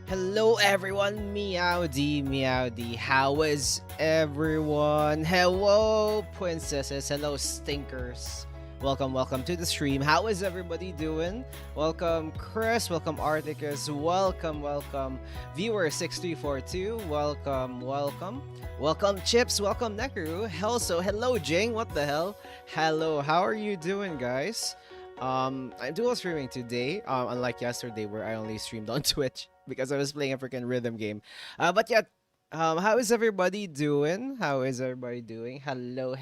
Hello everyone, meowdy. How is everyone? Hello princesses, hello stinkers. Welcome to the stream. How is everybody doing? Welcome Chris, welcome Articus, welcome viewer 6342, welcome Chips, welcome Nekaru. Also, hello Jing, what the hell? Hello, how are you doing guys? I'm dual streaming today, unlike yesterday where I only streamed on Twitch because I was playing a freaking rhythm game. But yeah, how is everybody doing? How is everybody doing? Hello.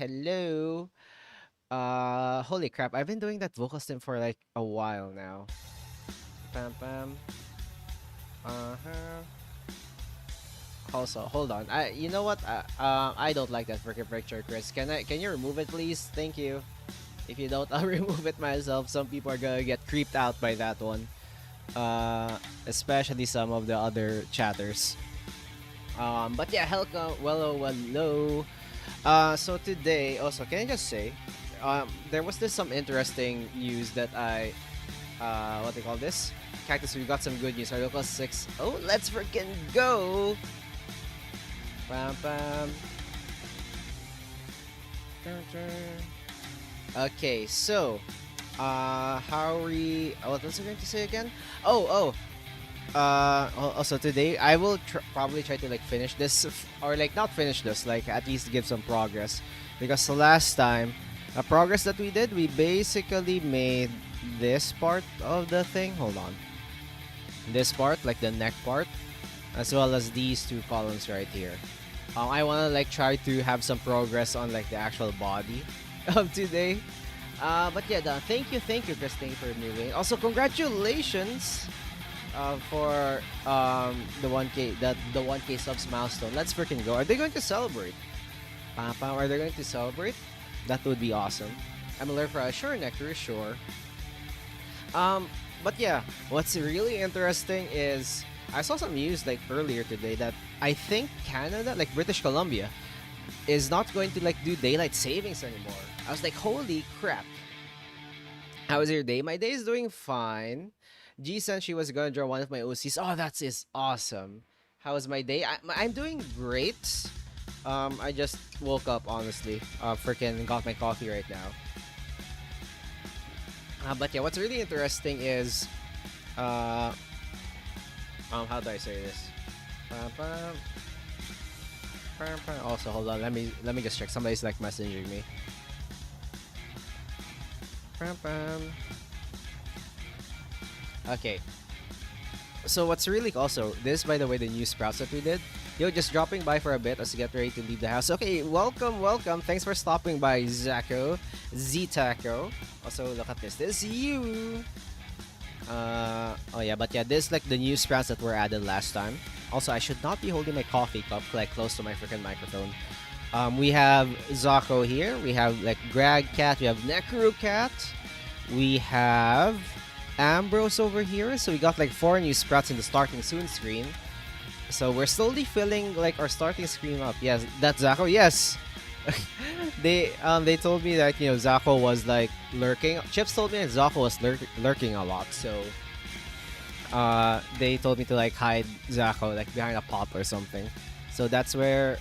Holy crap! I've been doing that vocal stim for like a while now. Pam pam. Uh huh. Also, hold on. You know what? I don't like that freaking picture, Chris. Can you remove it, please? Thank you. If you don't, I'll remove it myself. Some people are gonna get creeped out by that one. Especially some of the other chatters. But yeah, hello. So today, also, can I just say, there was this some interesting news that what they call this? Cactus, we got some good news. Our local 6. Oh, let's freaking go! Bam, bam. Okay, so, how are we? What was I going to say again? Also today I will probably try to like finish this or like not finish this, like at least give some progress because the last time, the progress that we did, we basically made this part of the thing. Hold on, this part, like the neck part, as well as these two columns right here. I want to like try to have some progress on like the actual body of today. But yeah, thank you, Christine, for moving. Also, congratulations for the 1K the 1K subs milestone. Let's freaking go. Are they going to celebrate? Are they going to celebrate? That would be awesome. I'm a lurker, sure, Nectar, sure. But yeah, what's really interesting is I saw some news like earlier today that I think Canada, like British Columbia, is not going to like do daylight savings anymore. I was like, holy crap. How was your day? My day is doing fine. G said she was gonna draw one of my OCs. Oh, that is awesome. How was my day? I'm doing great. I just woke up, honestly. Freaking got my coffee right now. But yeah, what's really interesting is, how do I say this? Also, hold on. Let me just check. Somebody's like messaging me. Okay. So what's really also this, by the way, the new sprouts that we did. Yo, just dropping by for a bit as we get ready to leave the house. Okay, welcome. Thanks for stopping by, Zaco, Z-Taco. Also, look at this. This is you. Oh yeah, but yeah, this is like the new sprouts that were added last time. Also, I should not be holding my coffee cup like close to my freaking microphone. We have Zaco here. We have like Greg Cat. We have Necro Cat. We have Ambrose over here. So we got like 4 new sprouts in the starting soon screen. So we're slowly filling like our starting screen up. Yes, that's Zaco. Yes. they told me that, you know, Zaco was like lurking. Chips told me that Zaco was lurking a lot. So they told me to like hide Zaco like behind a pop or something. So that's where.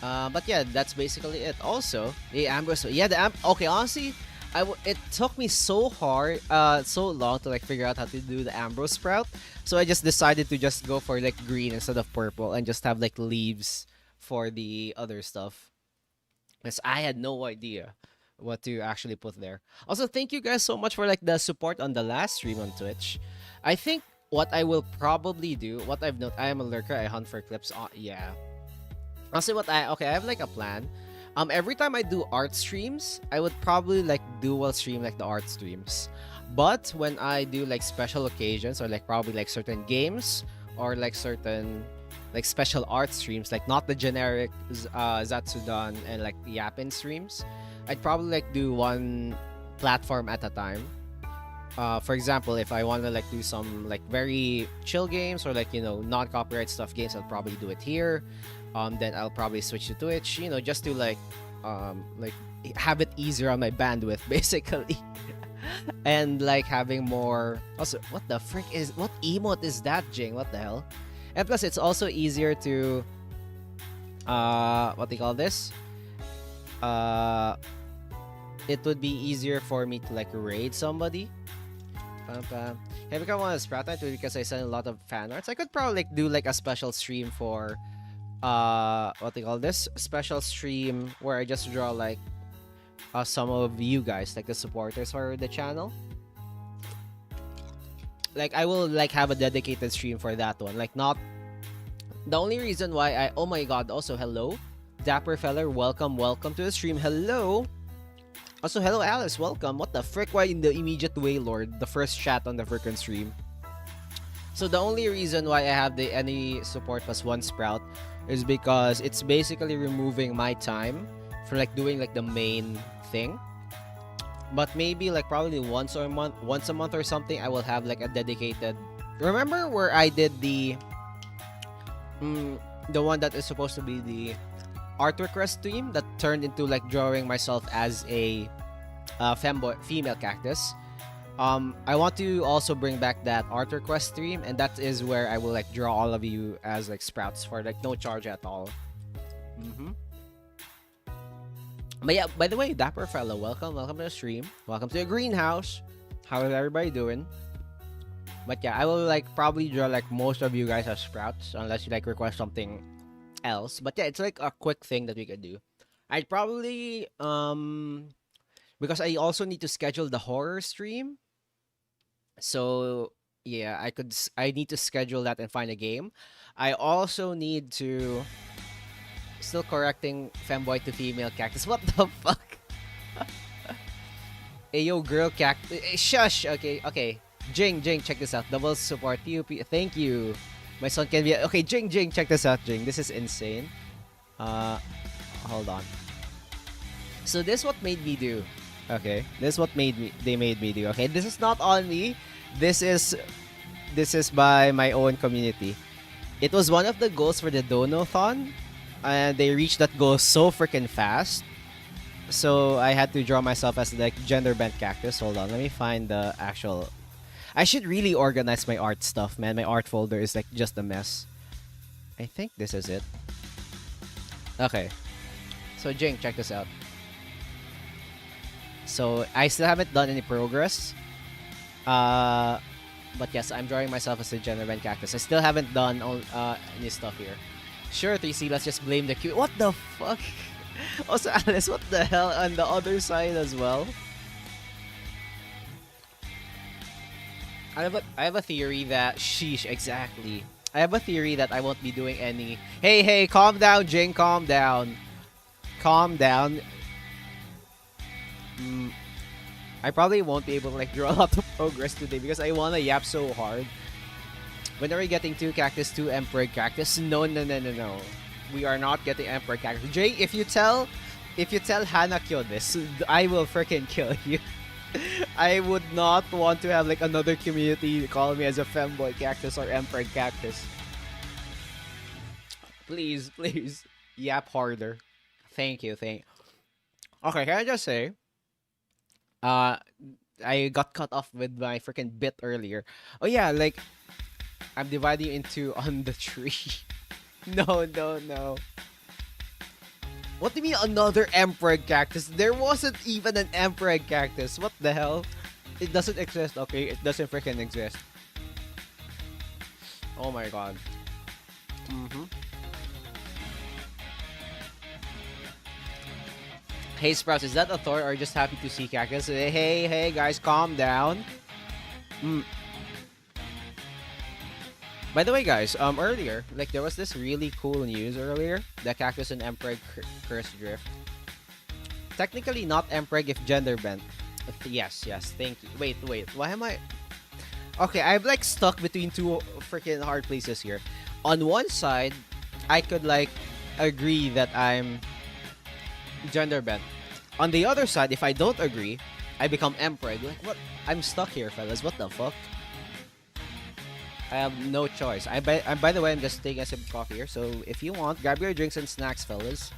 But yeah, that's basically it. Also, the Ambrose. Yeah, Okay, honestly, it took me so long to like figure out how to do the Ambrose sprout. So I just decided to just go for like green instead of purple and just have like leaves for the other stuff. Because I had no idea what to actually put there. Also, thank you guys so much for like the support on the last stream on Twitch. I think what I will probably do, what I've noticed, I am a lurker. I hunt for clips. Yeah. I'll say I have like a plan. Every time I do art streams, I would probably like dual stream like the art streams. But when I do like special occasions or like probably like certain games or like certain like special art streams, like not the generic zatsudan and like yapping streams, I'd probably like do one platform at a time. For example, if I want to like do some like very chill games or like, you know, non-copyright stuff games, I'll probably do it here. Then I'll probably switch to Twitch, you know, just to like have it easier on my bandwidth, basically. and like having more. Also, what the frick is what emote is that, Jing? What the hell? And plus, it's also easier to what they call this? Uh, it would be easier for me to like raid somebody. Pam, pam. Hey, become one of Sprout Night because I send a lot of fan arts. I could probably like do like a special stream for what they call this? Special stream where I just draw like some of you guys, like the supporters for the channel. Like I will like have a dedicated stream for that one. Like not the only reason why I oh my god, also hello. Dapper feller, welcome to the stream. Hello. Also, hello Alice, welcome. What the frick? Why in the immediate way, Lord? The first chat on the frickin' stream. So the only reason why I have the any support plus one Sprout is because it's basically removing my time for like doing like the main thing. But maybe like probably once a month or something, I will have like a dedicated. Remember where I did the one that is supposed to be the art request stream that turned into like drawing myself as a female cactus. I want to also bring back that art request stream, and that is where I will like draw all of you as like sprouts for like no charge at all. But yeah, by the way, Dapper fellow, welcome to the stream. Welcome to the greenhouse. How is everybody doing? But yeah, I will like probably draw like most of you guys as sprouts unless you like request something else. But yeah, it's like a quick thing that we could do. I'd probably because I also need to schedule the horror stream. So yeah, I need to schedule that and find a game. I also need to still correcting femboy to female cactus. What the fuck? Hey yo girl cactus. Shush. Okay. Jing, check this out. Double support you. Thank you. My son can be okay. Jing, check this out, Jing. This is insane. Hold on. So this what made me do. Okay, this is what they made me do. Okay, this is not on me. This is by my own community. It was one of the goals for the Donothon, and they reached that goal so freaking fast. So I had to draw myself as like gender bent cactus. Hold on, let me find the actual. I should really organize my art stuff, man. My art folder is like just a mess. I think this is it. Okay. So Jing, check this out. So I still haven't done any progress. But yes, I'm drawing myself as a gender cactus. I still haven't done any stuff here. Sure, 3C, let's just blame the Q. What the fuck? Also, Alice, what the hell on the other side as well? I have a theory that sheesh, exactly. I have a theory that I won't be doing any. Hey, calm down, Jing, calm down. Calm down. I probably won't be able to like draw a lot of progress today because I wanna yap so hard. When are we getting 2 cactus, 2 emperor cactus? No. We are not getting emperor cactus. Jay, if you tell Hannah kill this, I will freaking kill you. I would not want to have like another community call me as a femboy cactus or emperor cactus. Please, yap harder. Thank you. Okay, can I just say, I got cut off with my freaking bit earlier. Oh yeah, like I'm dividing into on the tree. No. What do you mean another emperor cactus? There wasn't even an emperor cactus. What the hell? It doesn't exist. Okay, it doesn't freaking exist. Oh my god. Hey Sprouts, is that a Thor or just happy to see cactus? Hey guys, calm down. By the way, guys, earlier, like there was this really cool news earlier. The Cactus and Emperor Curse Drift. Technically not Emperor if gender bent. Yes, thank you. Wait, why am I? Okay, I'm like stuck between two freaking hard places here. On one side, I could like agree that I'm gender bent. On the other side, if I don't agree, I become Emperor. Like what? I'm stuck here, fellas. What the fuck? I have no choice. By the way, I'm just taking a sip of coffee here. So if you want, grab your drinks and snacks, fellas.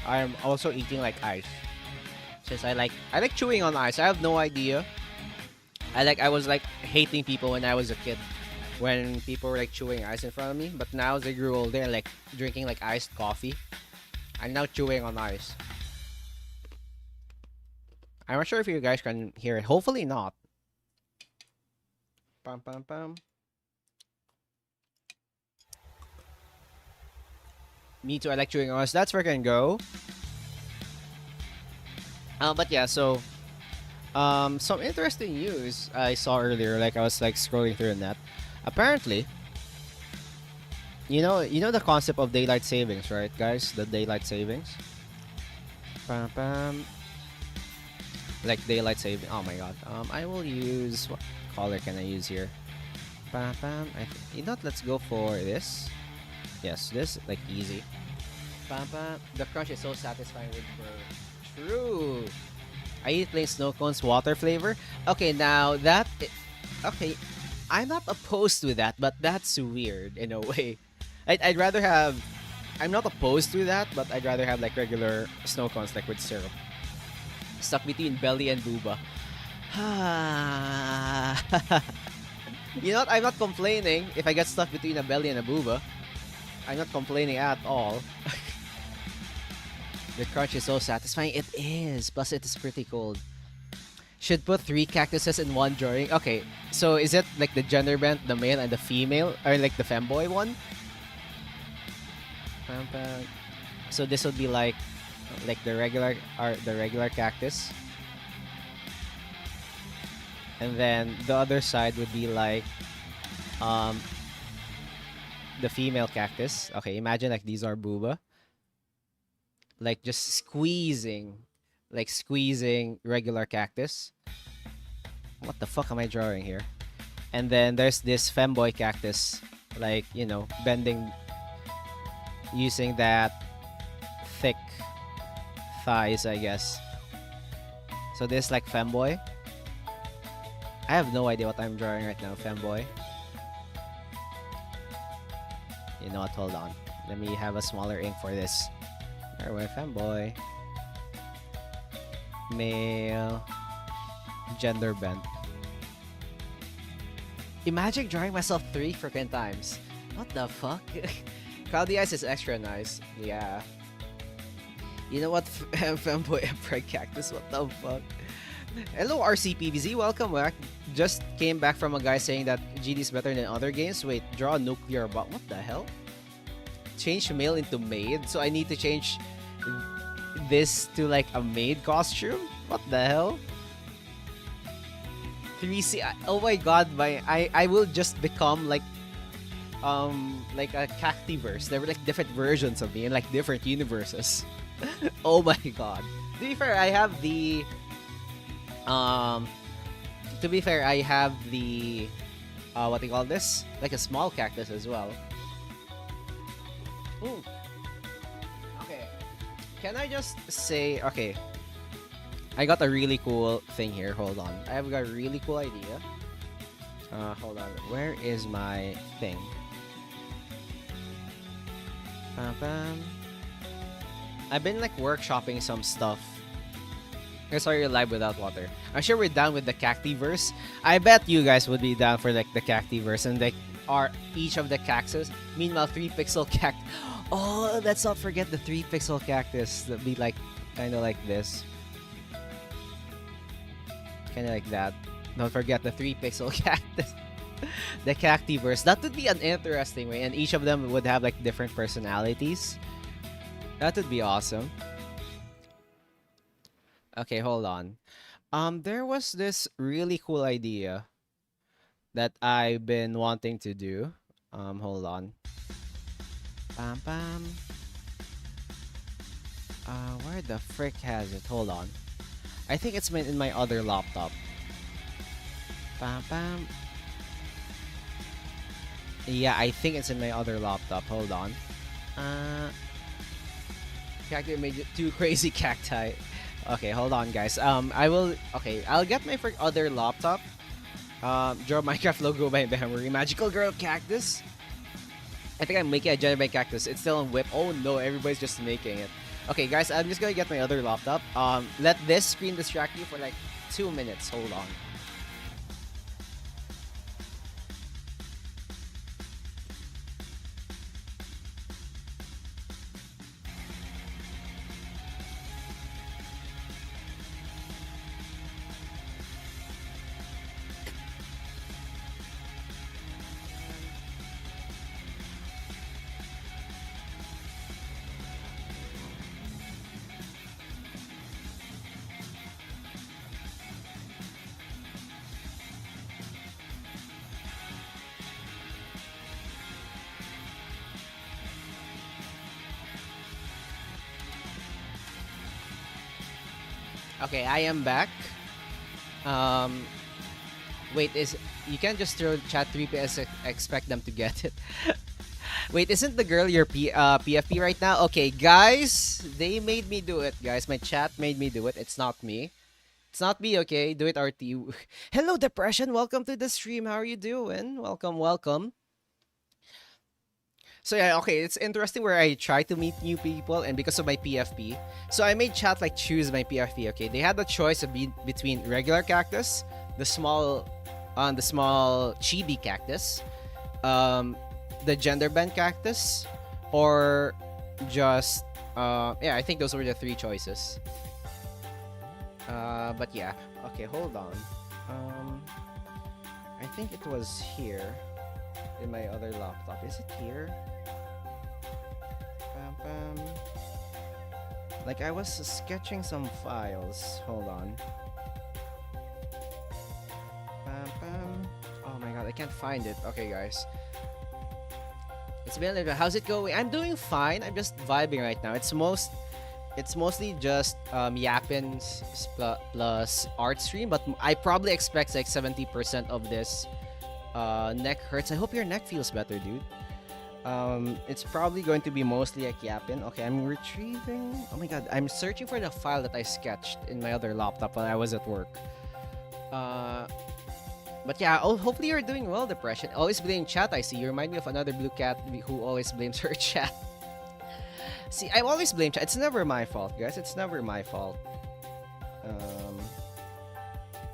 I'm also eating like ice. Since I like chewing on ice. I have no idea. I was like hating people when I was a kid. When people were like chewing ice in front of me. But now as I grew older and like drinking like iced coffee, I'm now chewing on ice. I'm not sure if you guys can hear it. Hopefully not. Pam pam pam. Me too, I like chewing on ice. That's where I can go. But yeah, so some interesting news I saw earlier, like I was like scrolling through the net. Apparently, you know the concept of daylight savings, right, guys? The daylight savings. Pam pam. Like daylight saving. Oh my god. I will use what color can I use here? Pam pam. You know what? Let's go for this. Yes, this like easy. Pam pam. The crunch is so satisfying with burr. True. I eat plain snow cones, water flavor. Okay, now okay, I'm not opposed to that, but that's weird in a way. I'd rather have. I'm not opposed to that, but I'd rather have like regular snow cones, like with syrup. Stuck between belly and booba. You know what? I'm not complaining if I get stuck between a belly and a booba. I'm not complaining at all. The crunch is so satisfying. It is. Plus, it is pretty cold. Should put 3 cactuses in one drawing. Okay, so is it like the gender bent, the male and the female, or like the femboy one? So this would be like the regular cactus, and then the other side would be like the female cactus. Okay, imagine like these are booba, like just squeezing regular cactus. What the fuck am I drawing here? And then there's this femboy cactus, like, bending using that thick thighs, I guess. So this like femboy. I have no idea what I'm drawing right now, femboy. You know what? Hold on. Let me have a smaller ink for this. There we go, femboy. Male. Gender bent. Imagine drawing myself 3 freaking times. What the fuck? Cloudy Eyes is extra nice. Yeah. You know what? Femboy Emperor Cactus. What the fuck? Hello, RCPBZ. Welcome back. Just came back from a guy saying that GD is better than other games. Wait, draw a nuclear bomb. What the hell? Change male into maid. So I need to change this to like a maid costume? What the hell? 3C. Oh my god, I will just become like a cactiverse. There were like different versions of me in like different universes. Oh my god. To be fair, I have the what do you call this? Like a small cactus as well. Ooh. Okay. Can I just say, okay, I got a really cool thing here. Hold on. I have got a really cool idea. Hold on. Where is my thing? I've been like workshopping some stuff. I saw you're live without water. I'm sure we're down with the cactiverse. I bet you guys would be down for like the cactiverse and like each of the cactus. Meanwhile, 3-pixel cactus. Oh, let's not forget the 3-pixel cactus. That'd be like kind of like this. Kind of like that. Don't forget the 3-pixel cactus. The cactiverse. That would be an interesting way, and each of them would have like different personalities. That would be awesome. Okay, hold on. There was this really cool idea that I've been wanting to do. Hold on. Bam bam. Where the frick has it? Hold on. I think it's in my other laptop. Bam bam. Yeah, I think it's in my other laptop. Hold on. Cacti made it 2 crazy cacti. Okay, hold on, guys. I'll get my other laptop. Draw Minecraft logo by Memory. Magical Girl Cactus. I think I'm making a Jedi Cactus. It's still on whip. Oh no, everybody's just making it. Okay, guys, I'm just gonna get my other laptop. Let this screen distract you for like 2 minutes. Hold on. Okay, I am back. Um, wait, is you can't just throw chat 3PS expect them to get it. Wait, isn't the girl your PFP right now? Okay, guys, they made me do it, guys. My chat made me do it. It's not me. It's not me, okay? Do it, RT. Hello, Depression. Welcome to the stream. How are you doing? Welcome, welcome. So yeah, okay, it's interesting where I try to meet new people, and because of my PFP, so I made chat like choose my PFP. Okay, they had the choice of between regular cactus, the small chibi cactus, the gender bend cactus, or just yeah, I think those were the three choices. But yeah, okay, hold on. I think it was here in my other laptop. Is it here? Like I was sketching some files. Hold on. Oh my god, I can't find it. Okay, guys. It's been a little. How's it going? I'm doing fine. I'm just vibing right now. It's mostly just yapping plus art stream, but I probably expect like 70% of this neck hurts. I hope your neck feels better, dude. It's probably going to be mostly like yapping. Okay, I'm retrieving. Oh my god, I'm searching for the file that I sketched in my other laptop while I was at work. But yeah, hopefully you're doing well, Depression. Always blame chat, I see. You remind me of another blue cat who always blames her chat. See, I always blame chat. It's never my fault, guys. It's never my fault.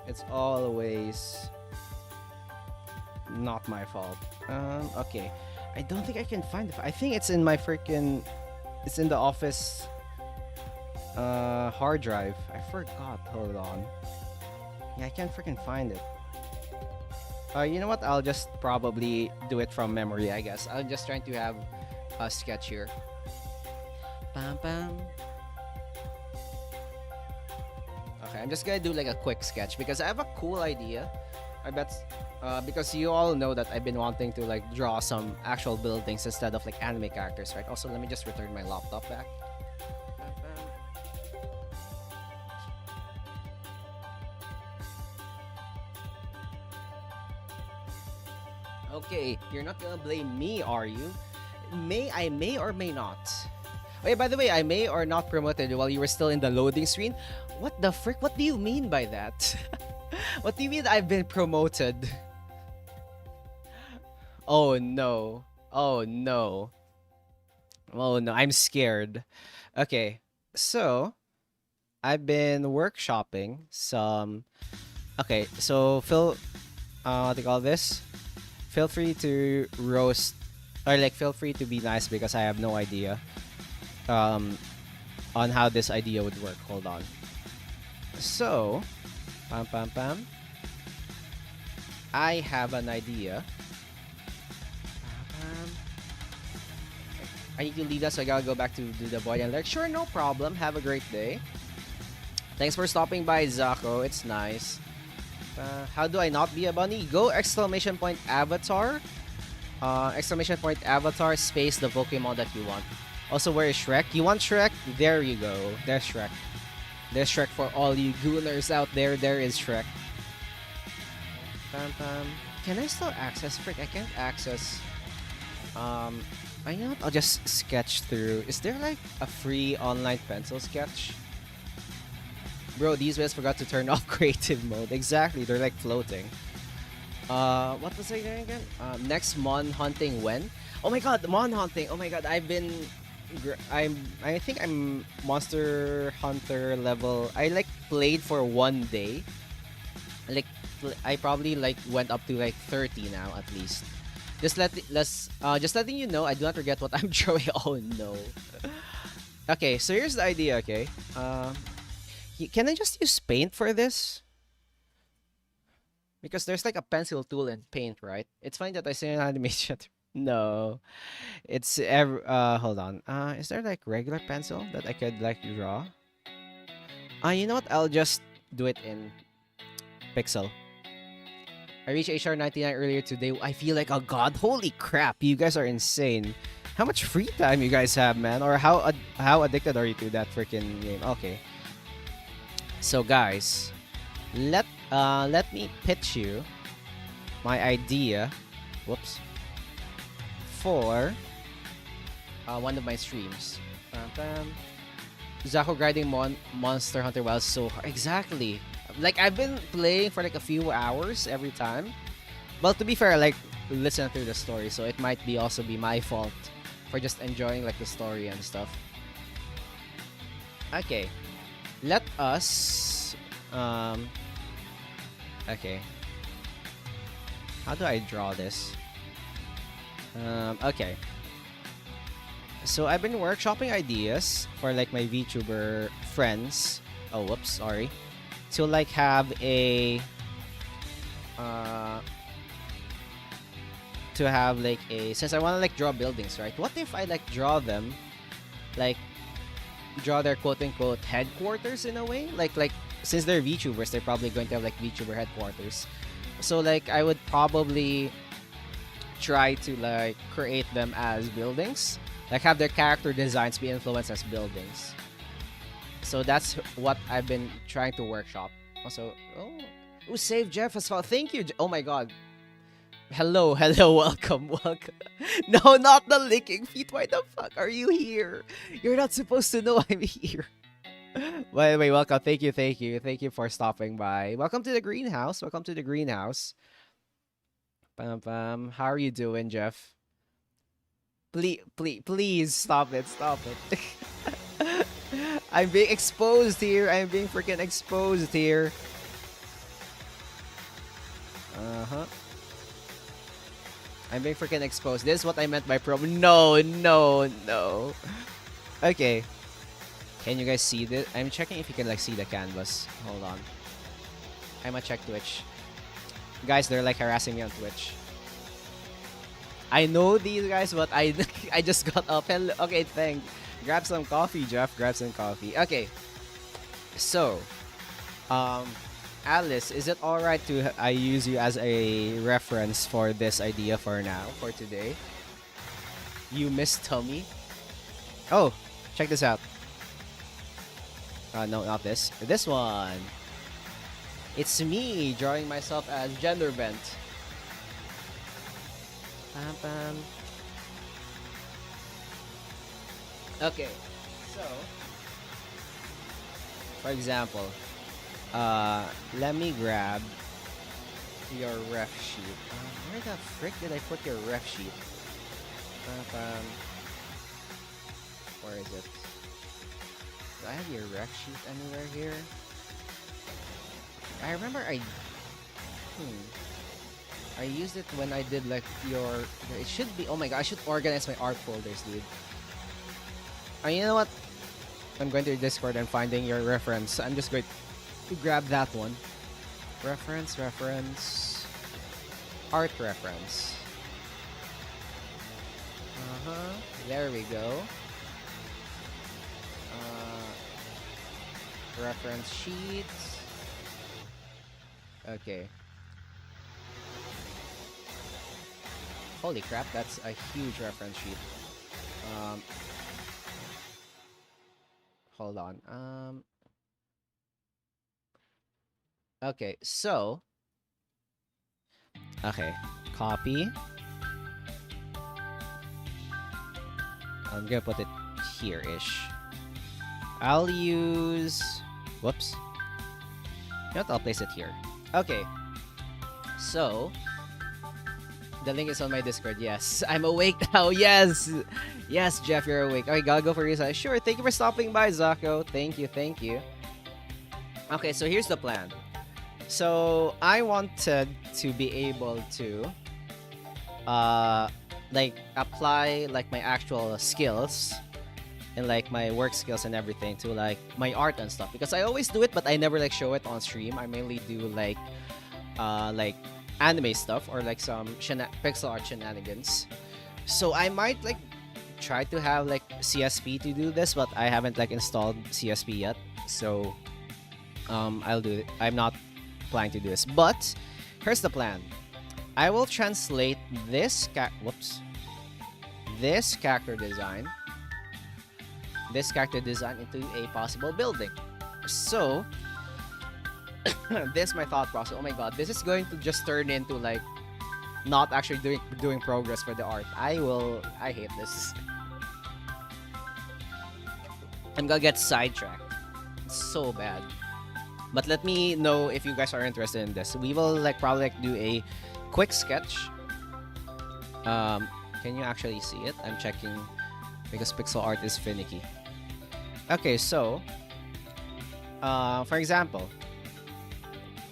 It's always not my fault. Okay. I don't think I can find it. I think it's in my freaking... It's in the office hard drive. I forgot. Hold on. Yeah, I can't freaking find it. You know what? I'll just probably do it from memory, I guess. I'm just trying to have a sketch here. Bam, bam. Okay, I'm just gonna do like a quick sketch because I have a cool idea. I bet because you all know that I've been wanting to like draw some actual buildings instead of like anime characters, right? Also, let me just return my laptop back. Okay, you're not gonna blame me, are you? I may or may not. Wait, by the way, I may or not promoted while you were still in the loading screen. What the frick? What do you mean by that? What do you mean I've been promoted? Oh no. Oh no. Oh no, I'm scared. Okay, so I've been workshopping some. Okay, so what do you call this? Feel free to roast, or like feel free to be nice because I have no idea on how this idea would work. Hold on. So, pam pam pam. I have an idea. I need to leave that, so I gotta go back to do the boy and lyric. Sure, no problem. Have a great day. Thanks for stopping by, Zako. It's nice. How do I not be a bunny? Go exclamation point avatar. Exclamation point avatar space the Pokemon that you want. Also, where is Shrek? You want Shrek? There you go. There's Shrek. There's Shrek for all you gooners out there. There is Shrek. Pam pam. Can I still access Frick? I can't access. I know. I'll just sketch through. Is there like a free online pencil sketch? Bro, these guys forgot to turn off creative mode. Exactly, they're like floating. What was I doing again? Next mon hunting when? Oh my god, the mon hunting. Oh my god, I've been I think I'm Monster Hunter level. I like played for 1 day. Like I probably like went up to like 30 now at least. Just letting you know, I do not forget what I'm drawing. Oh no. Okay, so here's the idea. Okay, can I just use paint for this? Because there's like a pencil tool and paint, right? It's fine that I say an animation. No, hold on. Is there like regular pencil that I could like draw? You know what? I'll just do it in Pixel. I reached HR 99 earlier today. I feel like a god. Holy crap, you guys are insane. How much free time you guys have, man? Or how addicted are you to that freaking game? Okay. So guys, let me pitch you my idea. Whoops. For one of my streams. Zako grinding Monster Hunter while so hard. Exactly. Like I've been playing for like a few hours every time. Well, to be fair, I like listen through the story, so it might be also be my fault for just enjoying like the story and stuff. Okay, let us. Okay. How do I draw this? Okay. So I've been workshopping ideas for like my VTuber friends. Oh, whoops, sorry. To like have a since I want to like draw buildings, right? What if I like draw them like draw their quote unquote headquarters in a way? Like since they're VTubers, they're probably going to have like VTuber headquarters. So like I would probably try to like create them as buildings. Like have their character designs be influenced as buildings. So that's what I've been trying to workshop. Also, oh, save Jeff as well. Thank you. Oh my god. Hello, welcome. No, not the licking feet. Why the fuck are you here? You're not supposed to know I'm here. By the way, welcome. Thank you for stopping by. Welcome to the greenhouse. How are you doing, Jeff? Please stop it. I'm being exposed here. I'm being freaking exposed here. I'm being freaking exposed. This is what I meant by problem. No. Okay. Can you guys see this? I'm checking if you can like see the canvas. Hold on. I'm gonna check Twitch. Guys, they're like harassing me on Twitch. I know these guys, but I just got up. Hello. Okay, thanks. Grab some coffee, Jeff. Grab some coffee. Okay. So, Alice, is it alright to I use you as a reference for this idea for now, for today? You miss Tommy? Oh, check this out. No, not this. This one. It's me drawing myself as gender bent. Okay, so for example, let me grab your ref sheet. Where the frick did I put your ref sheet? Where is it? Do I have your ref sheet anywhere here? I remember I used it when I did like your. It should be. Oh my god! I should organize my art folders, dude. You know what? I'm going to your Discord and finding your reference. I'm just going to grab that one. Reference. Art reference. There we go. Reference sheets. Okay. Holy crap, that's a huge reference sheet. Hold on. Okay, so. Okay, copy. I'm gonna put it here-ish. I'll use. Whoops. You know what? I'll place it here. Okay. So. The link is on my Discord. Yes, I'm awake now. Yes. Yes, Jeff, you're awake. Okay, gotta go for research. Sure, thank you for stopping by, Zako. Thank you, thank you. Okay, so here's the plan. So I wanted to be able to like apply like my actual skills and like my work skills and everything to like my art and stuff, because I always do it but I never like show it on stream. I mainly do like anime stuff or like some pixel art shenanigans. So I might like try to have like CSP to do this, but I haven't like installed CSP yet. So I'll do it. I'm not planning to do this, but here's the plan. I will translate this this character design into a possible building. So this is my thought process. Oh my god, this is going to just turn into like not actually doing progress for the art. I hate this. I'm gonna get sidetracked. It's so bad. But let me know if you guys are interested in this. We will like probably like do a quick sketch. Can you actually see it? I'm checking because pixel art is finicky. Okay, so for example,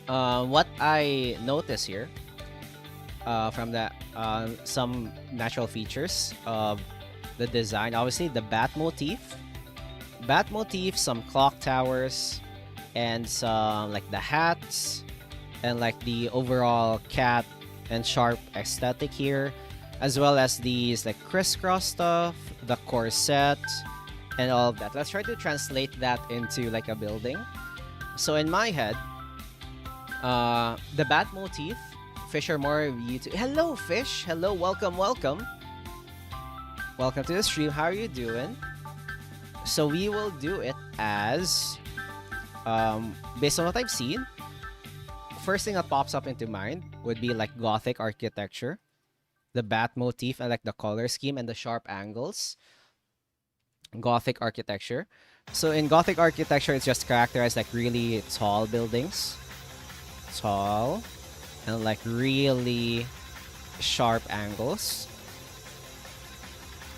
what I notice here from the some natural features of the design, obviously the bat motif, some clock towers, and some like the hats, and like the overall cat and sharp aesthetic here, as well as these like crisscross stuff, the corset, and all of that. Let's try to translate that into like a building. So in my head, the bat motif, fish are more YouTube. Hello, fish. Hello, welcome. Welcome to the stream. How are you doing? So we will do it as based on what I've seen. First thing that pops up into mind would be like Gothic architecture, the bat motif, and like the color scheme and the sharp angles. Gothic architecture. So in Gothic architecture, it's just characterized like really tall buildings, and like really sharp angles.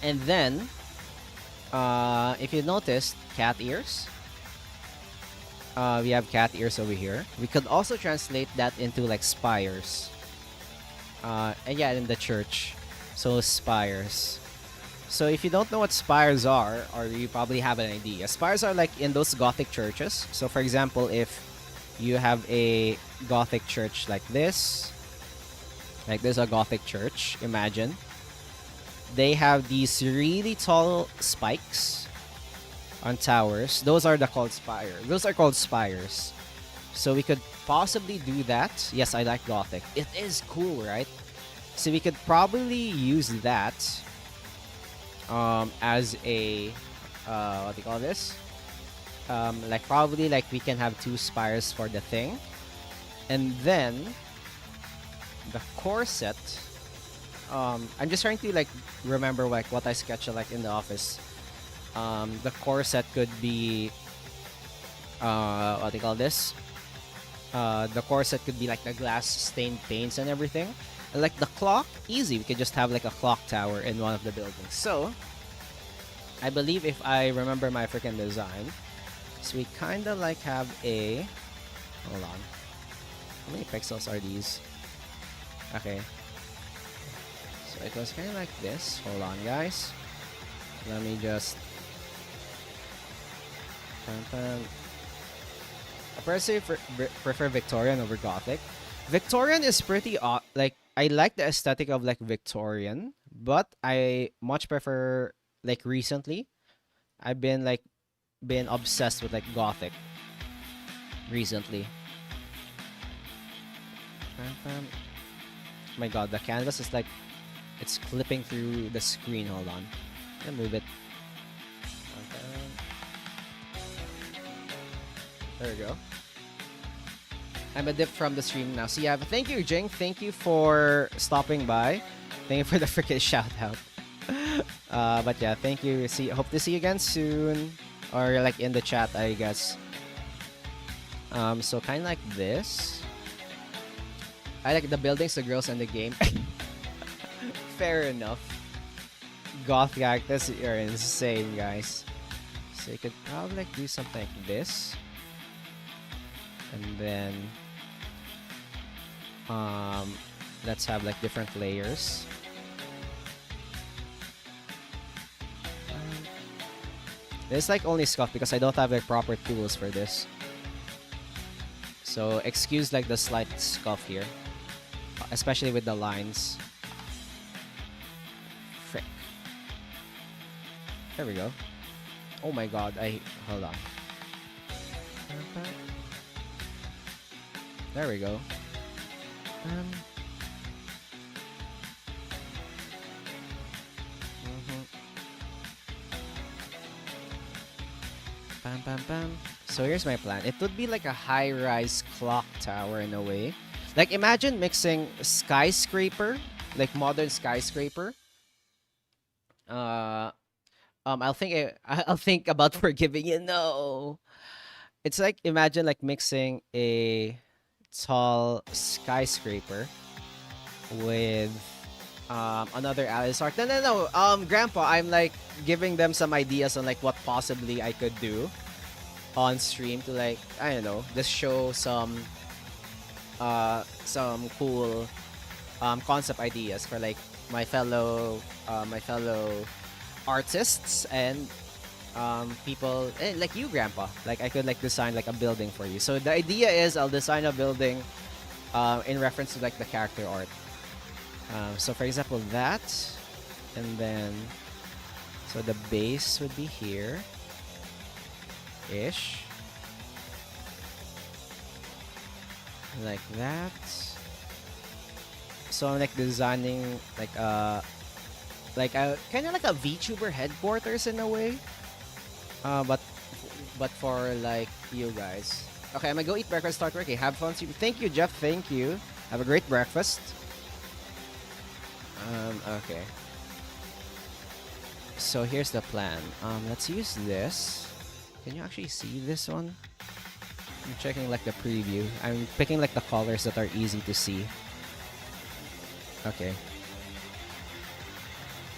And then, if you noticed, cat ears. We have cat ears over here. We could also translate that into like spires. And yeah, in the church. So spires. So if you don't know what spires are, or you probably have an idea, spires are like in those Gothic churches. So for example, if you have a Gothic church like this a Gothic church, imagine. They have these really tall spikes on towers. Those are called spires. So we could possibly do that. Yes, I like Gothic. It is cool, right? So we could probably use that as a what do you call this? Like probably like we can have 2 spires for the thing, and then the corset. I'm just trying to like remember like what I sketched like in the office. The corset could be what do you call this? The corset could be like the glass stained paints and everything. And like the clock, easy. We could just have like a clock tower in one of the buildings. So I believe if I remember my freaking design, so we kind of like have a, hold on, how many pixels are these? Okay, so it was kind of like this. Hold on, guys, let me just I personally prefer Victorian over Gothic. Victorian is pretty like I like the aesthetic of like Victorian, but I much prefer like recently I've been obsessed with like Gothic recently. Oh my god, the canvas is like it's clipping through the screen. Hold on, I'm gonna move it. There we go. I'm a dip from the stream now. So yeah, but thank you, Jing. Thank you for stopping by. Thank you for the freaking shout out. But yeah, thank you. Hope to see you again soon. Or like in the chat, I guess. So kind of like this. I like the buildings, the girls, and the game. Fair enough. goth cactus, you're insane, guys. So you could probably like do something like this, and then let's have like different layers. This like only scuff because I don't have like proper tools for this. So excuse like the slight scuff here, especially with the lines. Frick. There we go. Oh my god, hold on. There we go. Bam, bam, bam. So here's my plan. It would be like a high-rise clock tower in a way. Like imagine mixing skyscraper, like modern skyscraper. I'll think about forgiving you. No, it's like imagine like mixing a tall skyscraper with another Alice art. No. Grandpa, I'm like giving them some ideas on like what possibly I could do on stream to like I don't know, just show some cool concept ideas for like my fellow artists and people like you, Grandpa. Like I could like design like a building for you. So the idea is I'll design a building in reference to like the character art. So for example that, and then so the base would be here ish, like that. So I'm like designing like a kind of like a VTuber headquarters in a way, but for like you guys. Okay, I'm gonna go eat breakfast, start working. Have fun. Thank you, Jeff. Thank you. Have a great breakfast. Okay. So here's the plan. Let's use this. Can you actually see this one? I'm checking like the preview. I'm picking like the colors that are easy to see. Okay.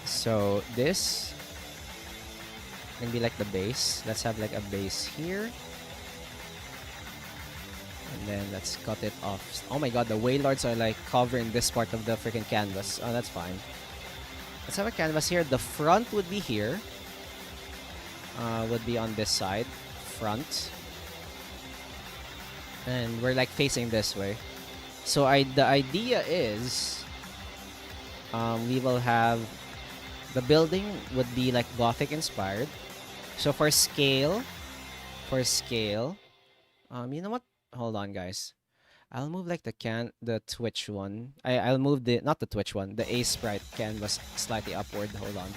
So this can be like the base. Let's have like a base here. And then let's cut it off. Oh my god, the Wailords are like covering this part of the freaking canvas. Oh, that's fine. Let's have a canvas here. The front would be here. Would be on this side. Front. And we're like facing this way. So the idea is we will have the building would be like Gothic inspired. So for scale, you know what? Hold on, guys. I'll move like the Twitch one. I'll move not the Twitch one, the Aseprite canvas slightly upward. Hold on.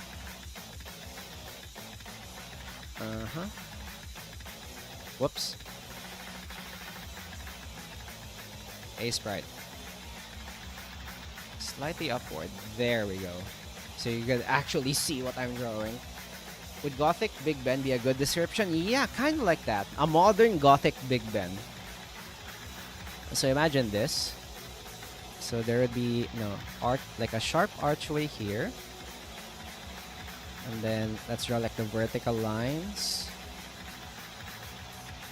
Whoops. Aseprite. Slightly upward. There we go. So you can actually see what I'm drawing. Would Gothic Big Ben be a good description? Yeah, kind of like that. A modern Gothic Big Ben. So imagine this. So there would be like a sharp archway here. And then let's draw like the vertical lines.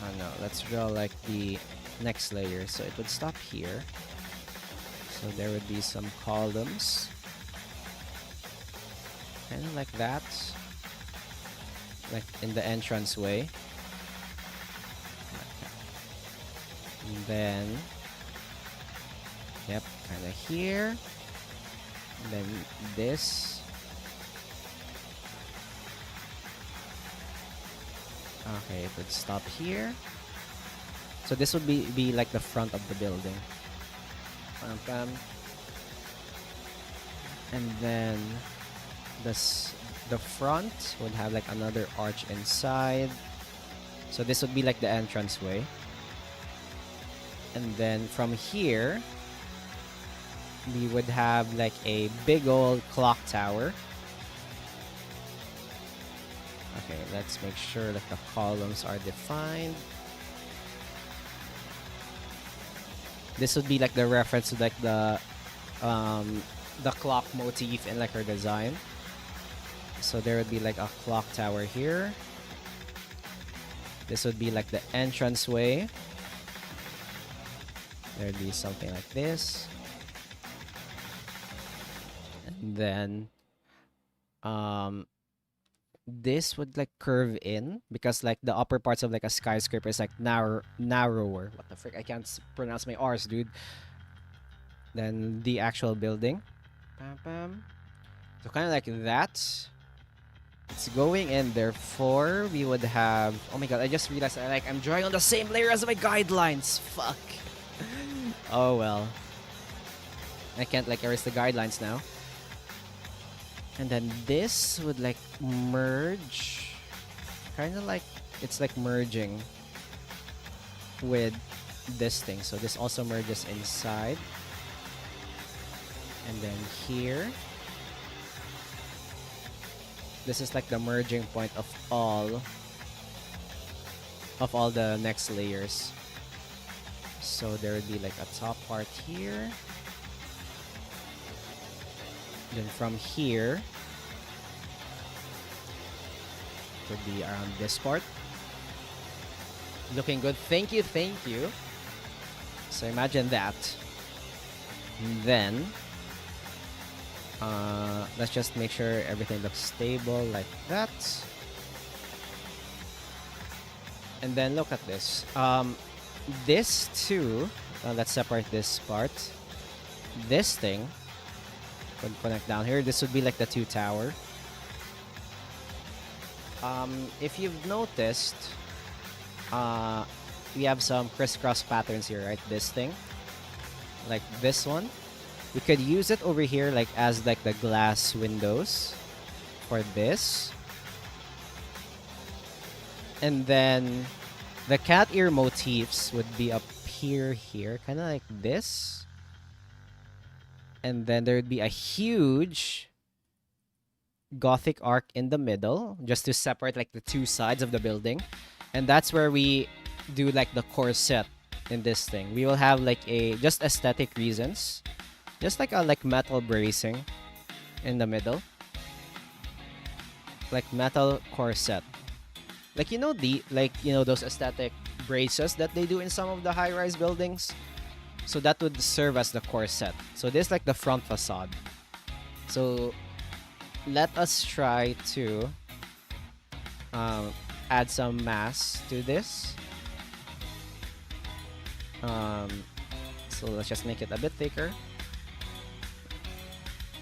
Oh no, let's draw like the next layer. So it would stop here. So there would be some columns. Kind of like that. Like in the entrance way. And then, yep, kind of here. And then this. Okay, it would stop here. So this would be like the front of the building. And then the front would have like another arch inside. So this would be like the entrance way. And then from here, we would have like a big old clock tower. Okay, let's make sure that the columns are defined. This would be like the reference to like the clock motif in like our design. So there would be like a clock tower here. This would be like the entranceway. There'd be something like this. And then this would like curve in because like the upper parts of like a skyscraper is like narrower. What the frick? I can't pronounce my R's, dude. Then the actual building. Bam, bam. So kind of like that. It's going in, therefore we would have. Oh my god! I just realized I'm drawing on the same layer as my guidelines. Fuck. Oh well. I can't like erase the guidelines now. And then this would like merge. Kind of like it's like merging with this thing. So this also merges inside. And then here. This is like the merging point of all the next layers. So there would be like a top part here. Then from here would be around this part. Looking good. Thank you, thank you. So imagine that. And then let's just make sure everything looks stable like that. And then look at this. This too. Let's separate this part. This thing would connect down here. This would be like the 2 tower. If you've noticed, we have some crisscross patterns here, right? This thing, like this one. We could use it over here like as like the glass windows for this. And then the cat ear motifs would be up here, kind of like this. And then there would be a huge Gothic arc in the middle just to separate like the 2 sides of the building. And that's where we do like the corset in this thing. We will have like just aesthetic reasons. Just like a metal bracing in the middle. Like metal corset. Like those aesthetic braces that they do in some of the high-rise buildings. So that would serve as the corset. So this is like the front facade. So let us try to add some mass to this. So let's just make it a bit thicker.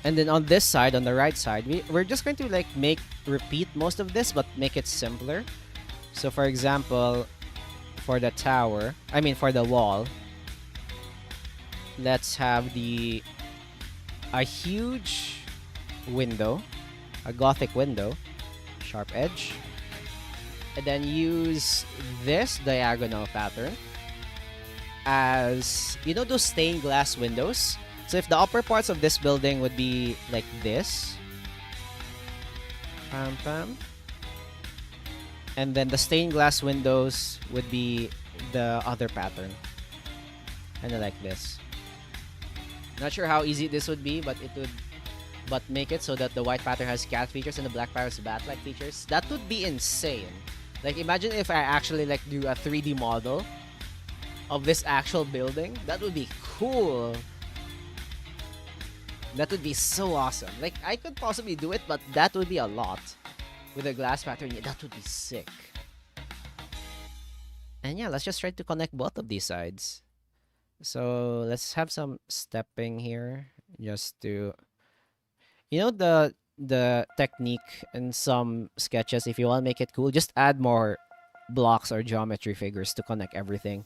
And then on this side, on the right side, we're just going to like repeat most of this, but make it simpler. So for example, for the tower, for the wall, let's have a huge window, a Gothic window, sharp edge, and then use this diagonal pattern as, those stained glass windows. So if the upper parts of this building would be like this, pam pam, and then the stained glass windows would be the other pattern, kind of like this. Not sure how easy this would be, but make it so that the white pattern has cat features and the black pattern has bat-like features. That would be insane. Like imagine if I actually like do a 3D model of this actual building. That would be cool. That would be so awesome. Like I could possibly do it, but that would be a lot. With a glass pattern, yeah, that would be sick. And yeah, let's just try to connect both of these sides. So let's have some stepping here, just to, the technique in some sketches. If you want to make it cool, just add more blocks or geometry figures to connect everything.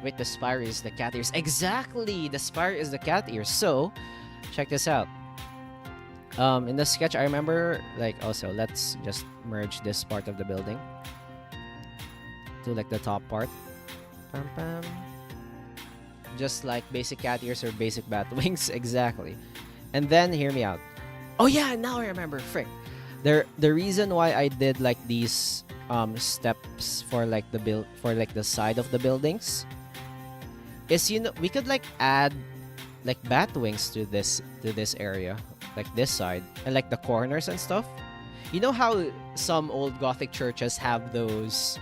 Wait, the spire is the cat ears. Exactly, the spire is the cat ears. So check this out. In the sketch, I remember also let's just merge this part of the building to like the top part. Pam, pam. Just like basic cat ears or basic bat wings. Exactly. And then hear me out. Oh yeah, now I remember. Frick. The reason why I did like these steps for like the side of the buildings is we could like add like bat wings to this area. like this side, and like the corners and stuff. You know how some old Gothic churches have those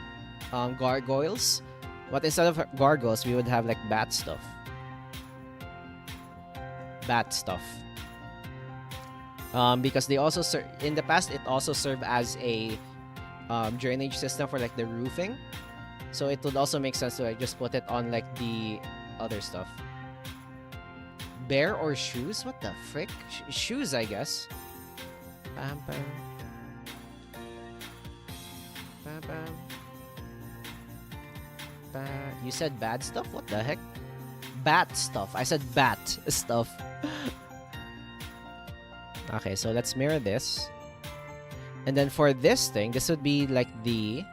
gargoyles? But instead of gargoyles, we would have like bat stuff. Bat stuff. Because they also in the past it also served as a drainage system for like the roofing. So it would also make sense to like just put it on like the other stuff. Bear or shoes? What the frick? Shoes, I guess. Bam, bam. Bam, bam. You said bad stuff? What the heck? Bat stuff. I said bat stuff. Okay, so let's mirror this. And then for this thing, this would be like the...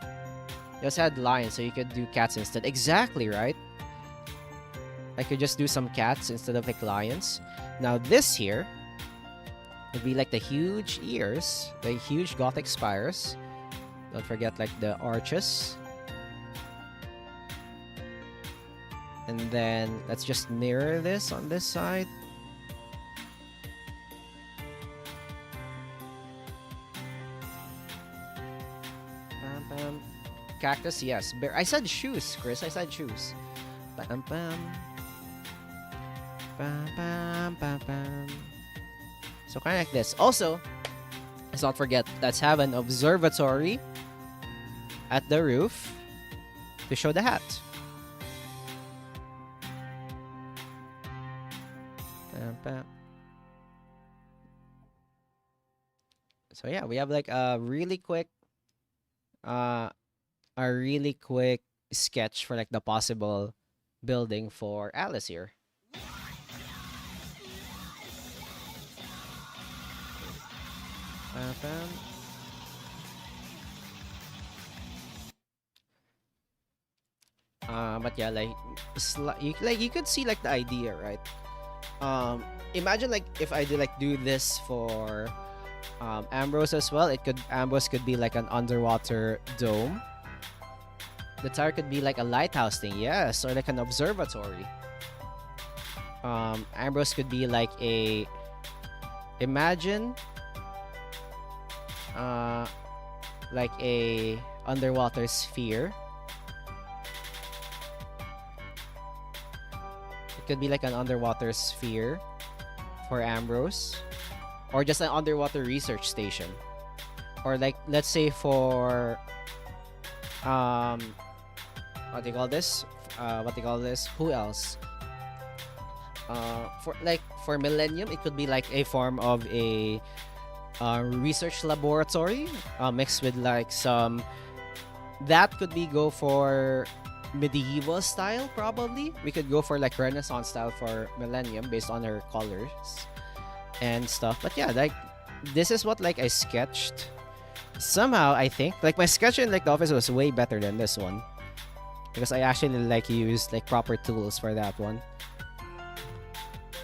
You also had lions, so you could do cats instead. Exactly, right? I could just do some cats instead of like lions. Now this here would be like the huge ears, the huge Gothic spires. Don't forget like the arches. And then let's just mirror this on this side. Bam, bam. Cactus, yes. Bear. I said shoes, Chris. I said shoes. Bam, bam. Bam, bam, bam, bam. So kind of like this. Also, let's not forget, let's have an observatory at the roof to show the hat. Bam, bam. So yeah, we have like a really quick sketch for like the possible building for Alice here. Bam, bam. But yeah, like you could see like the idea, right? Imagine like if I do this for Ambrose as well. Ambrose could be like an underwater dome. The tower could be like a lighthouse thing, yes, or like an observatory. Ambrose could be like a... Imagine like a underwater sphere. It could be like an underwater sphere for Ambrose, or just an underwater research station, or like let's say for what do you call this? Who else? For Millennium, it could be like a form of a research laboratory mixed with like some... That could be go for medieval style, probably. We could go for like Renaissance style for Millennium based on her colors and stuff. But yeah, like this is what like I sketched. Somehow I think like my sketch in like the office was way better than this one, because I actually like used like proper tools for that one.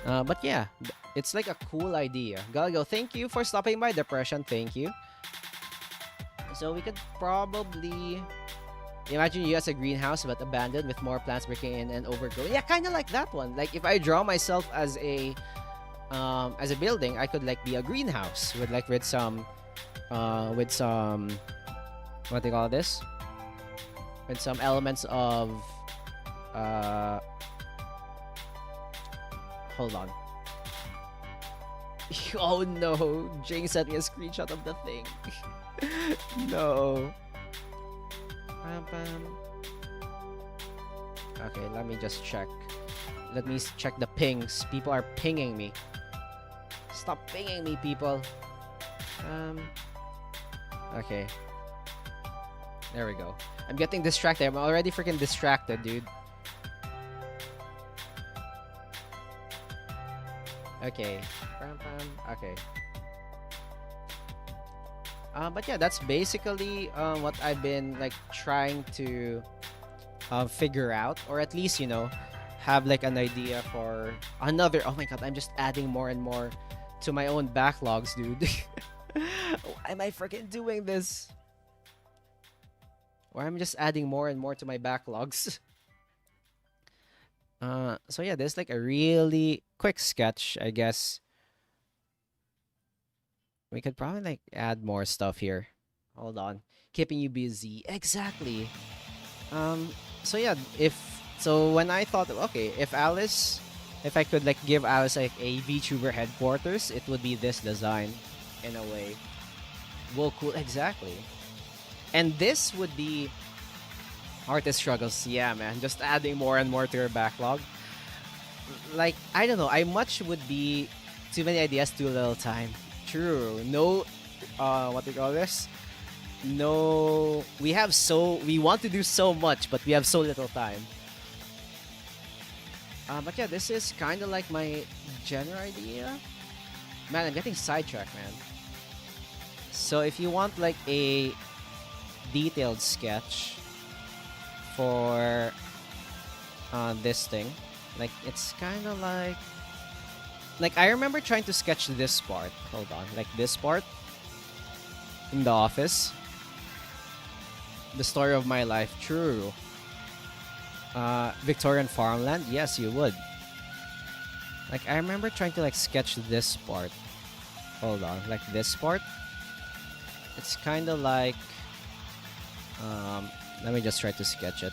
But yeah, it's like a cool idea. Galgo, thank you for stopping by. Depression, thank you. So we could probably imagine you as a greenhouse but abandoned, with more plants breaking in and overgrowing. Yeah, kind of like that one. Like if I draw myself as a building, I could like be a greenhouse with like some what do you call this? With some elements of hold on. Oh no, Jing sent me a screenshot of the thing. No. Okay, let me just check. Let me check the pings. People are pinging me. Stop pinging me, people. Okay. There we go. I'm getting distracted. I'm already freaking distracted, dude. Okay. Okay. But yeah, that's basically what I've been like trying to figure out, or at least, you know, have like an idea for another... Oh my god, I'm just adding more and more to my own backlogs, dude. Why am I freaking doing this? Or I'm just adding more and more to my backlogs. So yeah, there's like a really quick sketch, I guess, We could probably like add more stuff here. Hold on. Keeping you busy. Exactly. Um so yeah, if so when I thought okay, if I could like give Alice like a VTuber headquarters, it would be this design in a way. Well cool exactly. And this would be artist struggles. Yeah, man. Just adding more and more to your backlog. Like I don't know, I much would be too many ideas, too little time. True. No what do you call this? No, we want to do so much, but we have so little time. But yeah, this is kind of like my general idea. Man, I'm getting sidetracked, man. So if you want like a detailed sketch for this thing, like it's kind of like I remember trying to sketch this part. Hold on, like this part in the office. The story of my life, true. Victorian farmland, yes, you would. Like I remember trying to like sketch this part. Hold on, like this part. It's kind of like. Let me just try to sketch it.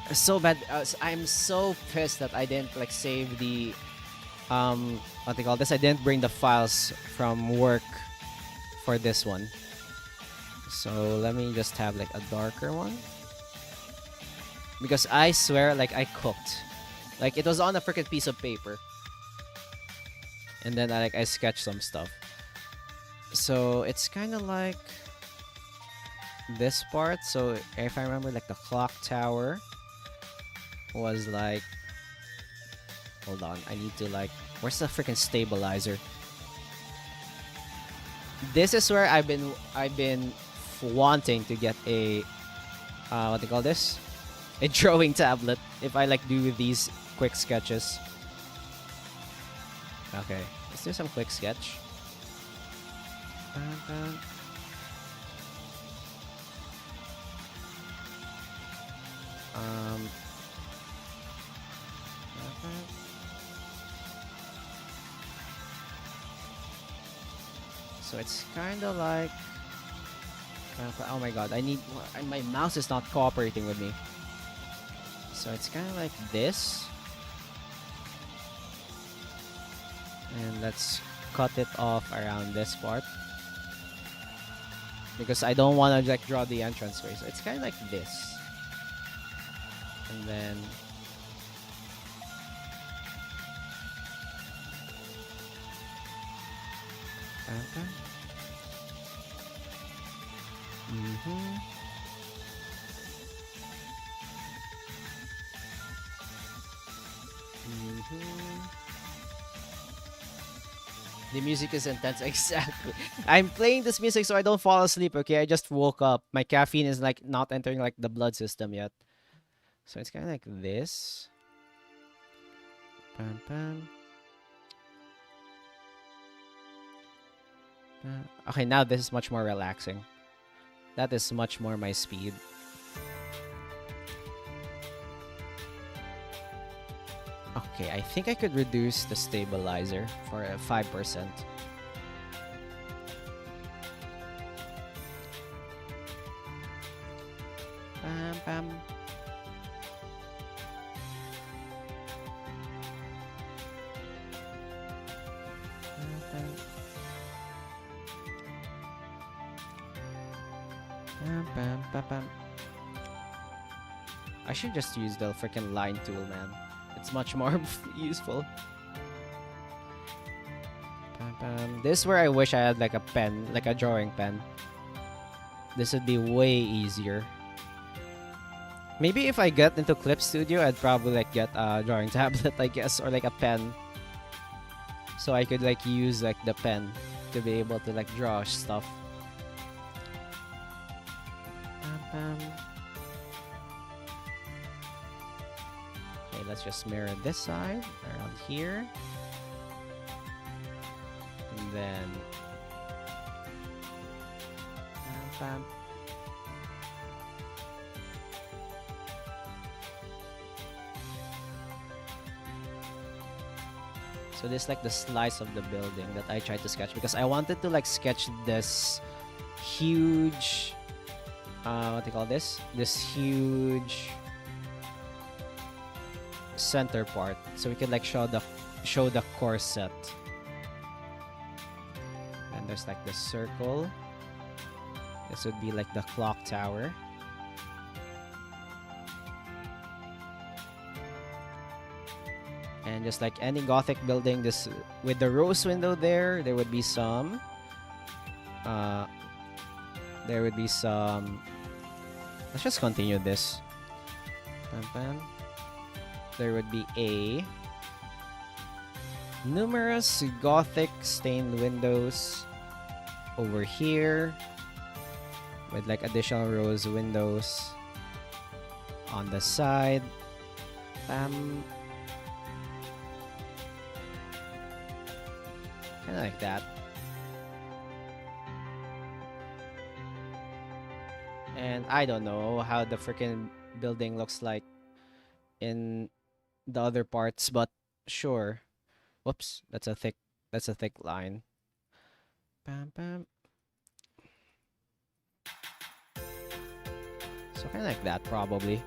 It's so bad. I'm so pissed that I didn't like save the what they call this. I didn't bring the files from work for this one. So let me just have like a darker one. Because I swear, like I cooked. Like it was on a freaking piece of paper. And then I sketched some stuff. So it's kind of like this part. So if I remember, like the clock tower was like. Hold on, I need to like. Where's the freaking stabilizer? This is where I've been wanting to get a what do you call this? A drawing tablet if I like do these quick sketches. Okay, let's do some quick sketch. So it's kind of like. Oh my god, my mouse is not cooperating with me. So it's kind of like this. And let's cut it off around this part. Because I don't want to like draw the entranceway. So it's kind of like this. And then. The music is intense, exactly. I'm playing this music so I don't fall asleep, okay? I just woke up. My caffeine is like not entering like the blood system yet. So it's kind of like this. Pam, pam. Okay, now this is much more relaxing. That is much more my speed. Okay, I think I could reduce the stabilizer for 5%. Bam, bam. Bam, bam, bam. I should just use the freaking line tool, man. It's much more useful. Bam, bam. This is where I wish I had like a pen, like a drawing pen. This would be way easier. Maybe if I get into Clip Studio, I'd probably like get a drawing tablet, I guess, or like a pen. So I could like use like the pen to be able to like draw stuff. Okay, let's just mirror this side around here. And then bam. So this is like the slice of the building that I tried to sketch because I wanted to like sketch this huge what do you call this? This huge center part, so we can like show the core set. And there's like the circle. This would be like the clock tower. And just like any Gothic building, this with the rose window there would be some let's just continue this. Bam, bam. There would be a numerous Gothic stained windows over here with like additional rose windows on the side. Kind of like that. And I don't know how the freaking building looks like in the other parts, but sure. Whoops, that's a thick line. Bam, bam. So kind of like that, probably.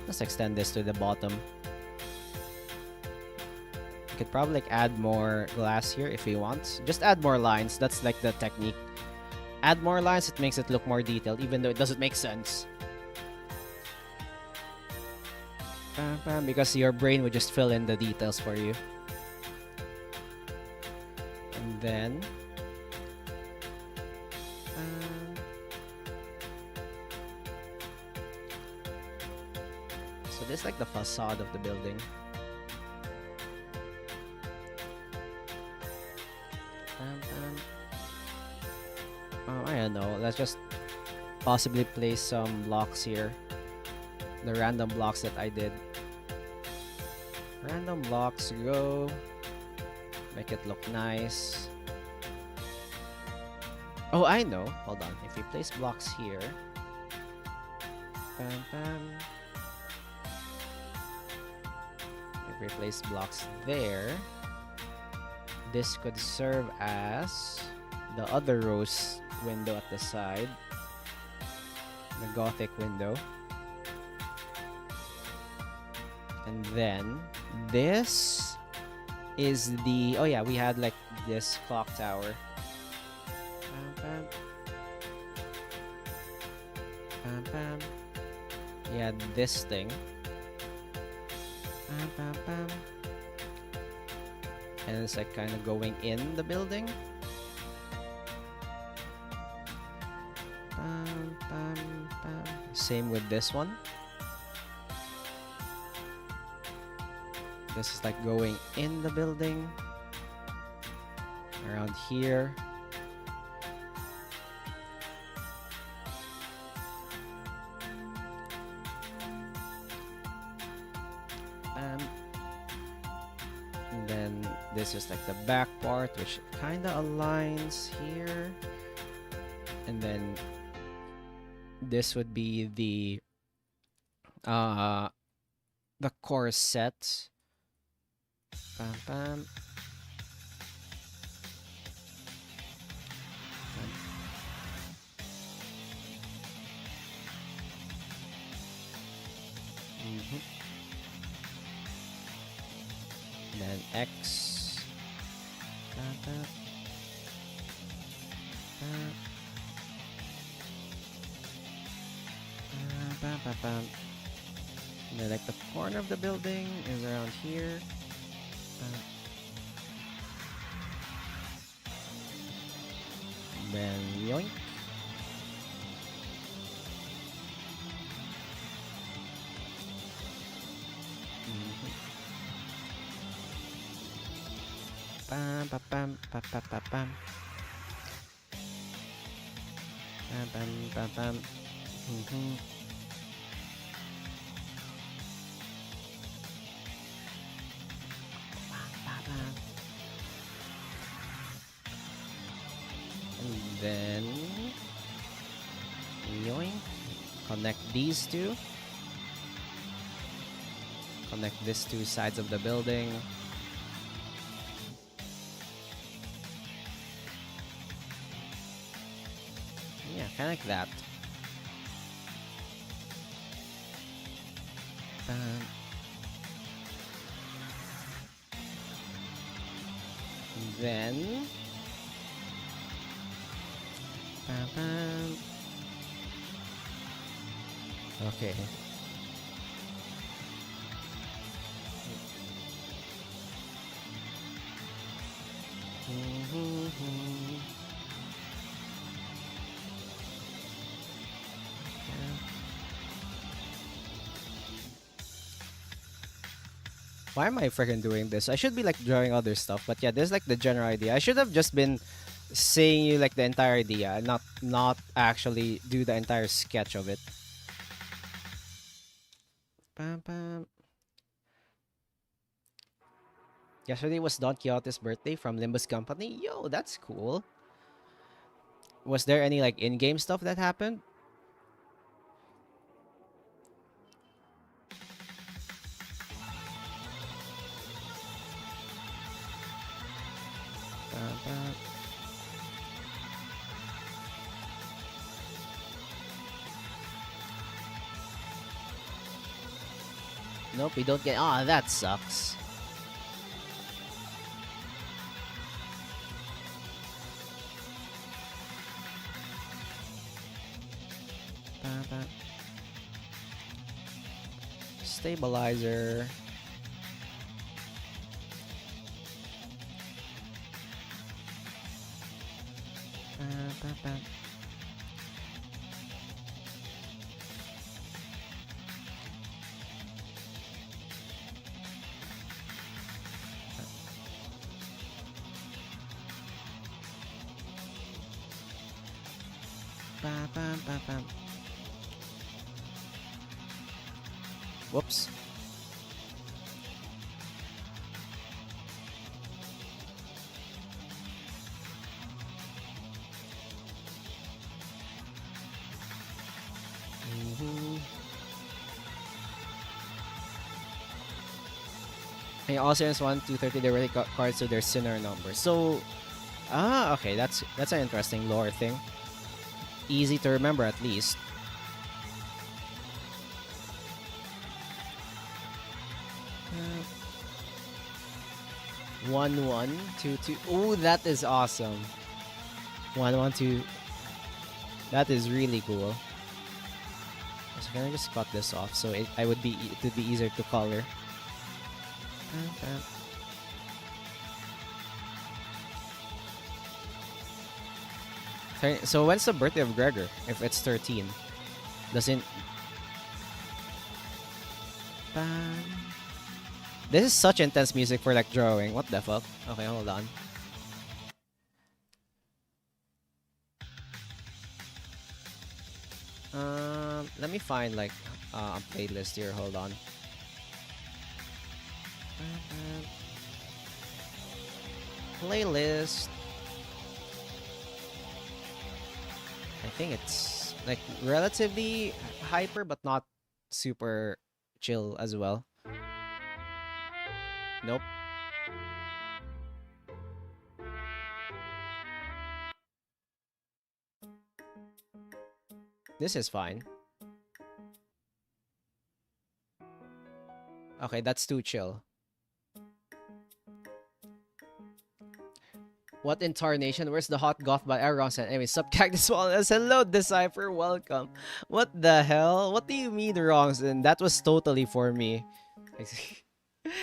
Let's extend this to the bottom. You could probably like add more glass here if you want. Just add more lines. That's like the technique. Add more lines, it makes it look more detailed, even though it doesn't make sense. Bam, bam, because your brain would just fill in the details for you. And then so this is like the facade of the building. I don't know. Let's just possibly place some blocks here. The random blocks that I did. Random blocks, go. Make it look nice. Oh, I know. Hold on. If we place blocks here. Bam, bam. If we place blocks there. This could serve as the other rose window at the side. The Gothic window. And then this is the, oh yeah, we had like this clock tower. Bam, bam. Bam, bam. Yeah, this thing. Bam, bam, bam. And it's like kind of going in the building. Bam, bam, bam. Same with this one. This is like going in the building. Around here. And then this is like the back part, which kind of aligns here. And then this would be the core set. Bam, bam. Then X. Bam, bam. Bam, bam, bam. And then like the corner of the building is around here. Then yoink. Bam, bam, bam, bam, bam, bam, bam. Bam, bam, bam, bam. And then yoink. Connect these two. Connect these two sides of the building. Kind of like that. Then okay. Why am I freaking doing this? I should be like drawing other stuff, but yeah, this is like the general idea. I should have just been saying you like the entire idea, not actually do the entire sketch of it. Bam, bam. Yesterday was Don Quixote's birthday from Limbus Company. Yo, that's cool. Was there any like in-game stuff that happened? Bam, bam. Nope, we don't get. Ah, that sucks. Bam, bam. Stabilizer. Bam, bam, bam. Bam, bam, bam, bam. Whoops. And also in 1 to 30 they already got cards so their sinner number. So okay, that's an interesting lore thing. Easy to remember at least. 1 1 2 2. Oh, that is awesome. 1 1 2. That is really cool. So can I just cut this off so it would be easier to color. So when's the birthday of Gregor? If it's 13, doesn't. This is such intense music for like drawing. What the fuck? Okay, hold on. Let me find like a playlist here. Hold on. Playlist. I think it's like relatively hyper, but not super chill as well. Nope. This is fine. Okay, that's too chill. What in tarnation? Where's the hot goth by Aragon? Anyway, sub Cactus Wellness. Hello, Decipher. Welcome. What the hell? What do you mean wrongs? And that was totally for me. This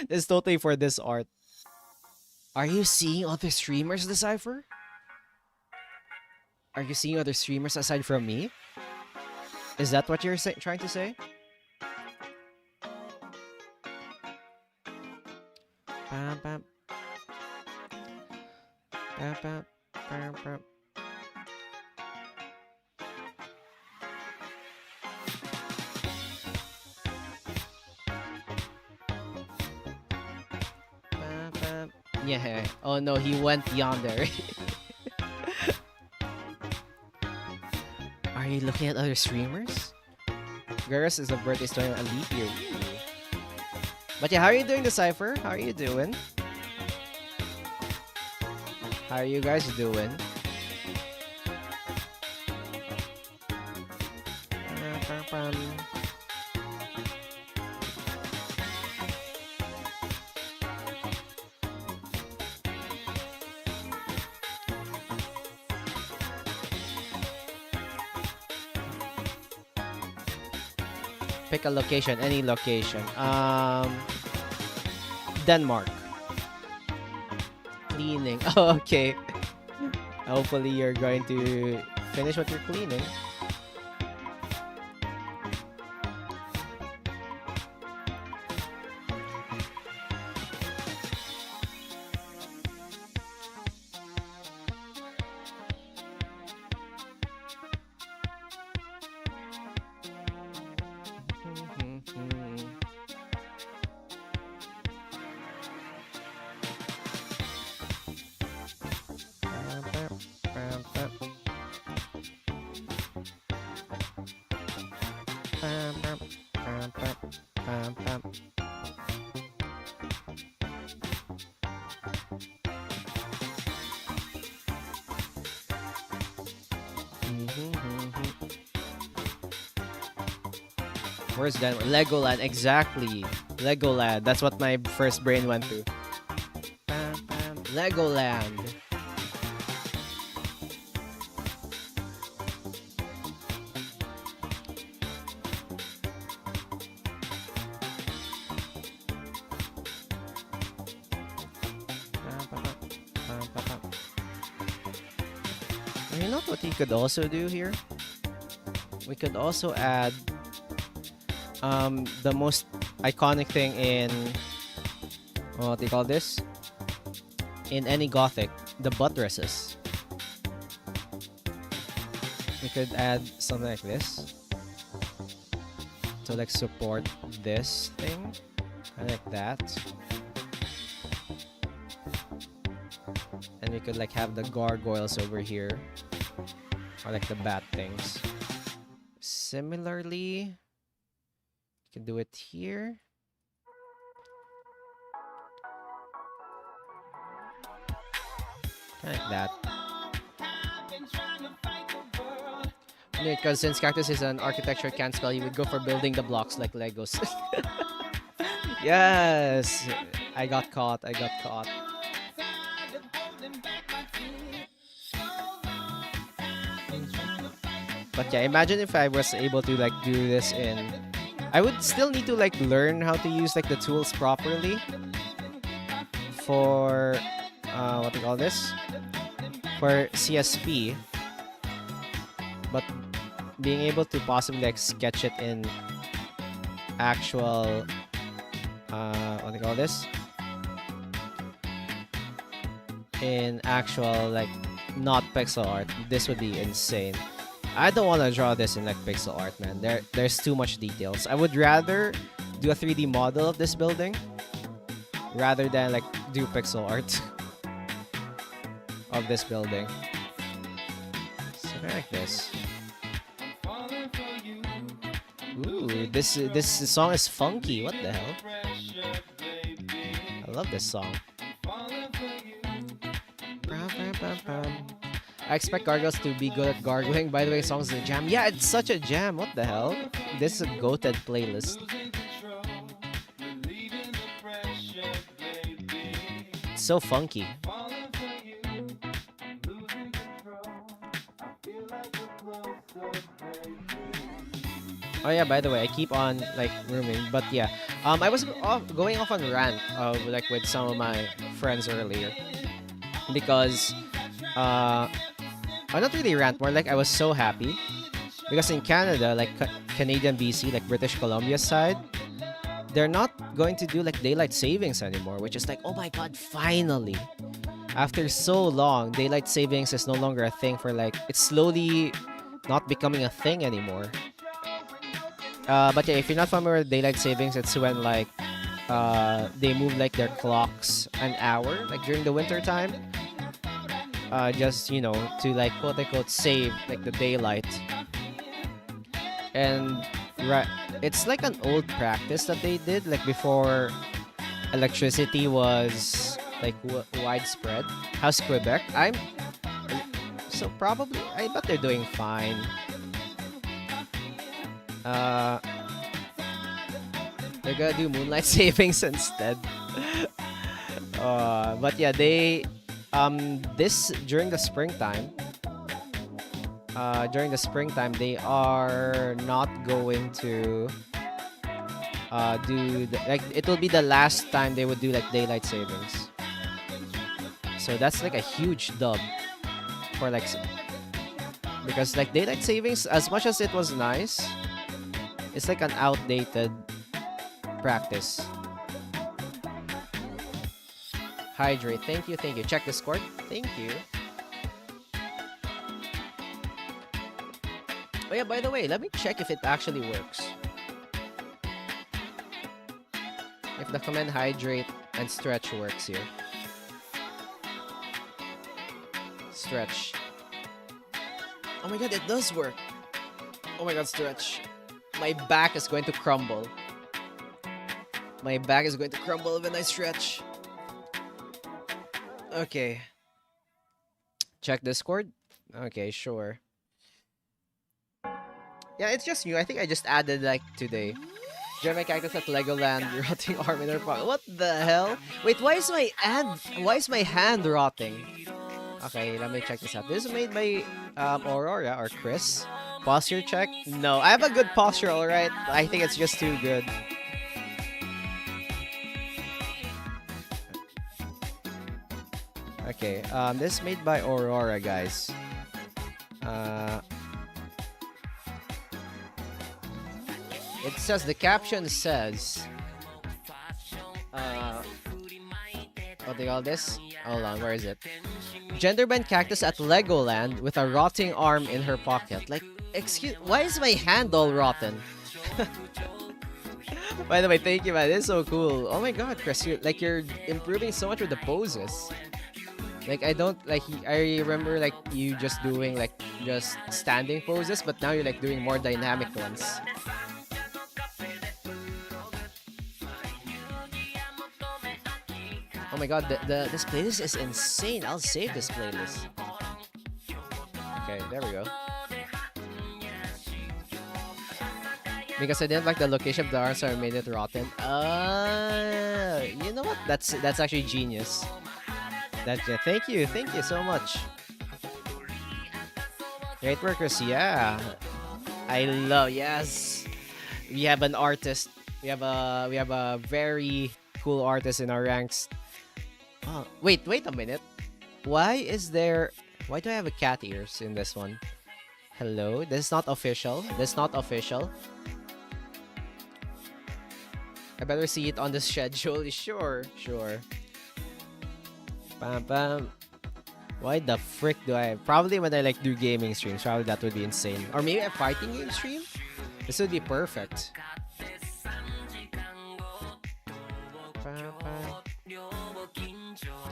is totally for this art. Are you seeing other streamers, Decipher? Are you seeing other streamers aside from me? Is that what you're trying to say? Bam, bam. Bam, bam, bam, bam. Bam, bam. Yeah. Oh no, he went yonder. Are you looking at other streamers? Garrus is the birthday story of a leap year. But yeah, how are you doing, Decipher? How are you doing? How are you guys doing? Pick a location, any location. Denmark. Cleaning. Oh, okay. Hopefully you're going to finish what you're cleaning. Where's Denmark? Legoland, exactly. Legoland. That's what my first brain went to. Legoland. You know what you could also do here? We could also add the most iconic thing in what do you call this? In any gothic, the buttresses. We could add something like this to like support this thing, kind of like that. And we could like have the gargoyles over here, or like the bat things. Similarly, you can do it here. Kind of like that. Because since Cactus is an architecture can't spell, you would go for building the blocks like Legos. Yes! I got caught. But yeah, imagine if I was able to like do this in... I would still need to like learn how to use like the tools properly for what do you call this? For CSP. But being able to possibly like sketch it in actual what do you call this? In actual like not pixel art, this would be insane. I don't want to draw this in like pixel art, man. There's too much details. I would rather do a 3D model of this building rather than like do pixel art of this building. Something like this. Ooh, this song is funky. What the hell? I love this song. I expect gargoyles to be good at gargling. By the way, songs is a jam. Yeah, it's such a jam. What the hell? This is a goated playlist. It's so funky. Oh yeah, by the way, I keep on like rooming, but yeah, I was going off on rant like with some of my friends earlier because not really rant, more like I was so happy because in Canada, like Canadian BC, like British Columbia side, they're not going to do like daylight savings anymore, which is like, oh my god, finally. After so long, daylight savings is no longer a thing for like, it's slowly not becoming a thing anymore. But yeah, if you're not familiar with daylight savings, it's when like they move like their clocks an hour, like during the winter time. Just, you know, to like quote-unquote save like the daylight. And it's like an old practice that they did like before electricity was like widespread. How's Quebec? So probably, I bet they're doing fine. They're gonna do moonlight savings instead. But yeah, they this during the springtime they are not going to like it will be the last time they would do like daylight savings. So that's like a huge dub for like because like daylight savings, as much as it was nice, it's like an outdated practice. Hydrate. Thank you. Thank you. Check Discord. Thank you. Oh yeah, by the way, let me check if it actually works. If the command hydrate and stretch works here. Stretch. Oh my god, it does work. Oh my god, stretch. My back is going to crumble. My back is going to crumble when I stretch. Okay. Check Discord? Okay, sure. Yeah, it's just new. I think I just added like today. Join my cactus at Legoland, rotting arm in her pocket. What the hell? Wait, why is my hand rotting? Okay, let me check this out. This is made by Aurora or Chris. Posture check? No, I have a good posture, alright. I think it's just too good. Okay, this is made by Aurora, guys. It says, the caption says, what do you call this? Hold on, where is it? Gender-bent cactus at Legoland with a rotting arm in her pocket. Like, excuse, why is my hand all rotten? By the way, thank you, man. This is so cool. Oh my god, Chris, you're improving so much with the poses. Like, I remember like you just doing like just standing poses, but now you're like doing more dynamic ones. Oh my god, this playlist is insane. I'll save this playlist. Okay, there we go. Because I didn't like the location of the arms, so I made it rotten. You know what? That's actually genius. Thank you so much. Great workers, yeah. I love, yes. We have an artist. We have a very cool artist in our ranks. Oh, wait a minute. Why do I have a cat ears in this one? Hello? This is not official. I better see it on the schedule. Sure. Bam bam. Why the frick do I... Probably when I like do gaming streams. Probably that would be insane. Or maybe a fighting game stream? This would be perfect.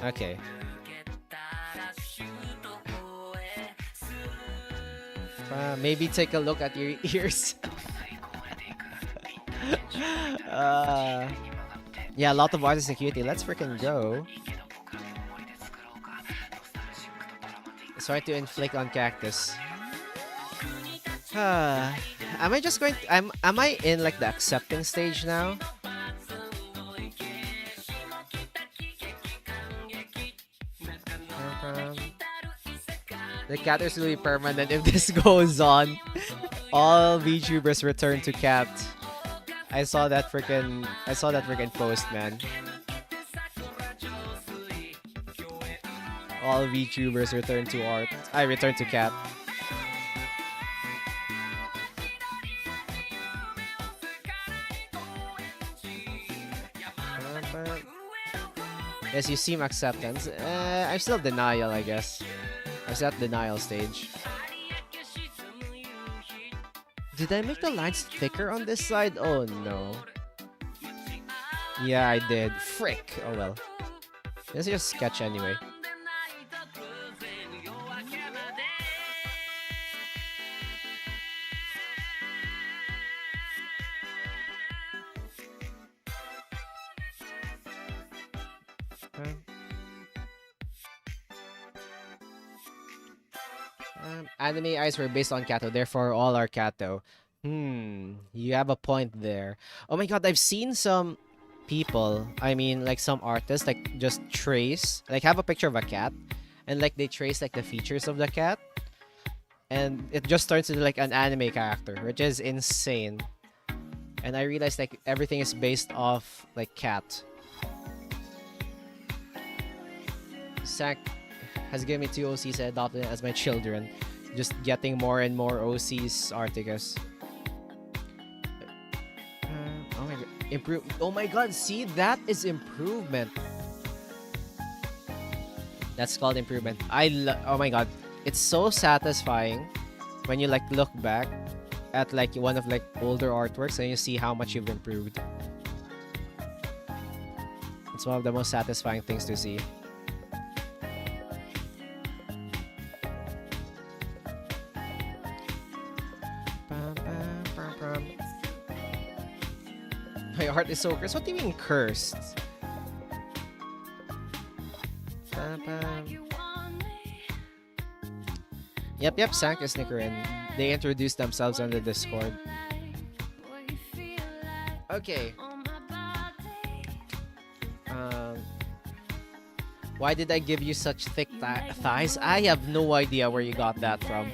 Okay. Maybe take a look at your ears. Yeah, a lot of artist security. Let's freaking go. Sorry to inflict on Cactus. Am I just going to, am I in like the accepting stage now? The Cactus will be permanent if this goes on. All VTubers return to cat. I saw that freaking post, man. All VTubers return to art. I return to cat. Yes, you seem acceptance. I'm still denial, I guess. I'm still at denial stage. Did I make the lines thicker on this side? Oh no. Yeah, I did. Frick. Oh well. Let's just sketch anyway. Anime eyes were based on Kato, therefore all are Kato. You have a point there. Oh my god, I've seen some people, I mean like some artists, like just trace, like have a picture of a cat, and like they trace like the features of the cat, and it just turns into like an anime character, which is insane. And I realized like everything is based off like cat. Zach has given me 2 OCs. I adopted it as my children. Just getting more and more OCs, Articus. Oh my god. Oh my god, see? That is improvement. That's called improvement. Oh my god. It's so satisfying when you like look back at like one of like older artworks and you see how much you've improved. It's one of the most satisfying things to see. My heart is so cursed. What do you mean cursed? Yep, Sank is snickering. They introduced themselves on the Discord. Okay. Why did I give you such thick thighs? I have no idea where you got that from.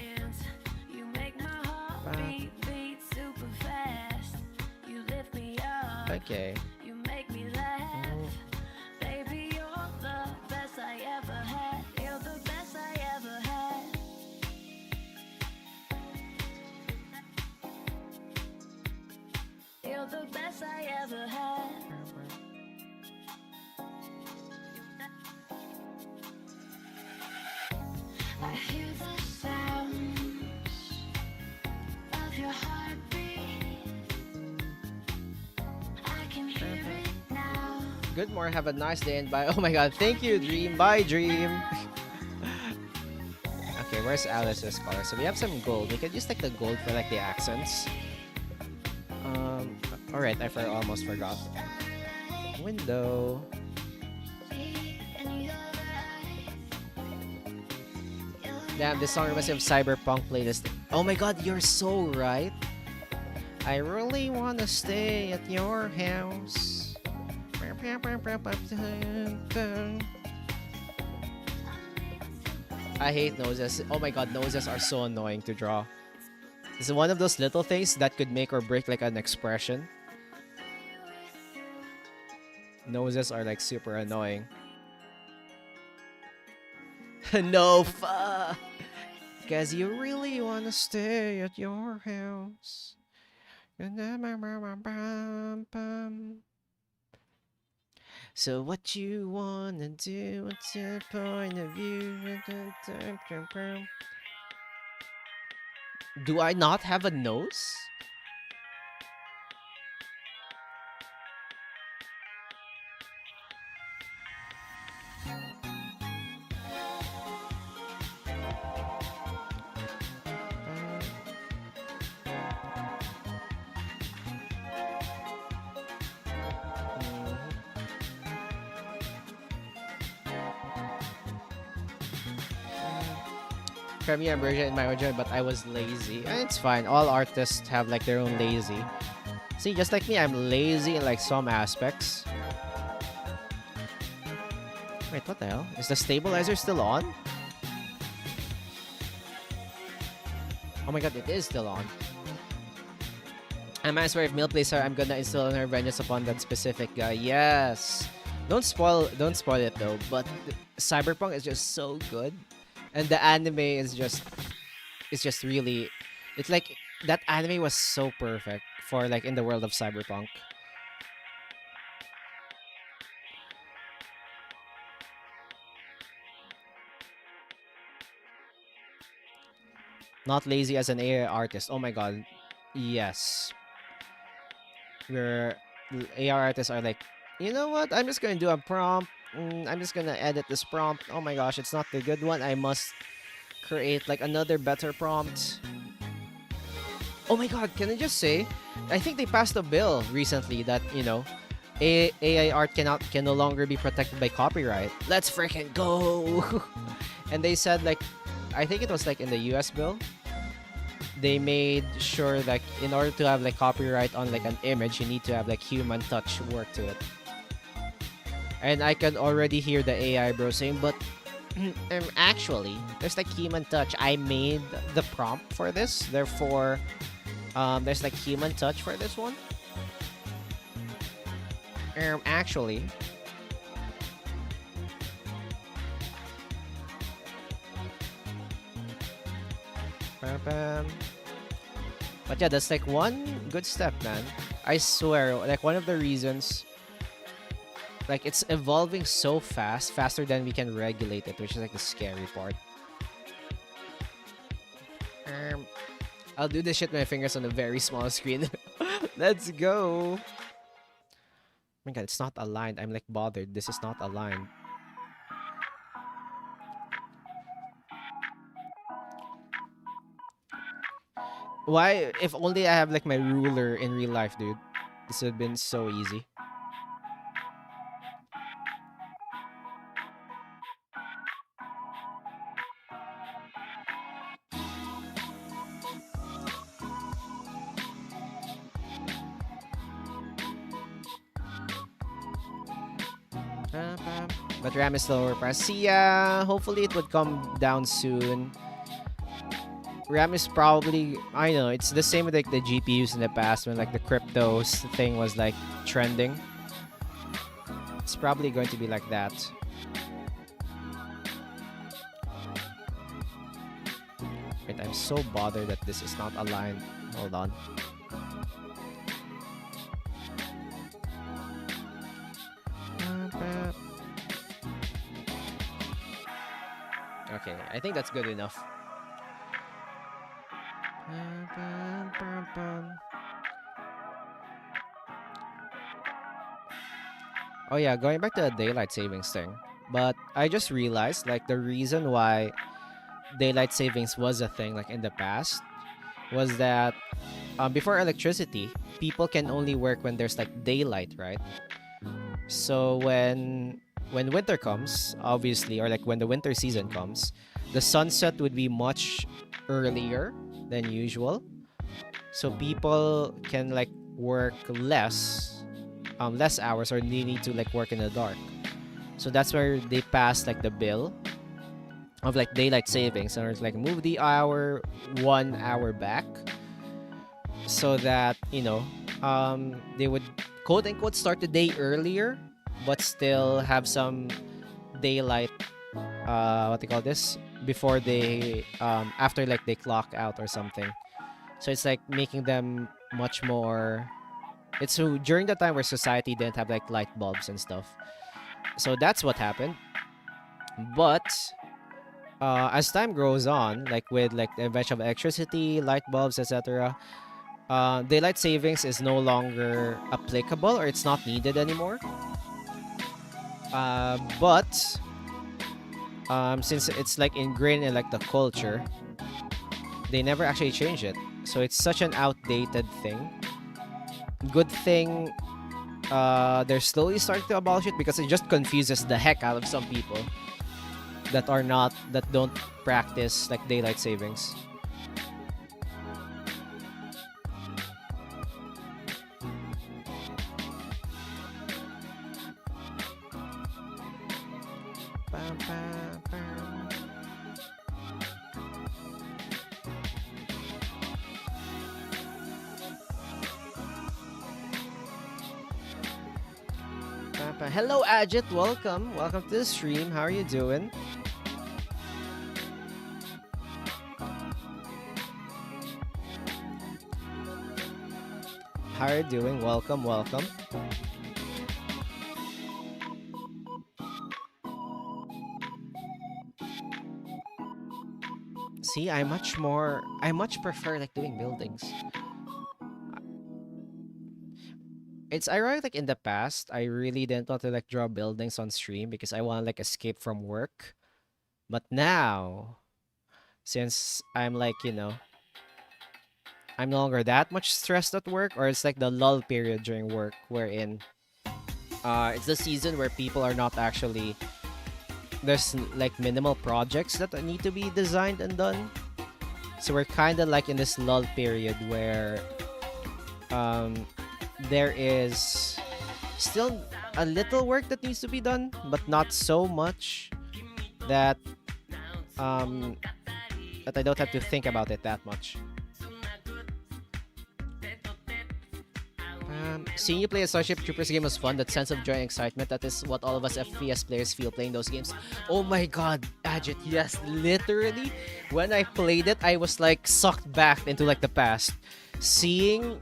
Okay. Good morning, have a nice day and bye. Oh my god, thank you, Dream. Bye, Dream. Okay, where's Alice's color? So we have some gold. We can use like the gold for like the accents. Alright, I almost forgot. Window. Damn, this song reminds me of Cyberpunk playlist. Oh my god, you're so right. I really wanna stay at your house. I hate noses. Oh my god, noses are so annoying to draw. This is one of those little things that could make or break like an expression. Noses are like super annoying. No, fuck. Cause you really wanna stay at your house. So what you wanna do? What's your point of view? Do I not have a nose? Premiere version in my original, but I was lazy. And it's fine. All artists have like their own lazy. See, just like me, I'm lazy in like some aspects. Wait, what the hell? Is the stabilizer still on? Oh my god, it is still on. I might swear if Mill plays her, I'm gonna install her vengeance upon that specific guy. Yes. Don't spoil it though, but Cyberpunk is just so good. And the anime is just really, it's like that anime was so perfect for like in the world of Cyberpunk. Not lazy as an AI artist. Oh my god. Yes. Where AR artists are like, you know what? I'm just gonna do a prompt. I'm just gonna edit this prompt. Oh my gosh, it's not the good one. I must create like another better prompt. Oh my god, can I just say, I think they passed a bill recently that, you know, AI art can no longer be protected by copyright. Let's freaking go. And they said like, I think it was like in the US bill, they made sure that in order to have like copyright on like an image, you need to have like human touch work to it. And I can already hear the AI bro saying, but actually, there's like human touch. I made the prompt for this, therefore, there's like human touch for this one. Actually, pam. But yeah, that's like one good step, man. I swear, like one of the reasons, like it's evolving so fast, faster than we can regulate it, which is like the scary part. Um, I'll do this shit with my fingers on a very small screen. Let's go. Oh my god, it's not aligned. I'm like bothered. This is not aligned. Why? If only I have like my ruler in real life, dude. This would have been so easy. But RAM is slower. See ya. Hopefully it would come down soon. RAM is probably, I know, it's the same with like the GPUs in the past when like the cryptos thing was like trending. It's probably going to be like that. Wait, I'm so bothered that this is not aligned. Hold on. Okay, I think that's good enough. Oh yeah, going back to the daylight savings thing. But I just realized like the reason why daylight savings was a thing like in the past was that before electricity, people can only work when there's like daylight, right? So when winter comes, obviously, or like when the winter season comes, the sunset would be much earlier than usual. So people can like work less hours, or they need to like work in the dark. So that's where they pass like the bill of like daylight savings, and it's like move the hour 1 hour back, so that they would quote unquote start the day earlier, but still have some daylight. What they call this, before they after like they clock out or something. So it's like making them much more. It's so during the time where society didn't have like light bulbs and stuff. So that's what happened. But as time grows on, like with like the invention of electricity, light bulbs, etc., daylight savings is no longer applicable, or it's not needed anymore. But since it's like ingrained in like the culture, they never actually change it. So it's such an outdated thing. Good thing they're slowly starting to abolish it, because it just confuses the heck out of some people that don't practice like daylight savings. Hello, Ajit. Welcome. Welcome to the stream. How are you doing? How are you doing? Welcome, welcome. See, I much prefer like doing buildings. It's ironic, like in the past, I really didn't want to like draw buildings on stream because I want to like escape from work. But now, since I'm like, I'm no longer that much stressed at work, or it's like the lull period during work wherein it's the season where people are not actually, there's like minimal projects that need to be designed and done. So we're kind of like in this lull period where there is still a little work that needs to be done, but not so much that that I don't have to think about it that much. Seeing you play a Starship Troopers game was fun. That sense of joy and excitement, that is what all of us FPS players feel playing those games. Oh my god, Ajit, yes, literally. When I played it, I was like sucked back into like the past. Seeing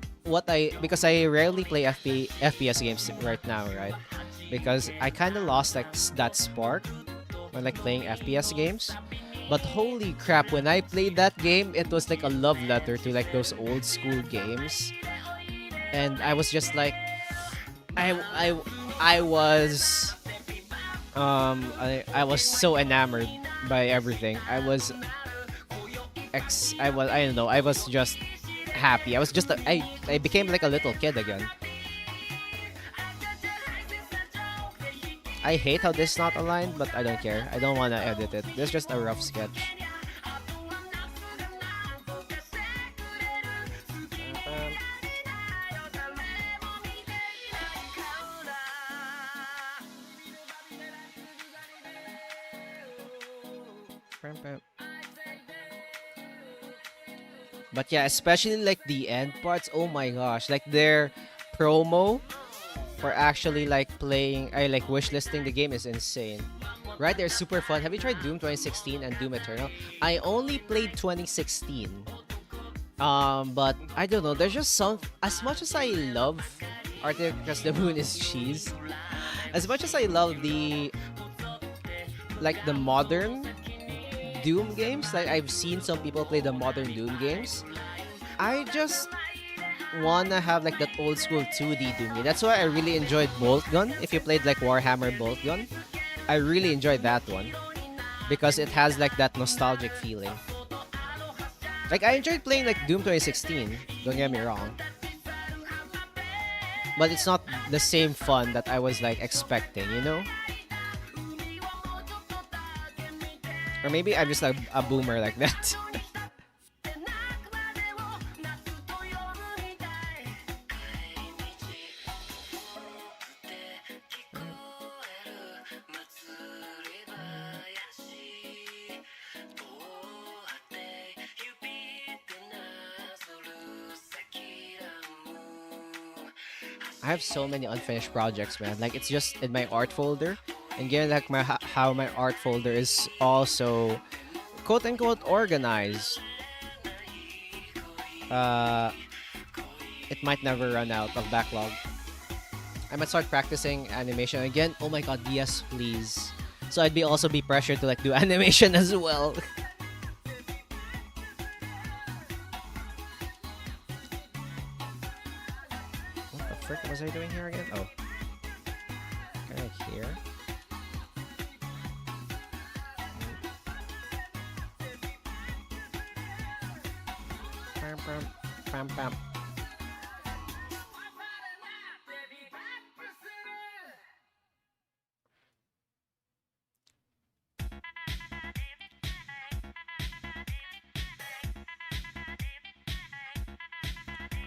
because I rarely play FPS games right now, right? Because I kind of lost like that spark when like playing FPS games. But holy crap, when I played that game, it was like a love letter to like those old school games. And I was just like, I was I was so enamored by everything. I don't know, I was just happy. I became like a little kid again. I hate how this is not aligned, but I don't care. I don't want to edit it. This is just a rough sketch. But yeah, especially like the end parts. Oh my gosh, like their promo for actually like playing, I like wishlisting the game is insane. Right, they're super fun. Have you tried Doom 2016 and Doom Eternal? I only played 2016. But I don't know. There's just some. As much as I love Arctic because the moon is cheese, as much as I love the modern Doom games, like I've seen some people play the modern Doom games, I just wanna have like that old school 2D Doom game. That's why I really enjoyed Bolt Gun. If you played like Warhammer Bolt Gun, I really enjoyed that one because it has like that nostalgic feeling. Like I enjoyed playing like Doom 2016, don't get me wrong, but it's not the same fun that I was like expecting, you know? Or maybe I'm just like a boomer like that. I have so many unfinished projects, man. Like it's just in my art folder, and given like how my art folder is also quote unquote organized, it might never run out of backlog. I might start practicing animation again. Oh my god, yes, please. So I'd also be pressured to like do animation as well. What the frick was I doing here again? Oh. Kind of here. Pam, pam, pam, pam.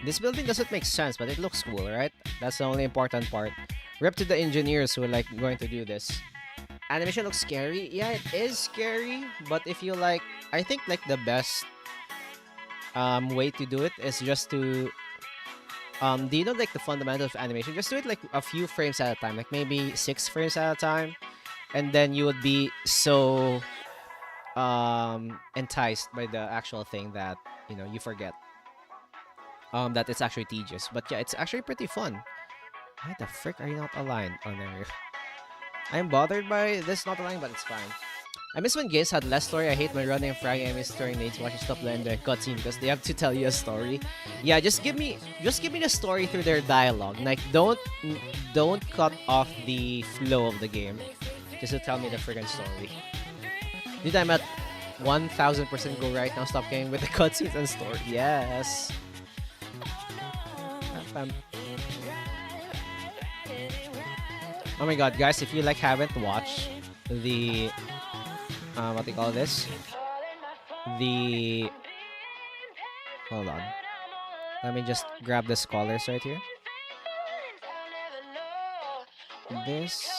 This building doesn't make sense, but it looks cool, right? That's the only important part. Rip to the engineers who are like going to do this. Animation looks scary. Yeah, it is scary, but if you like, I think like the best way to do it is just to do you know like the fundamentals of animation? Just do it like a few frames at a time, like maybe 6 frames at a time, and then you would be so enticed by the actual thing that you forget that it's actually tedious. But yeah, it's actually pretty fun. Why the frick are you not aligned? Oh, there. I'm bothered by this not aligned, but it's fine. I miss when games had less story. I hate when running and fragging enemies during needs watching stuff land the cutscene because they have to tell you a story. Yeah, just give me the story through their dialogue. Like don't cut off the flow of the game just to tell me the friggin' story. Dude, I'm at 1000% go right now. Stop gaming with the cutscenes and story. Yes. Oh my god, guys, if you like haven't watched the what do you call this? Hold on. Let me just grab the scholars right here. This.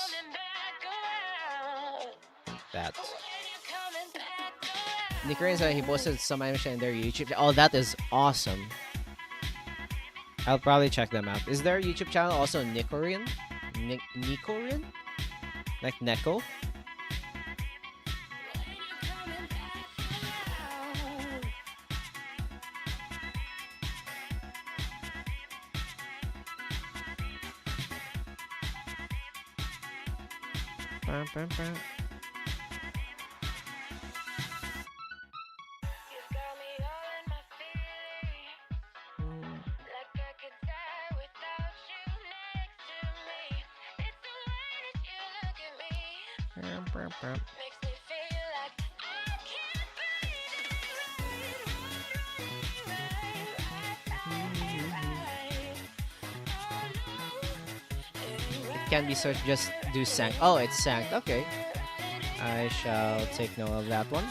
That. The Koreans, he posted some animation in their YouTube. Oh, that is awesome. I'll probably check them out. Is their YouTube channel also Nicorin? Nicorin? Like Neko? Bam, bam, bam. It can be searched, just do sank. Oh, it's sank. Okay. I shall take note of that one.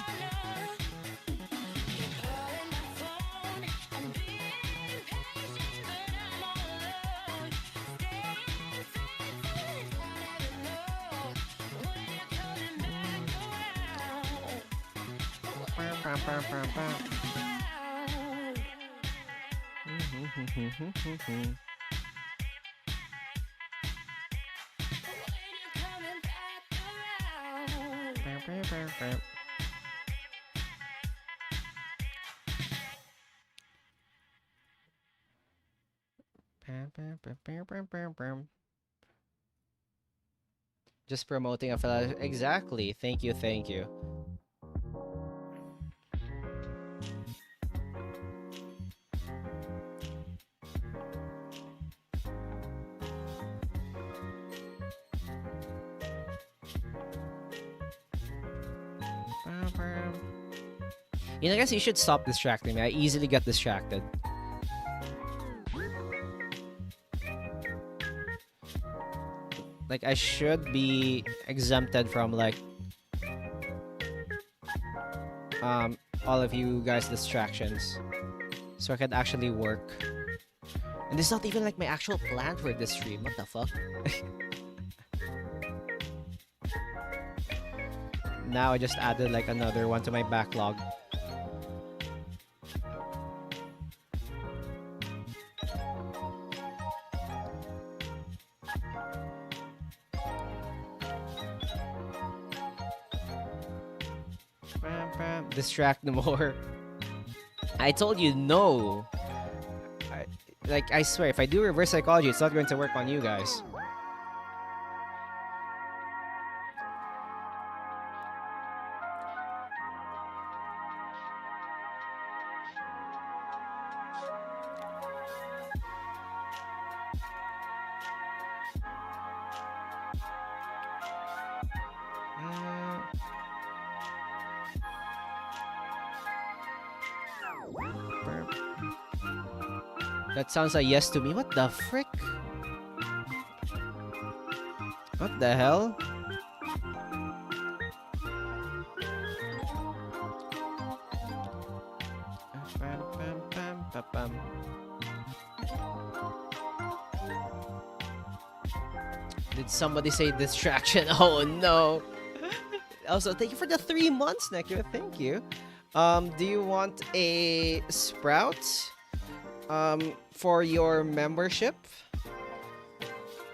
Just promoting a fellow. Exactly. Thank you. Thank you. You know, I guess you should stop distracting me. I easily get distracted. Like, I should be exempted from, like, all of you guys' distractions. So I can actually work. And this is not even, like, my actual plan for this stream. What the fuck? Now I just added, like, another one to my backlog. Distract more. I told you no. I swear, if I do reverse psychology, it's not going to work on you guys. That sounds like yes to me. What the frick? What the hell? Did somebody say distraction? Oh no. Also, thank you for the 3 months, Nekio. Thank you. Do you want a sprout? For your membership?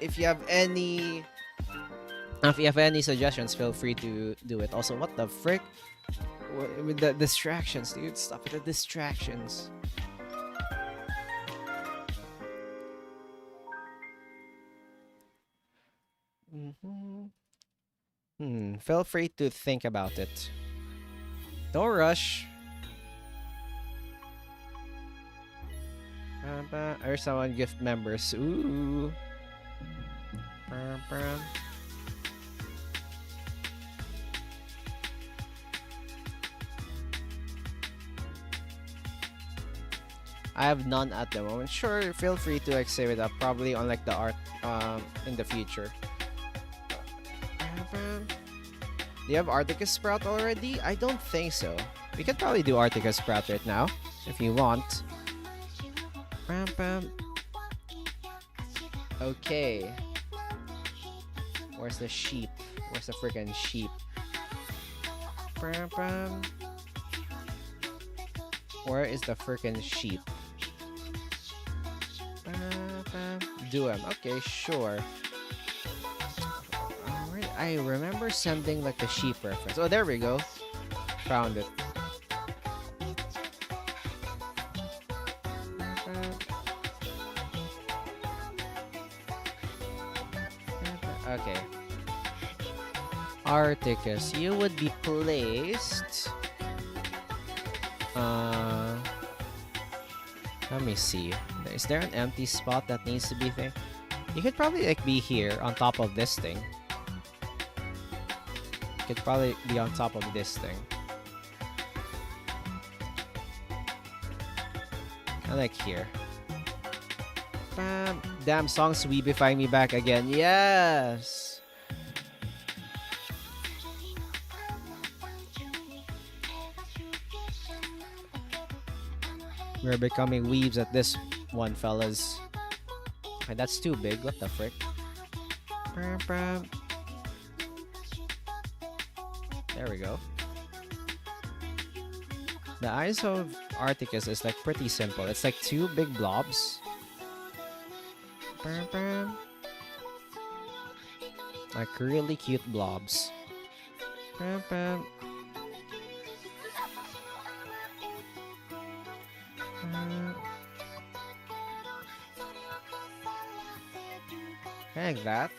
If you have any suggestions, feel free to do it. Also, what the frick? With the distractions, dude. Stop with the distractions. Feel free to think about it. Don't rush. Or someone gift members. Ooh. I have none at the moment. Sure, feel free to like save it up. Probably on like the art in the future. Do you have Arctica Sprout already? I don't think so. We could probably do Arctica Sprout right now if you want. Okay. Where's the sheep? Where's the freaking sheep? Where is the freaking sheep? do him. Okay, sure. Alright, I remember sending like the sheep reference. Oh, there we go. Found it. Okay. Articus, you would be placed. Let me see. Is there an empty spot that needs to be there? You could probably like be here on top of this thing. You could probably be on top of this thing. I like here. Bam. Damn, song sweepifying me back again. Yes. We're becoming weebs at this one, fellas. Okay, that's too big. What the frick? There we go. The eyes of Articus is like pretty simple. It's like two big blobs. Like really cute blobs. Like that.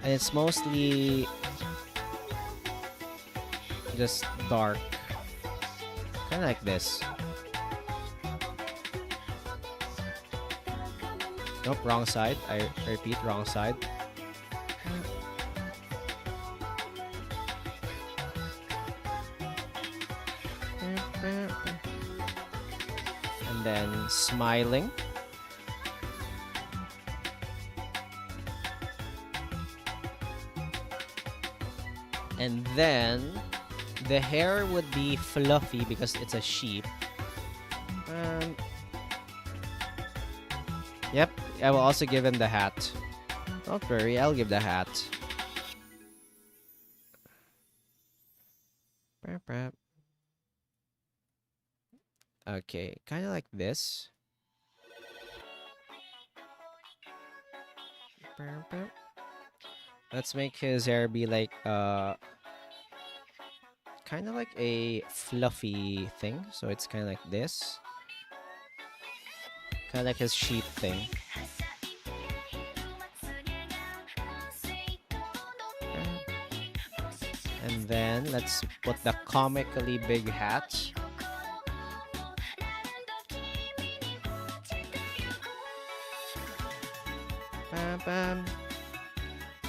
And it's mostly just dark. Kind of like this. Nope, wrong side. I repeat, wrong side. And then smiling. And then the hair would be fluffy because it's a sheep. Yep, I will also give him the hat. Don't worry, I'll give the hat. Okay, kind of like this. Let's make his hair be like kind of like a fluffy thing. So it's kind of like this. Kind of like his sheep thing. And then let's put the comically big hat. Bam, bam.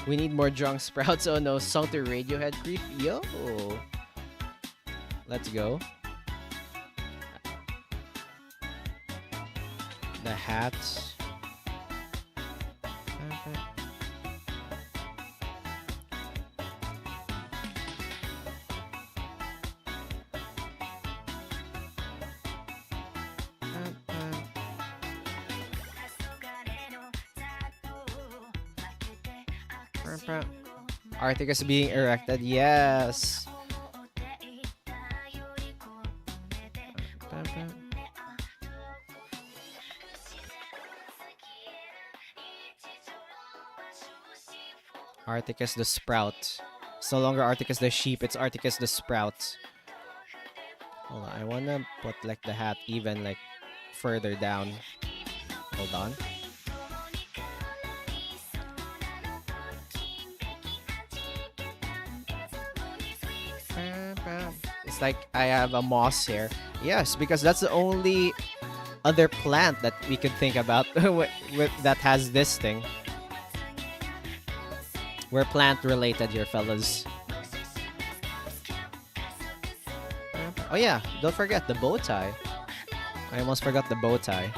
We need more drunk sprouts. Oh no, song to Radiohead creep. Yo! Let's go. The hats. Articus being erected, yes. Articus the sprout. It's no longer Articus the sheep, it's Articus the sprout. Hold on, I wanna put like the hat even like further down. Hold on. It's like I have a moss here. Yes, because that's the only other plant that we could think about that has this thing. We're plant related here, fellas. Oh yeah, don't forget the bow tie. I almost forgot the bow tie.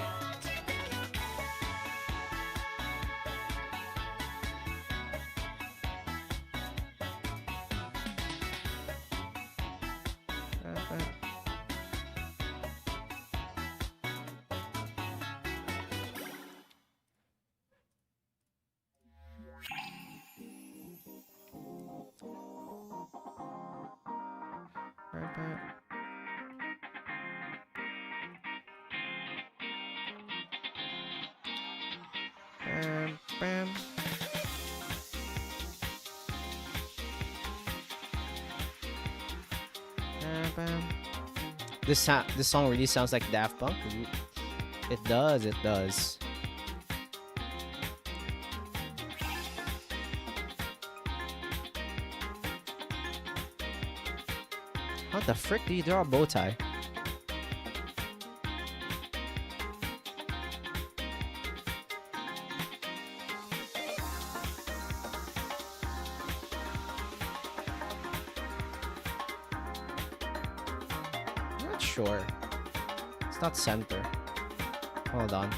This song really sounds like Daft Punk. It does. It does. How the frick do you draw a bow tie? I'm not sure. It's not center. Hold on.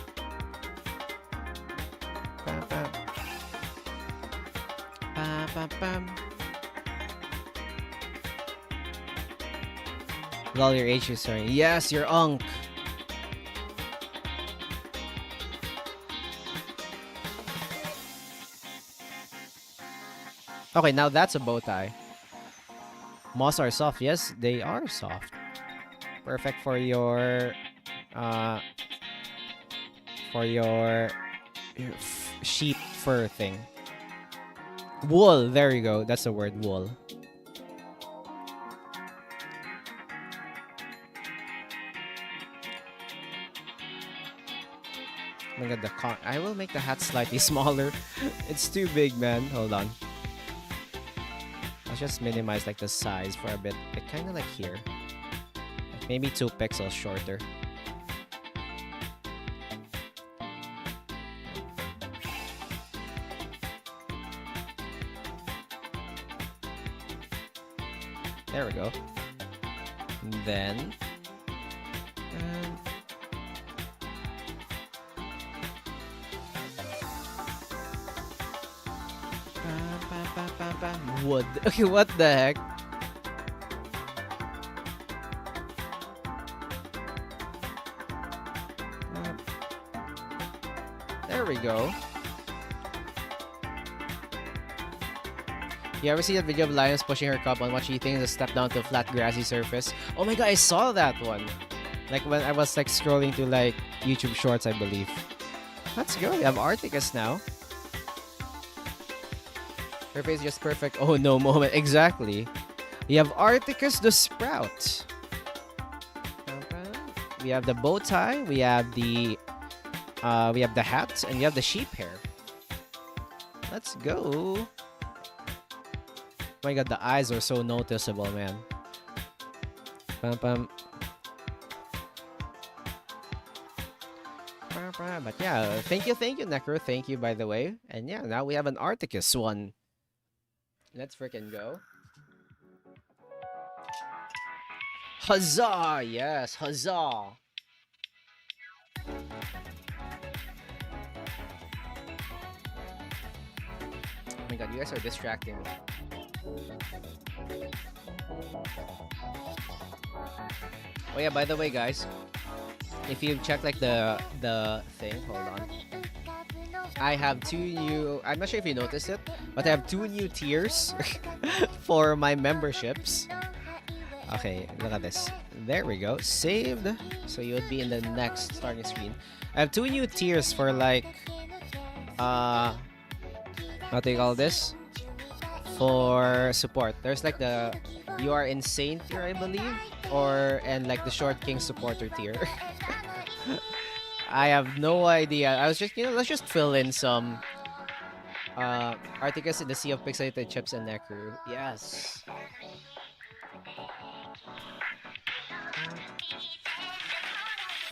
Bam, bam. Bam, bam, bam. Lol, your age is sorry. Yes, your unk. Okay, now that's a bow tie. Moss are soft. Yes, they are soft. Perfect for your sheep fur thing. Wool. There you go. That's the word, wool. Oh my god, I will make the hat slightly smaller. It's too big, man. Hold on. Let's just minimize like the size for a bit. Like kind of like here. Like maybe 2 pixels shorter. There we go. And then wood. Okay, what the heck? There we go. You ever see that video of Lioness pushing her cub on what she thinks is a step down to a flat grassy surface? Oh my god, I saw that one. Like when I was like scrolling to like YouTube Shorts, I believe. Let's go. We have Articus now. Her face is just perfect. Oh no moment. Exactly. We have Articus the Sprout. We have the bow tie. We have the hat, and we have the sheep hair. Let's go. Oh my god, the eyes are so noticeable, man. But yeah, thank you, Necro. Thank you, by the way. And yeah, now we have an Articus one. Let's freaking go. Huzzah! Yes, huzzah! Oh my god, you guys are distracting me. Oh yeah, by the way, guys, if you check like the thing, hold on. I have 2 new, I'm not sure if you noticed it, but I have 2 new tiers for my memberships. Okay, look at this. There we go. Saved. So you would be in the next starting screen. I have 2 new tiers for like what do you call this? For support. There's like the You Are Insane tier, I believe, and like the Short King supporter tier. I have no idea. I was just, let's just fill in some Articus in the Sea of Pixelated Chips and Necro. Yes.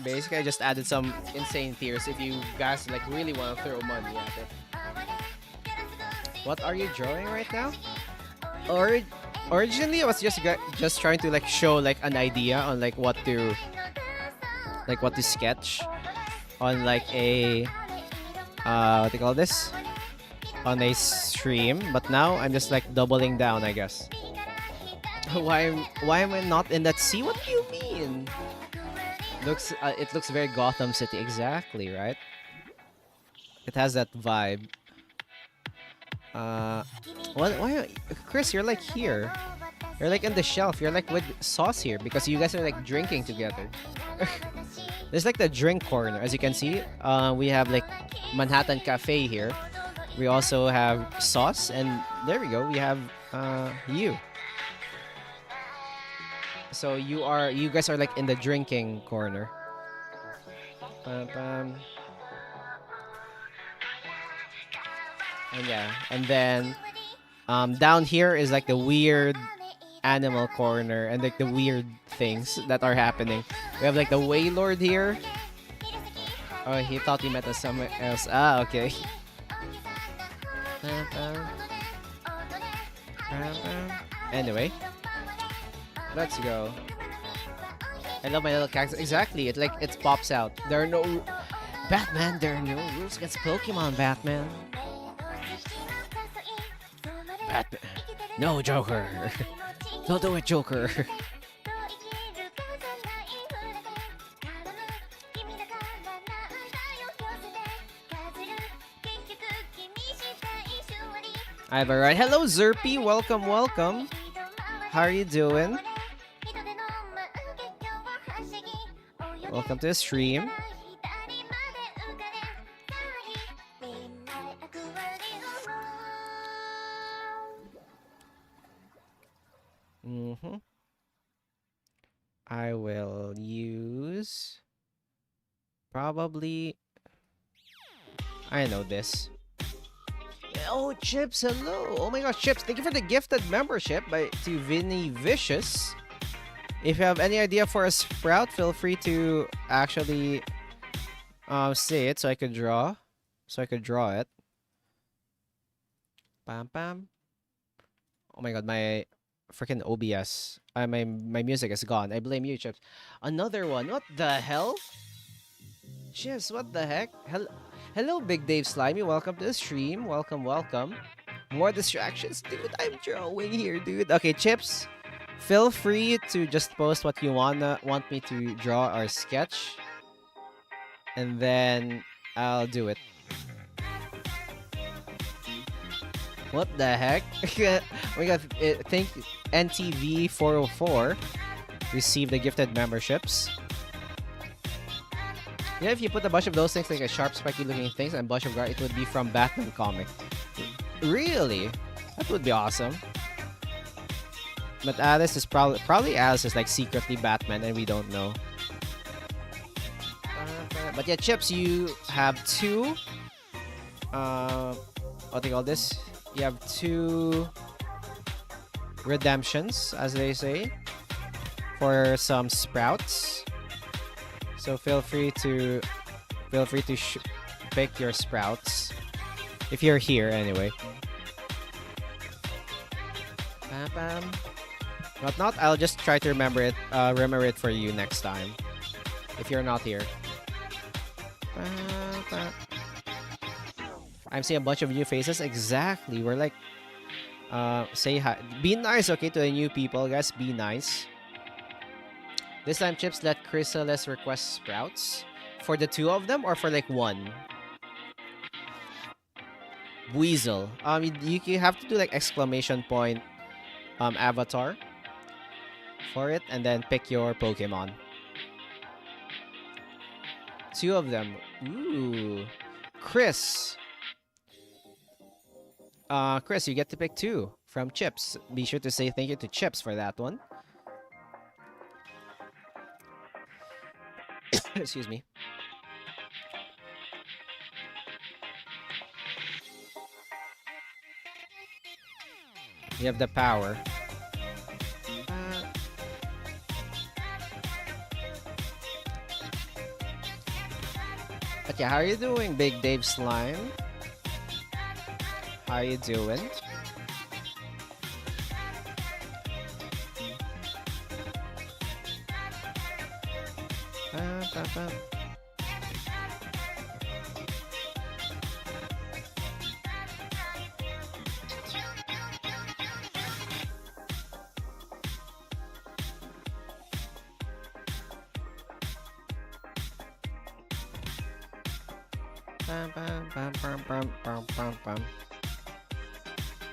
Basically, I just added some insane tiers if you guys like really want to throw money at it. What are you drawing right now? Originally, I was just trying to like show like an idea on like what to sketch on like a what do you call this? On a stream, but now I'm just like doubling down, I guess. Why am I not in that sea? What do you mean? It looks very Gotham City, exactly, right? It has that vibe. Why, Chris? You're like here. You're like in the shelf. You're like with Sauce here because you guys are like drinking together. There's like the drink corner, as you can see. We have like Manhattan Cafe here. We also have Sauce, and there we go. We have you. So you guys are like in the drinking corner. Pam, pam. And yeah, and then down here is like the weird animal corner and like the weird things that are happening. We have like the Waylord here. Oh, he thought he met us somewhere else. Ah, okay. Pam, pam. Pam, pam. Anyway, let's go. I love my little cactus. Exactly, it pops out. There are no Batman. There are no rules against Pokemon, Batman. Batman. No, Joker. Don't do it, Joker. I have a right. Hello, Zerpy. Welcome, welcome. How are you doing? Welcome to the stream. I will use probably. I know this. Oh, Chips, hello. Oh my gosh, Chips, thank you for the gifted membership to Vinny Vicious. If you have any idea for a sprout, feel free to actually say it so I could draw. So I could draw it. Pam pam. Oh my god, my freaking OBS. My music is gone. I blame you, Chips. Another one. What the hell? Chips, what the heck? Hello, Big Dave Slimy. Welcome to the stream. Welcome, welcome. More distractions, dude. I'm drawing here, dude. Okay, Chips. Feel free to just post what you want me to draw or sketch, and then I'll do it. What the heck? We got thank NTV 404 received the gifted memberships. Yeah, if you put a bunch of those things, like a sharp, spiky looking things and a bunch of guard, it would be from Batman comic. Really? That would be awesome. But Alice is probably Alice is like secretly Batman and we don't know. But yeah, Chips, you have two. What do you call this? You have two redemptions, as they say, for some sprouts. So feel free to pick your sprouts if you're here anyway. Bam, bam. If not, I'll just try to remember it for you next time if you're not here. Bam, bam. I'm seeing a bunch of new faces. Exactly. We're like, say hi. Be nice, okay, to the new people, guys. Be nice. This time, Chips, let Chrysalis request sprouts. For the two of them or for like one? Weasel. You have to do like exclamation point avatar for it and then pick your Pokemon. Two of them. Ooh. Chris. Chris, you get to pick two from Chips. Be sure to say thank you to Chips for that one. Excuse me. You have the power. But yeah, how are you doing, Big Dave Slime? How are you doing?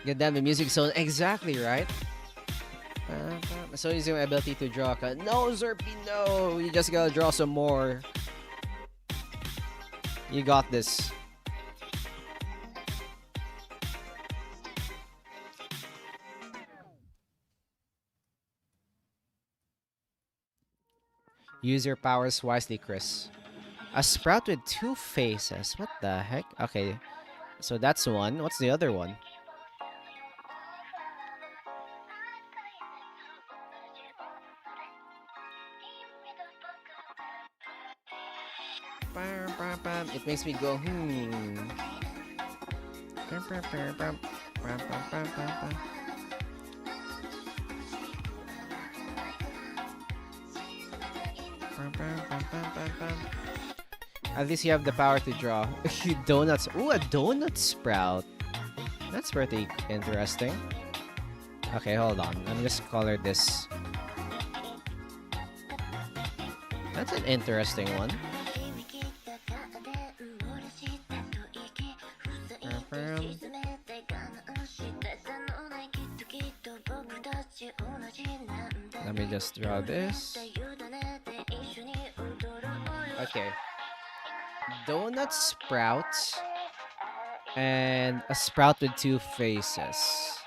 Get down the music zone. Exactly, right? So using my ability to draw. No, Zerpy, no! You just gotta draw some more. You got this. Use your powers wisely, Chris. A sprout with 2 faces. What the heck? Okay, so that's one. What's the other one? It makes me go, At least you have the power to draw. Donuts. Ooh, a donut sprout. That's pretty interesting. Okay, hold on. Let me just color this. That's an interesting one. Let me just draw this. Okay. Donut sprouts and a sprout with 2 faces.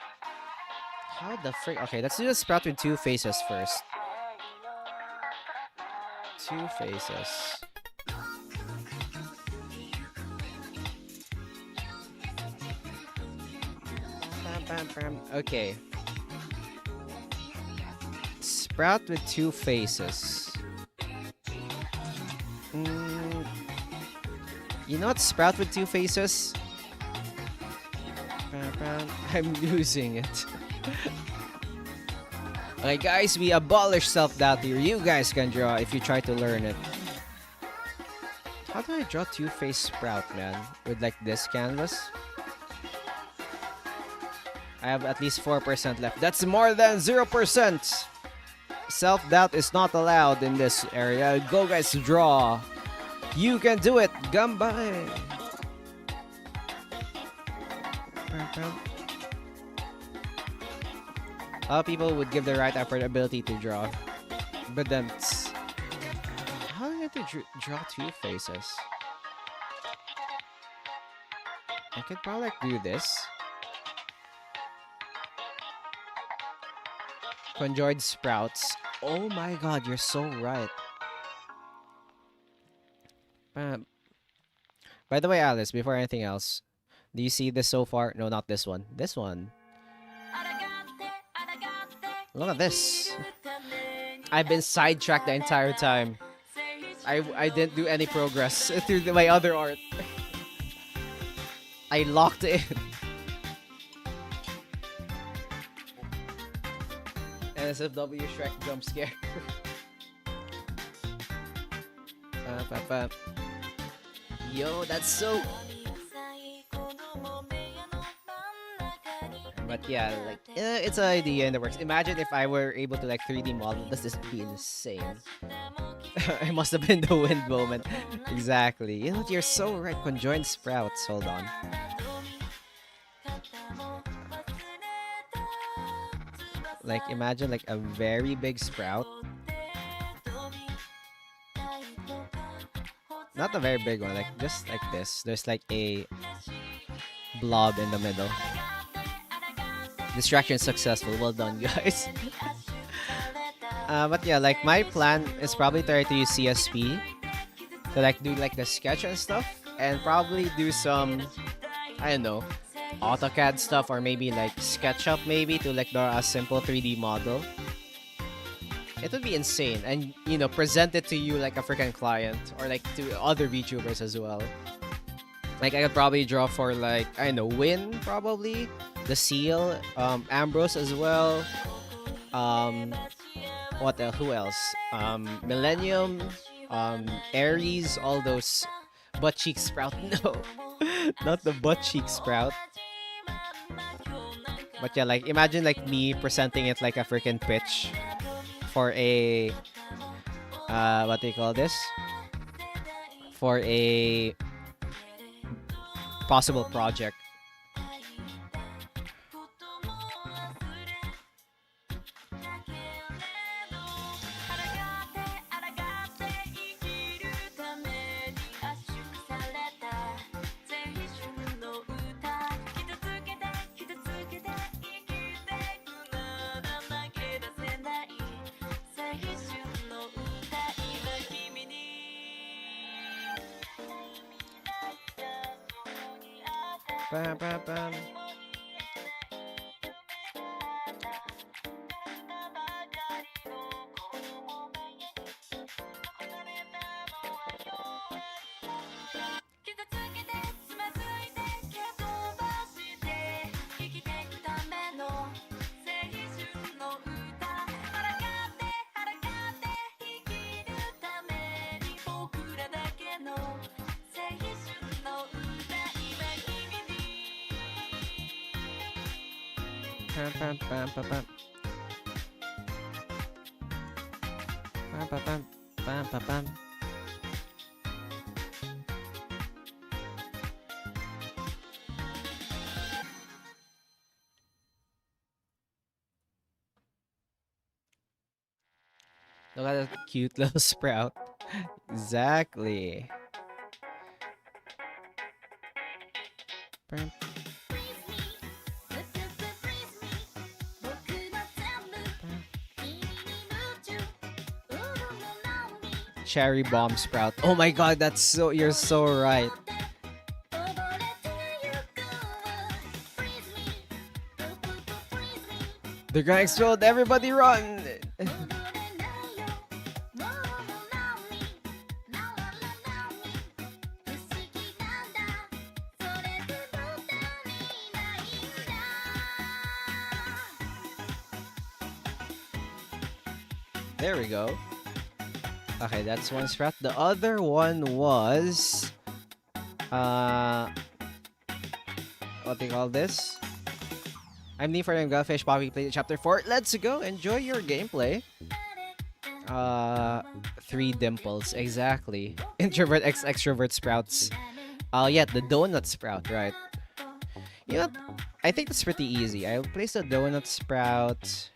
How the frick? Okay, let's do the sprout with 2 faces first. 2 faces. Okay. Sprout with 2 faces. You know what? Sprout with 2 faces? I'm losing it. Okay, guys, we abolish self-doubt here. You guys can draw if you try to learn it. How do I draw 2-face sprout, man? With like this canvas? I have at least 4% left. That's more than 0%! Self-doubt is not allowed in this area. Go, guys, draw! You can do it! Gambay! A lot of people would give the right effort ability to draw. But then... How do I have to draw 2 faces? I could probably like, do this. Conjoined sprouts. Oh my god, you're so right. By the way, Alice, before anything else, do you see this so far? No, not this one. This one. Look at this. I've been sidetracked the entire time. I didn't do any progress through my other art. I locked in. NSFW Shrek jump scare. Yo, that's so... But yeah, like, it's an idea in the works. Imagine if I were able to like 3D model. This is be insane. I must have been the wind moment. Exactly. You know what? You're so right. Conjoined sprouts. Hold on. Like, imagine like a very big sprout. Not a very big one. Like, just like this. There's like a blob in the middle. Distraction successful. Well done, guys. But yeah, like my plan is probably try to use CSP to like do like the sketch and stuff, and probably do some, I don't know, AutoCAD stuff, or maybe like SketchUp maybe to like draw a simple 3D model. It would be insane, and you know, present it to you like a freaking client, or like to other VTubers as well. Like I could probably draw for like, I don't know, Win probably, the Seal, Ambrose as well. What else? Who else? Millennium, Aries, all those butt cheek sprout. No, not the butt cheek sprout. But yeah, like imagine like me presenting it like a freaking pitch for a what do you call this? For a possible project. Bam, bam, bam. Bam, bam, bam, bam, bam. Bam, bam, bam, bam, bam, bam. Look at that cute little sprout. Exactly. Bam. Cherry bomb sprout. Oh my god, that's so, you're so right. They're gonna explode, everybody run! There we go. Okay, that's one sprout. The other one was what do you call this? I'm Lee for Gulfish Poppy played chapter 4. Let's go. Enjoy your gameplay. 3 dimples, exactly. Introvert x extrovert sprouts. Yeah, the donut sprout, right? You know what? I think that's pretty easy. I'll place the donut sprout.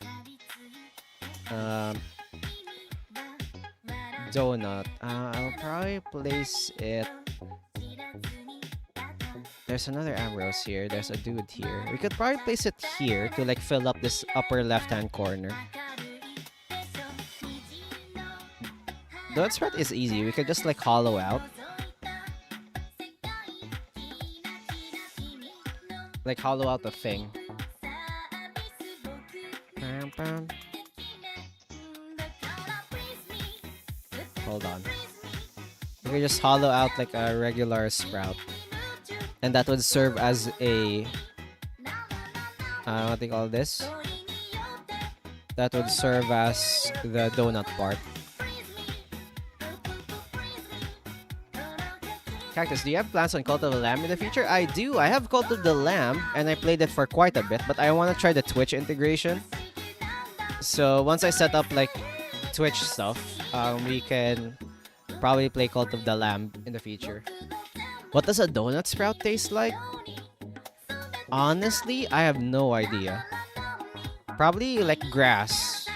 Donut. I'll probably place it. There's another Ambrose here. There's a dude here. We could probably place it here to like fill up this upper left-hand corner. Donut sprout is easy. We could just like hollow out. Like hollow out the thing. Bam, bam. Hold on. We can just hollow out like a regular sprout. And that would serve as a... what do you call this? That would serve as the donut part. Cactus, do you have plans on Cult of the Lamb in the future? I do. I have Cult of the Lamb, and I played it for quite a bit, but I want to try the Twitch integration. So once I set up like Twitch stuff, we can probably play Cult of the Lamb in the future. What does a donut sprout taste like? Honestly, I have no idea. Probably like grass.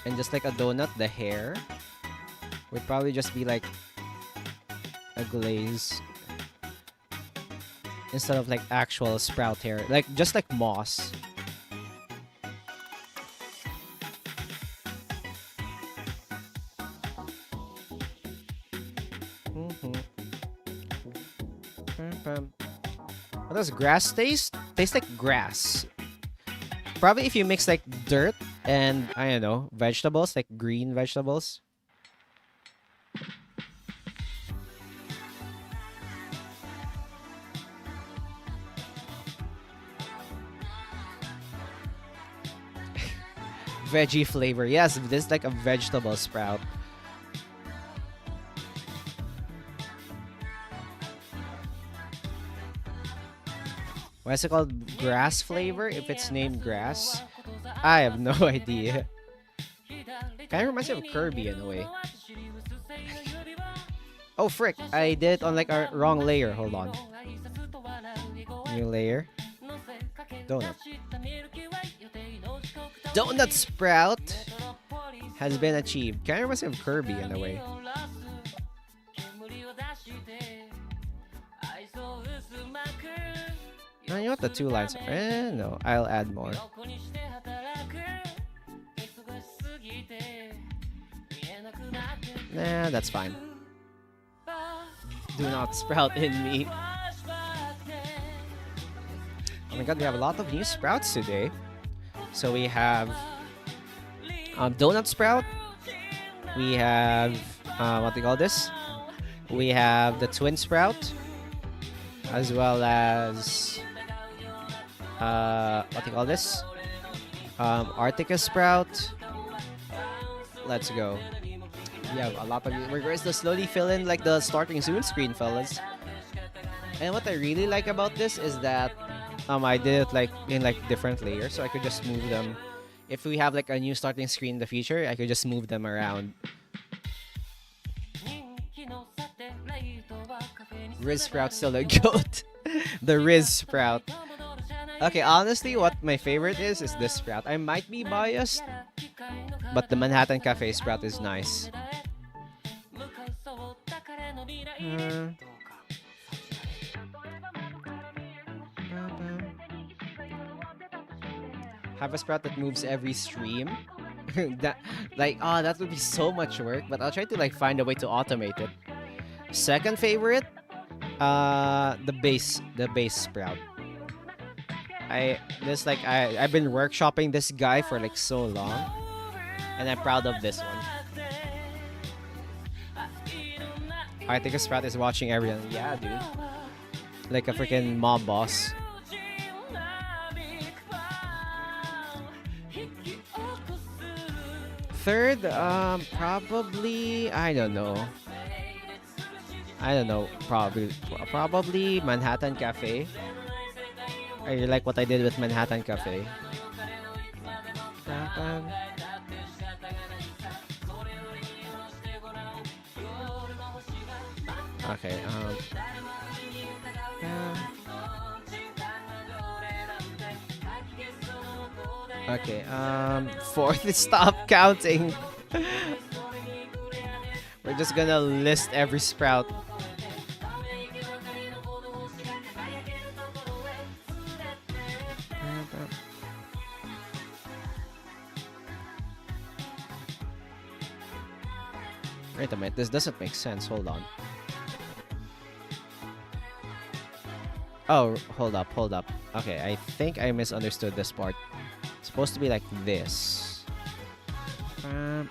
And just like a donut, the hair would probably just be like a glaze instead of like actual sprout hair, like just like moss. What does grass taste? Tastes like grass. Probably if you mix like dirt and, I don't know, vegetables, like green vegetables. Veggie flavor. Yes, this is like a vegetable sprout. Why is it called grass flavor if it's named grass? I have no idea. Kind of reminds me of Kirby in a way. Oh frick, I did it on like a wrong layer. Hold on. New layer. Donut. Donut sprout has been achieved. Kind of reminds me of Kirby in a way. No, you know what the 2 lines are? No, I'll add more. Nah, that's fine. do not sprout in me. Oh my god, we have a lot of new sprouts today. So we have donut sprout. We have what do you call this? We have the twin sprout, as well as what do you call this? Arctica sprout. Let's go. We have a lot of. We're going to slowly fill in like the starting soon screen, fellas. And what I really like about this is that I did it like in like different layers, so I could just move them. If we have like a new starting screen in the future, I could just move them around. Riz Sprout still a goat. The Riz Sprout. Okay, honestly, what my favorite is this Sprout. I might be biased, but the Manhattan Cafe Sprout is nice. Have a Sprout that moves every stream. That would be so much work, but I'll try to like find a way to automate it. Second favorite, the base Sprout. I've been workshopping this guy for like so long, and I'm proud of this one. I think a Sprout is watching everyone. Yeah, dude. Like a freaking mob boss. Third, probably I don't know. Probably Manhattan Cafe. I like what I did with Manhattan Cafe. Okay, okay, fourth, stop counting. We're just gonna list every sprout. Wait a minute, this doesn't make sense. Hold on. Oh, hold up. Okay, I think I misunderstood this part. It's supposed to be like this. And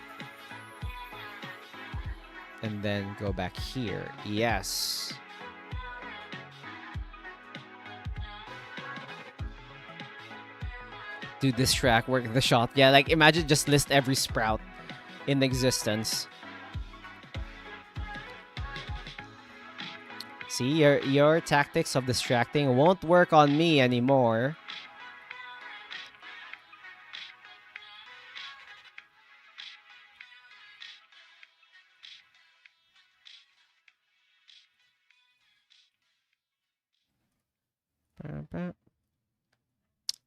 then go back here. Yes. Dude, this track work the shot. Yeah, like imagine just list every sprout in existence. See, your tactics of distracting won't work on me anymore.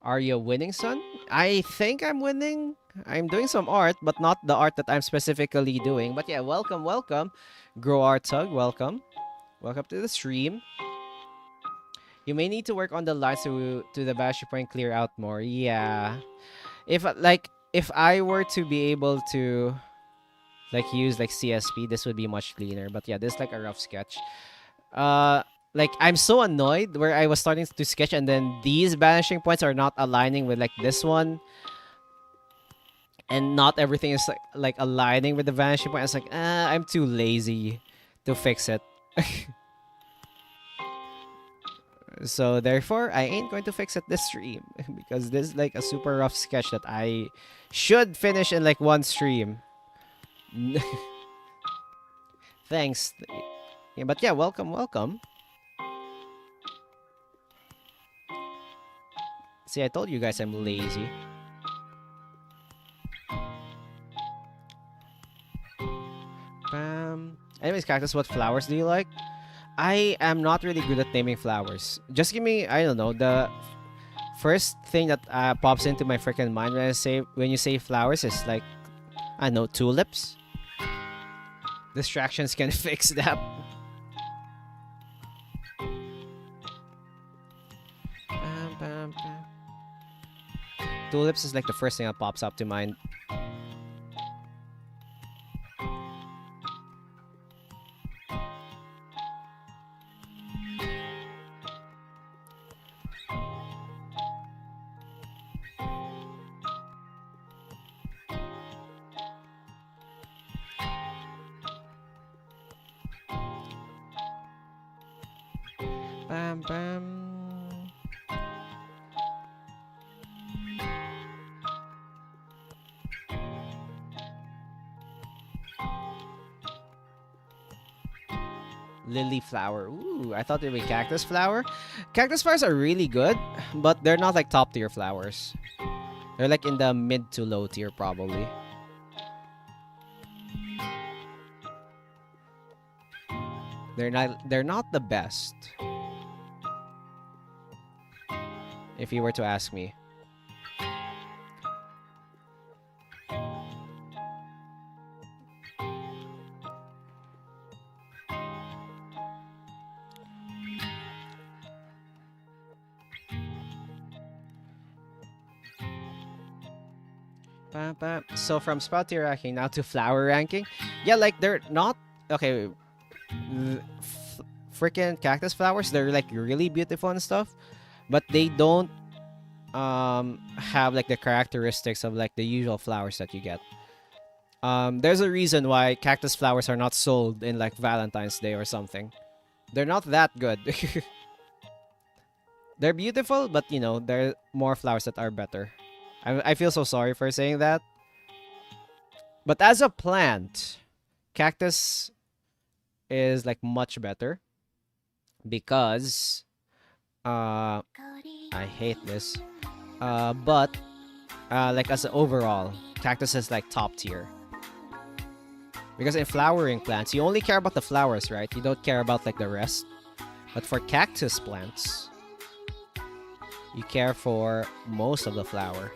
Are you winning, son? I think I'm winning. I'm doing some art, but not the art that I'm specifically doing. But yeah, welcome. Grow Art Tug, welcome. Welcome to the stream. You may need to work on the lines to the vanishing point clear out more. Yeah. If I were to be able to like use like CSP, this would be much cleaner. But yeah, this is like a rough sketch. Like I'm so annoyed where I was starting to sketch and then these vanishing points are not aligning with like this one. And not everything is like aligning with the vanishing point. It's like, I'm too lazy to fix it. So therefore, I ain't going to fix it this stream because this is like a super rough sketch that I should finish in like one stream. Thanks. Yeah, but yeah, welcome. See, I told you guys I'm lazy. Anyways, Cactus, what flowers do you like? I am not really good at naming flowers. Just give me, I don't know, the first thing that pops into my freaking mind when you say flowers is like, I don't know, tulips. Distractions can fix that. Tulips is like the first thing that pops up to mind. Bam bam. Lily flower. Ooh, I thought they'd be cactus flower. Cactus flowers are really good, but they're not like top tier flowers. They're like in the mid to low tier probably. They're not the best. If you were to ask me. So from spout tier ranking now to flower ranking. Yeah, like they're not okay. Freaking cactus flowers, they're like really beautiful and stuff, but they don't have like the characteristics of like the usual flowers that you get. There's a reason why cactus flowers are not sold in like Valentine's Day or something. They're not that good. They're beautiful, but you know, there are more flowers that are better. I feel so sorry for saying that. But as a plant, cactus is like much better because I hate this. But like as an overall, cactus is like top tier. Because in flowering plants, you only care about the flowers, right? You don't care about like the rest. But for cactus plants, you care for most of the flower.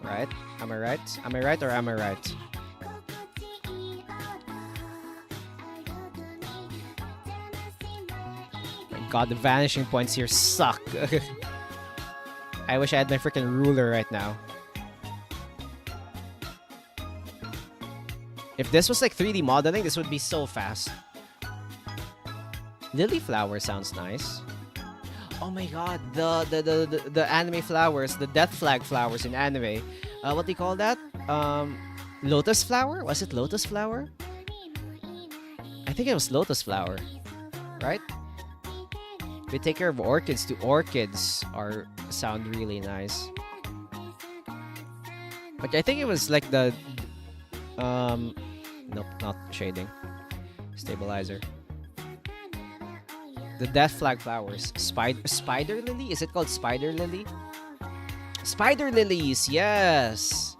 Right? Am I right? Am I right or am I right? My god, the vanishing points here suck. I wish I had my freaking ruler right now. If this was like 3D modeling, this would be so fast. Lily flower sounds nice. Oh my god, the anime flowers, the death flag flowers in anime. What do you call that? Lotus flower? Was it lotus flower? I think it was lotus flower, right? We take care of orchids too. Orchids sound really nice. But I think it was like the nope, not shading. Stabilizer. The death flag flowers. Spider lily? Is it called spider lily? Spider lilies, yes.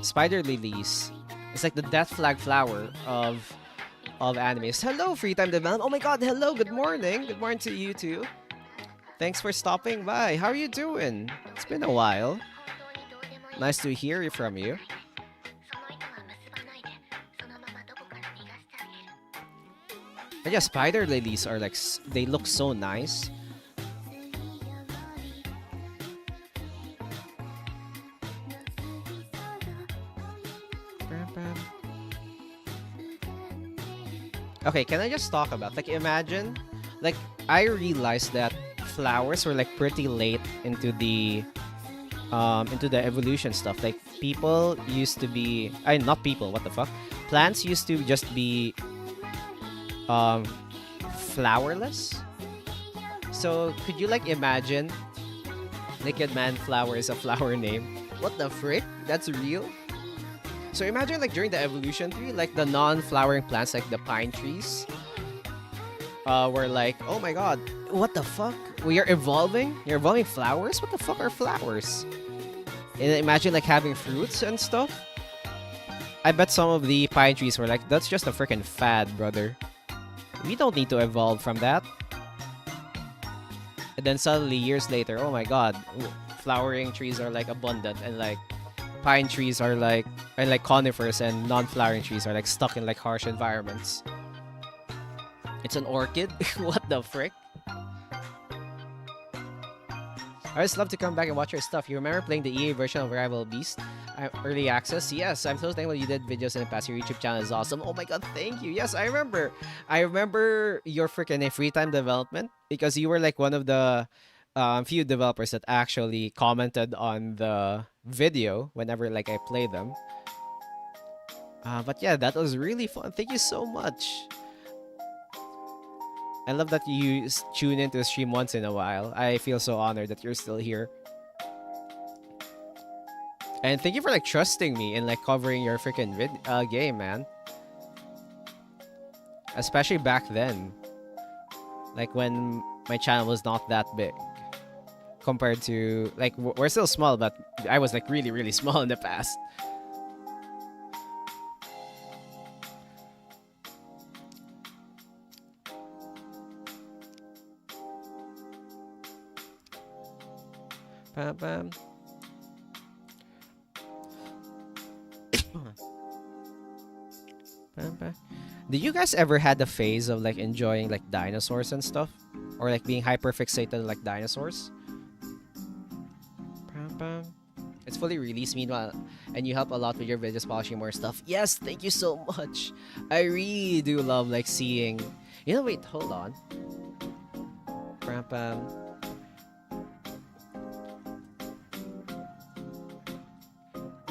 Spider lilies. It's like the death flag flower of animes. Hello, free time development. Oh my god, hello, good morning. Good morning to you too. Thanks for stopping by. How are you doing? It's been a while. Nice to hear from you. But yeah, spider lilies are like, they look so nice. Okay, can I just talk about, like, imagine, like, I realized that flowers were like pretty late into the evolution stuff. Like, people used to be, not people, what the fuck? Plants used to just be flowerless. So could you like imagine Naked Man Flower is a flower name? What the frick? That's real? So imagine like during the evolution tree, like the non-flowering plants, like the pine trees, were like, oh my god, what the fuck? We are evolving? You're evolving flowers? What the fuck are flowers? And imagine like having fruits and stuff. I bet some of the pine trees were like, that's just a freaking fad, brother. We don't need to evolve from that. And then suddenly, years later, oh my god, flowering trees are like abundant, and like pine trees are like, and like conifers and non-flowering trees are like stuck in like harsh environments. It's an orchid? What the frick? I just love to come back and watch your stuff. You remember playing the EA version of Rival Beast? Early access? Yes, I'm so thankful you did videos in the past. Your YouTube channel is awesome. Oh my god, thank you. Yes, I remember. I remember your freaking free time development because you were like one of the few developers that actually commented on the video whenever like I play them. But yeah, that was really fun. Thank you so much. I love that you tune into the stream once in a while. I feel so honored that you're still here. And thank you for like trusting me in like covering your freaking game, man. Especially back then, like when my channel was not that big compared to like we're still small, but I was like really really small in the past. Bam, bam. Bam, bam. Did you guys ever had the phase of like enjoying like dinosaurs and stuff, or like being hyper fixated on like dinosaurs? Bam, bam. It's fully released meanwhile, and you help a lot with your videos polishing more stuff. Yes, thank you so much. I really do love like seeing. You know, wait, hold on. Bam, bam.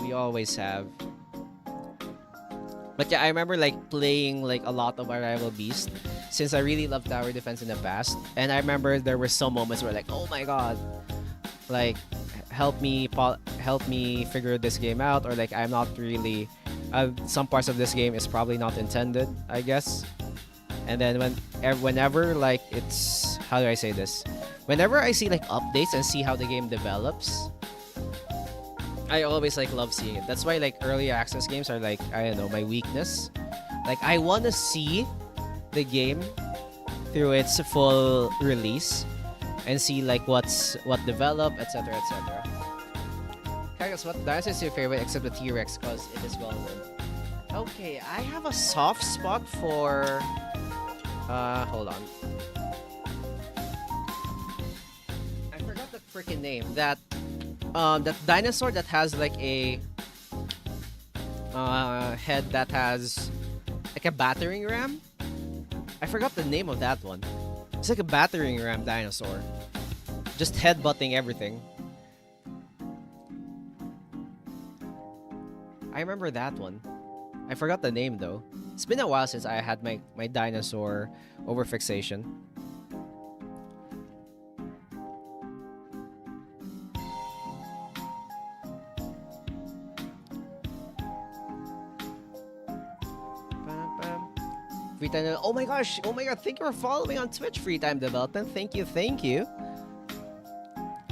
We always have. But yeah, I remember like playing like a lot of Arrival Beast since I really loved tower defense in the past. And I remember there were some moments where like, oh my god, like help me figure this game out, or like I'm not really some parts of this game is probably not intended, I guess. And then whenever like it's, how do I say this? Whenever I see like updates and see how the game develops, I always like love seeing it. That's why like early access games are like, I don't know, my weakness. Like I want to see the game through its full release and see like what developed, etc., etc. Cactus, what dinosaur is your favorite except the T-Rex because it is well known? Okay, I have a soft spot for hold on. I forgot the freaking name. That dinosaur that has like a head that has like a battering ram. I forgot the name of that one. It's like a battering ram dinosaur, just headbutting everything. I remember that one. I forgot the name though. It's been a while since I had my dinosaur overfixation. Free time. Oh my gosh! Oh my god! Thank you for following on Twitch. Free time development. Thank you. Thank you.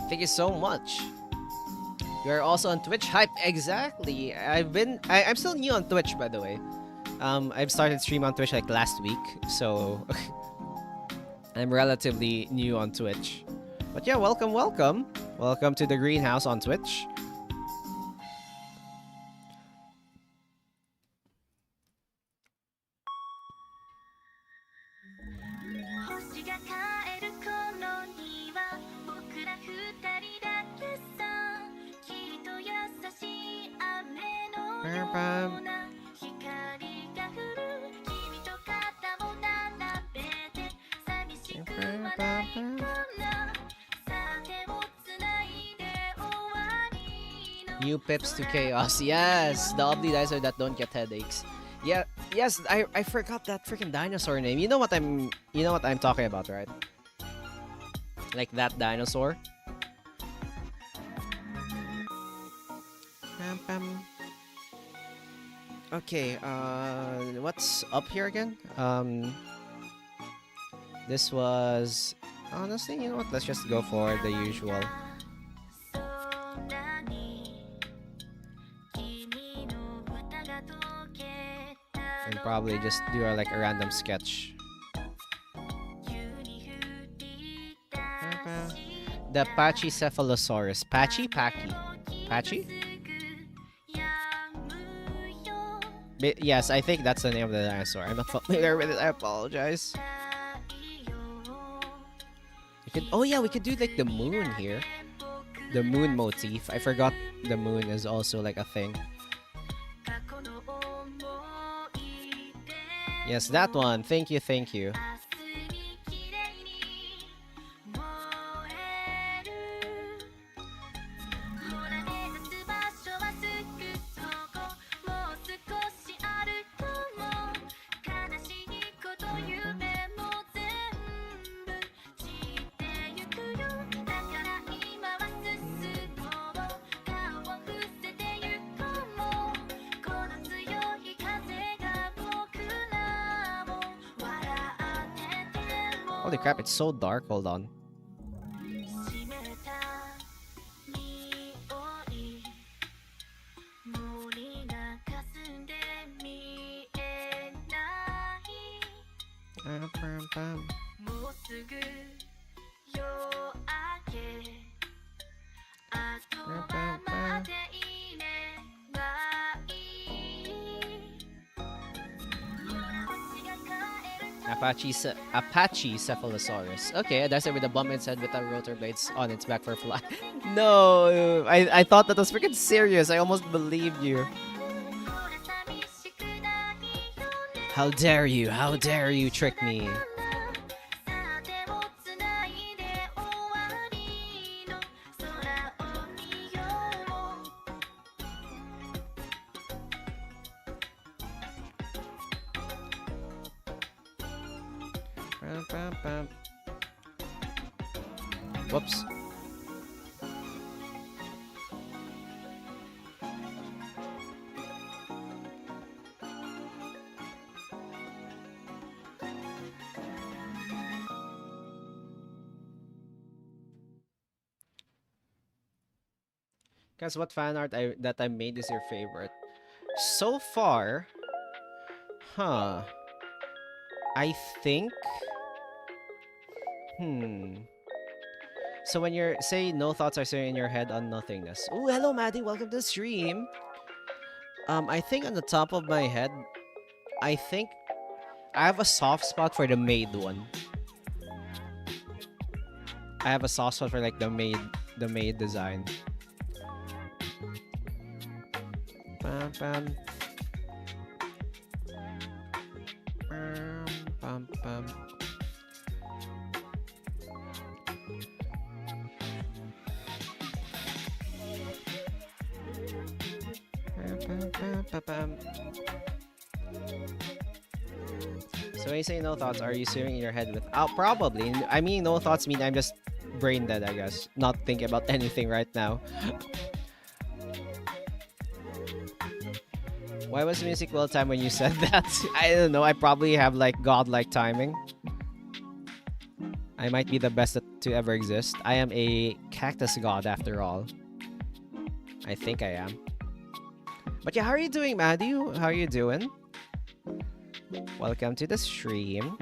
Thank you so much. You are also on Twitch. Hype. Exactly. I'm still new on Twitch, by the way. I've started stream on Twitch like last week, so I'm relatively new on Twitch. But yeah, welcome, welcome, welcome to the greenhouse on Twitch. New pips to chaos. Yes, the ugly dinosaur that don't get headaches. Yeah, yes, I forgot that freaking dinosaur name. You know what I'm talking about, right? Like that dinosaur. Okay, what's up here again? This was, honestly, you know what? Let's just go for the usual. And probably just do like a random sketch. The Pachycephalosaurus. Patchy? Yes, I think that's the name of the dinosaur. I'm not familiar with it. I apologize. Oh yeah, we could do like the moon here. The moon motif. I forgot the moon is also like a thing. Yes, that one. Thank you, thank you. Holy crap, it's so dark. Hold on. Apache Cephalosaurus. Okay, that's it with a bump its head with the rotor blades on its back for fly. No, I thought that was freaking serious. I almost believed you. How dare you? How dare you trick me? Whoops. Guess what fan art that I made is your favorite? So far, huh? I think. So when you're say no thoughts are sitting in your head on nothingness. Oh, hello, Maddie. Welcome to the stream. I think on the top of my head, I think I have a soft spot for the maid one. I have a soft spot for like the maid design. Bam, bam. Bam, bam. So when you say no thoughts, are you sitting in your head with? Oh, probably. I mean, no thoughts mean I'm just brain dead, I guess. Not thinking about anything right now. Why was the music well timed when you said that? I don't know. I probably have like godlike timing. I might be the best to ever exist. I am a cactus god after all. I think I am. But yeah, how are you doing, Maddie? How are you doing? Welcome to the stream.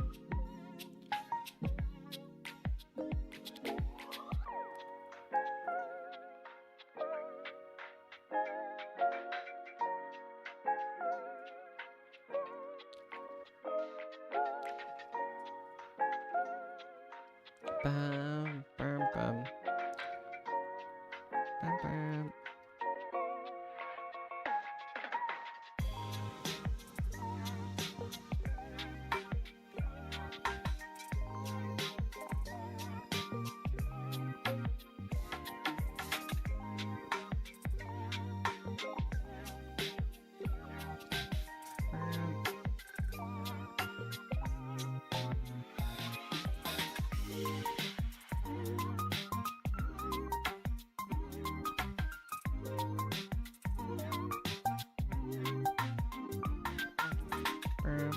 Bam, bam, bam. Bam, bam.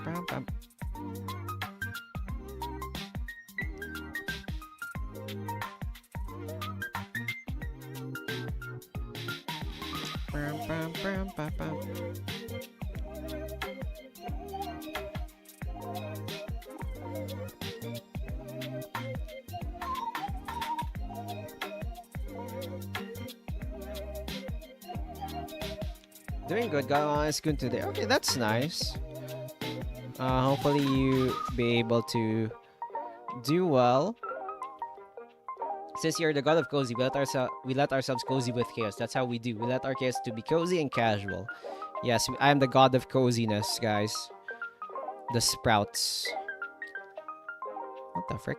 Bam, bam. Bam, bam, bam, bam, bam. Doing good, guys. Good today. Okay, that's nice. Hopefully you be able to do well. Since you're the god of cozy, we let ourselves cozy with chaos. That's how we do. We let our chaos to be cozy and casual. Yes, I am the god of coziness, guys. The sprouts. What the frick?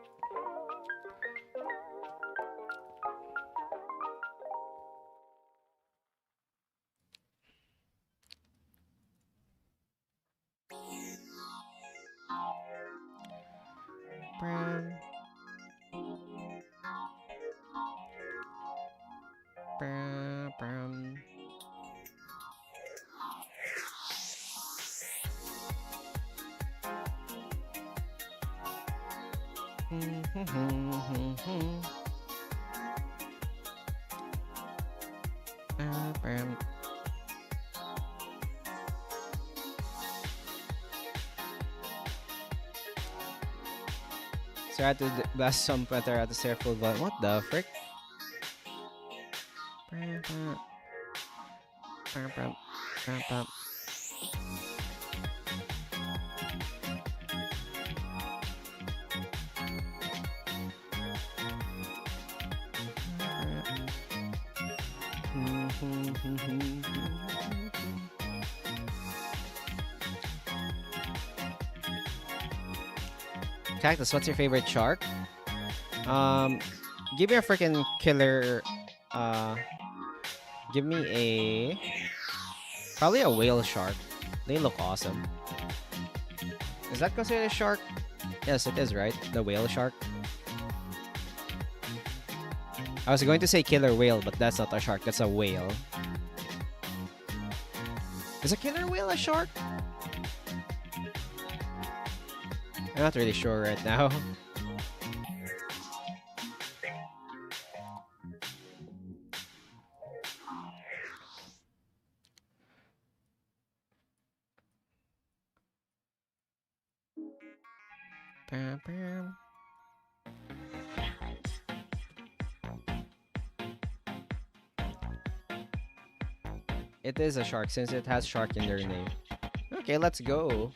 Bram. Bram, bram. So I had to blast some better at the stair full volume. What the frick? Cactus, what's your favorite shark? Give me a freaking killer. Give me a probably a whale shark. They look awesome. Is that considered a shark? Yes, it is, right? The whale shark. I was going to say killer whale, but that's not a shark. That's a whale. Is a killer whale a shark? I'm not really sure right now. It is a shark since it has shark in their name. Okay, let's go.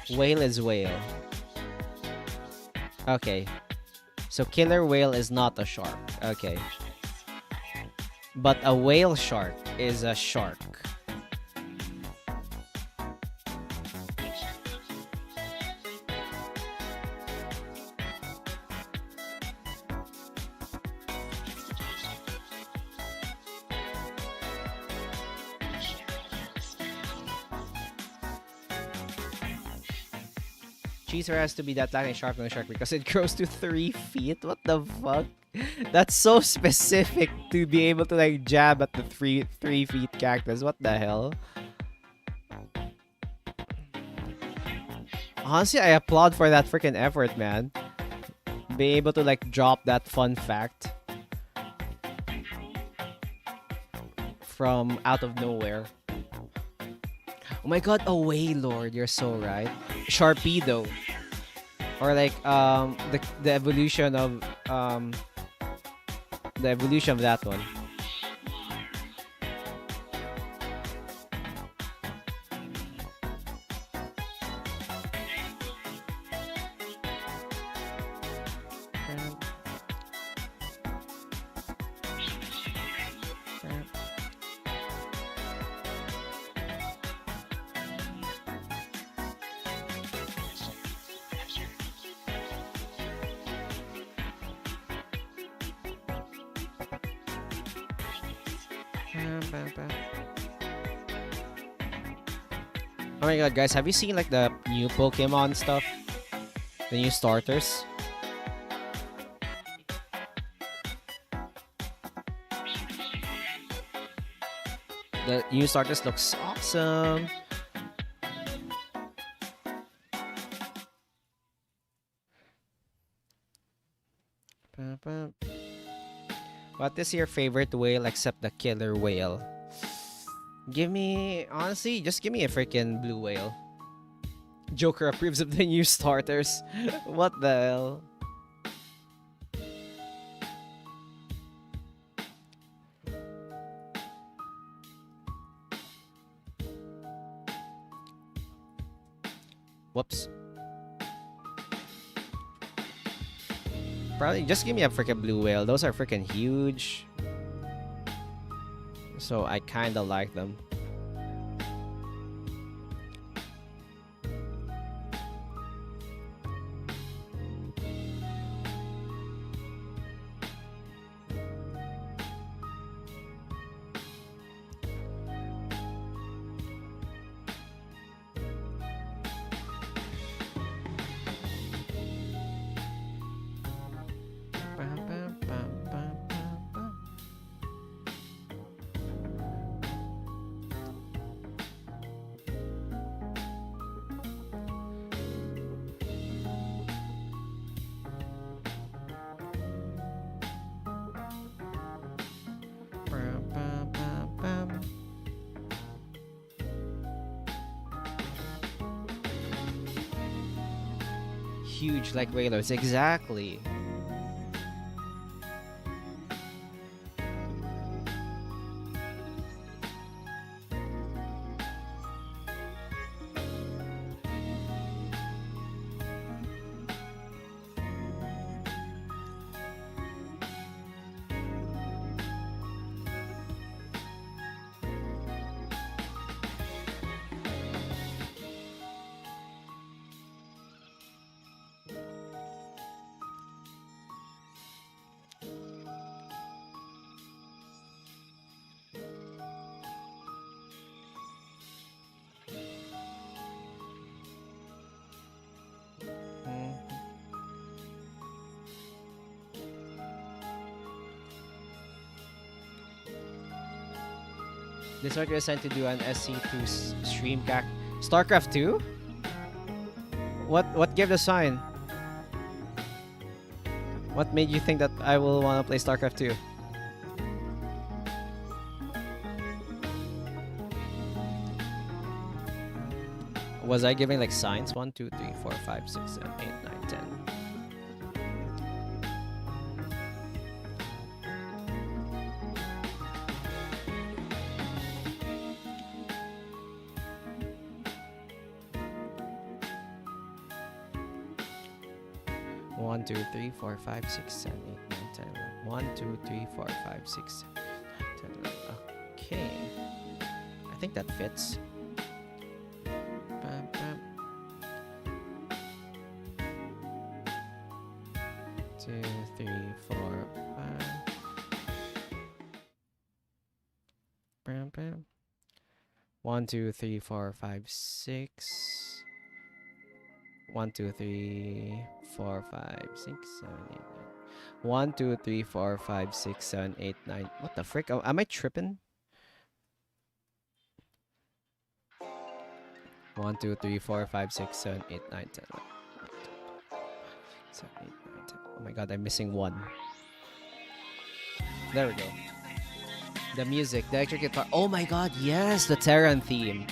Whale is whale. Okay. So killer whale is not a shark. Okay. But a whale shark is a shark. Cheeser has to be that tiny shark on shark because it grows to 3 feet. What the fuck? That's so specific to be able to like jab at the 3 feet cactus. What the hell? Honestly, I applaud for that freaking effort, man. Be able to like drop that fun fact from out of nowhere. Oh my god, a Waylord, you're so right. Sharpedo. Or like the evolution of that one. Oh my god, guys, have you seen like the new Pokemon stuff? The new starters? The new starters looks awesome. What is your favorite whale except the killer whale? Give me, honestly, just give me a freaking blue whale. Joker approves of the new starters. What the hell? Whoops. Probably just give me a freaking blue whale. Those are freaking huge. So I kinda like them. huge like whalers. Exactly. This is what you're assigned to do on SC2 stream StarCraft 2? What gave the sign? What made you think that I will want to play StarCraft 2? Was I giving like signs? 1, 2, 3, 4, 5, 6, 7, 8, 9, 10. 1, 2, 3, 4, 5, 6, 7, 8, 9, 10, 11. 1, 2, 3, 4, 5, 6, 7, 8, 9, 10, 11. Okay. I think that fits. Bam, bam. 2, 3, 4, 5. Bam, bam. 1, 2, 3, 4, 5, 6. 1, 2, 3, 4, 5, 6, 7, 8, 9. 1, 2, 3, 4, 5, 6, 7, 8, 9. What the frick? Oh, am I tripping? 1, 2, 3, 4, 5, 6, 7, 8, 9, 10. 7, 8, 9, 10. Oh my god, I'm missing one. There we go. The music, the electric guitar. Oh my god, yes, the Terran theme.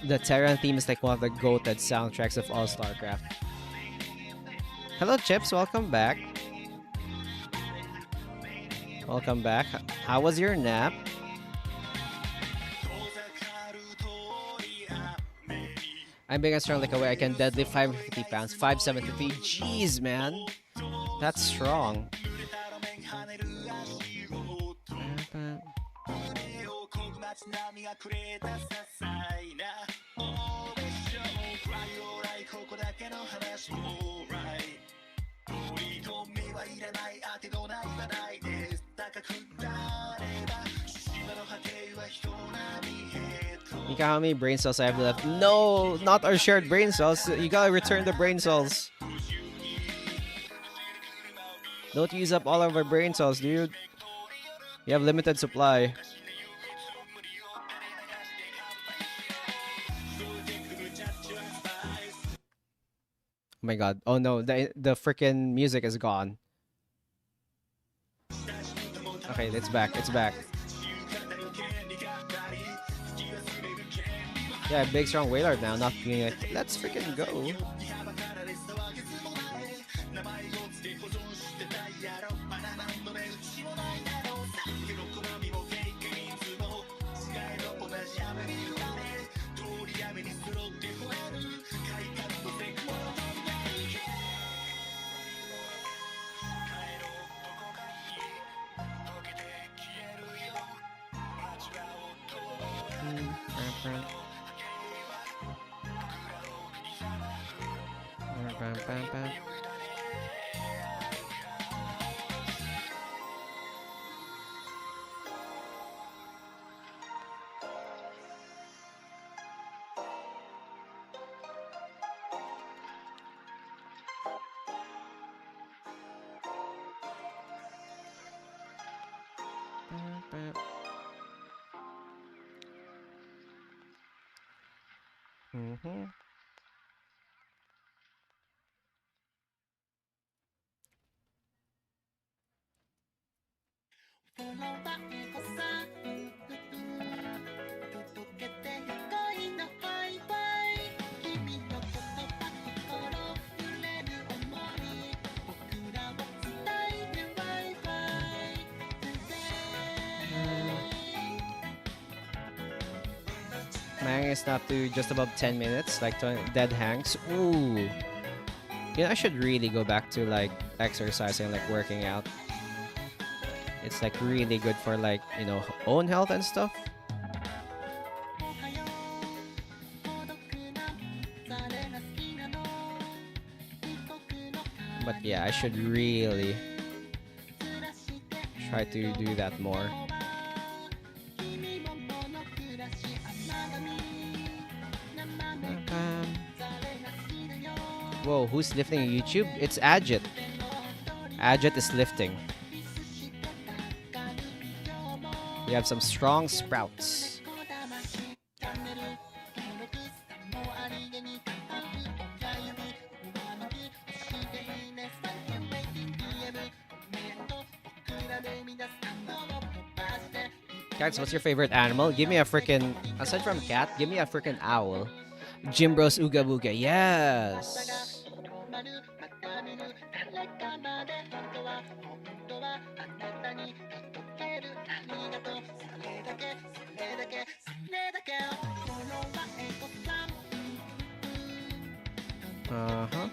The Terran theme is like one of the goated soundtracks of all StarCraft. Hello, Chips. Welcome back. Welcome back. How was your nap? I'm being strong like a way I can deadlift 550 pounds. 573. Jeez, man. That's strong. Mika, how many brain cells I have left? No, not our shared brain cells. You gotta return the brain cells. Don't use up all of our brain cells, dude. You have limited supply. Oh my god. Oh no, the freaking music is gone. Okay, it's back. It's back. Yeah, big strong whaler now, not being like, let's freaking go. Mm-hmm. Mang is up to just about 10 minutes, like dead hangs. Ooh. You know, I should really go back to like exercising, like working out. It's like really good for like, you know, own health and stuff. But yeah, I should really try to do that more. Whoa, who's lifting on YouTube? It's Ajit. Ajit is lifting. We have some strong sprouts. Cactus, what's your favorite animal? Give me a freaking, aside from cat, give me a freaking owl. Jim Bros Ooga Booga. Yes. Uh-huh.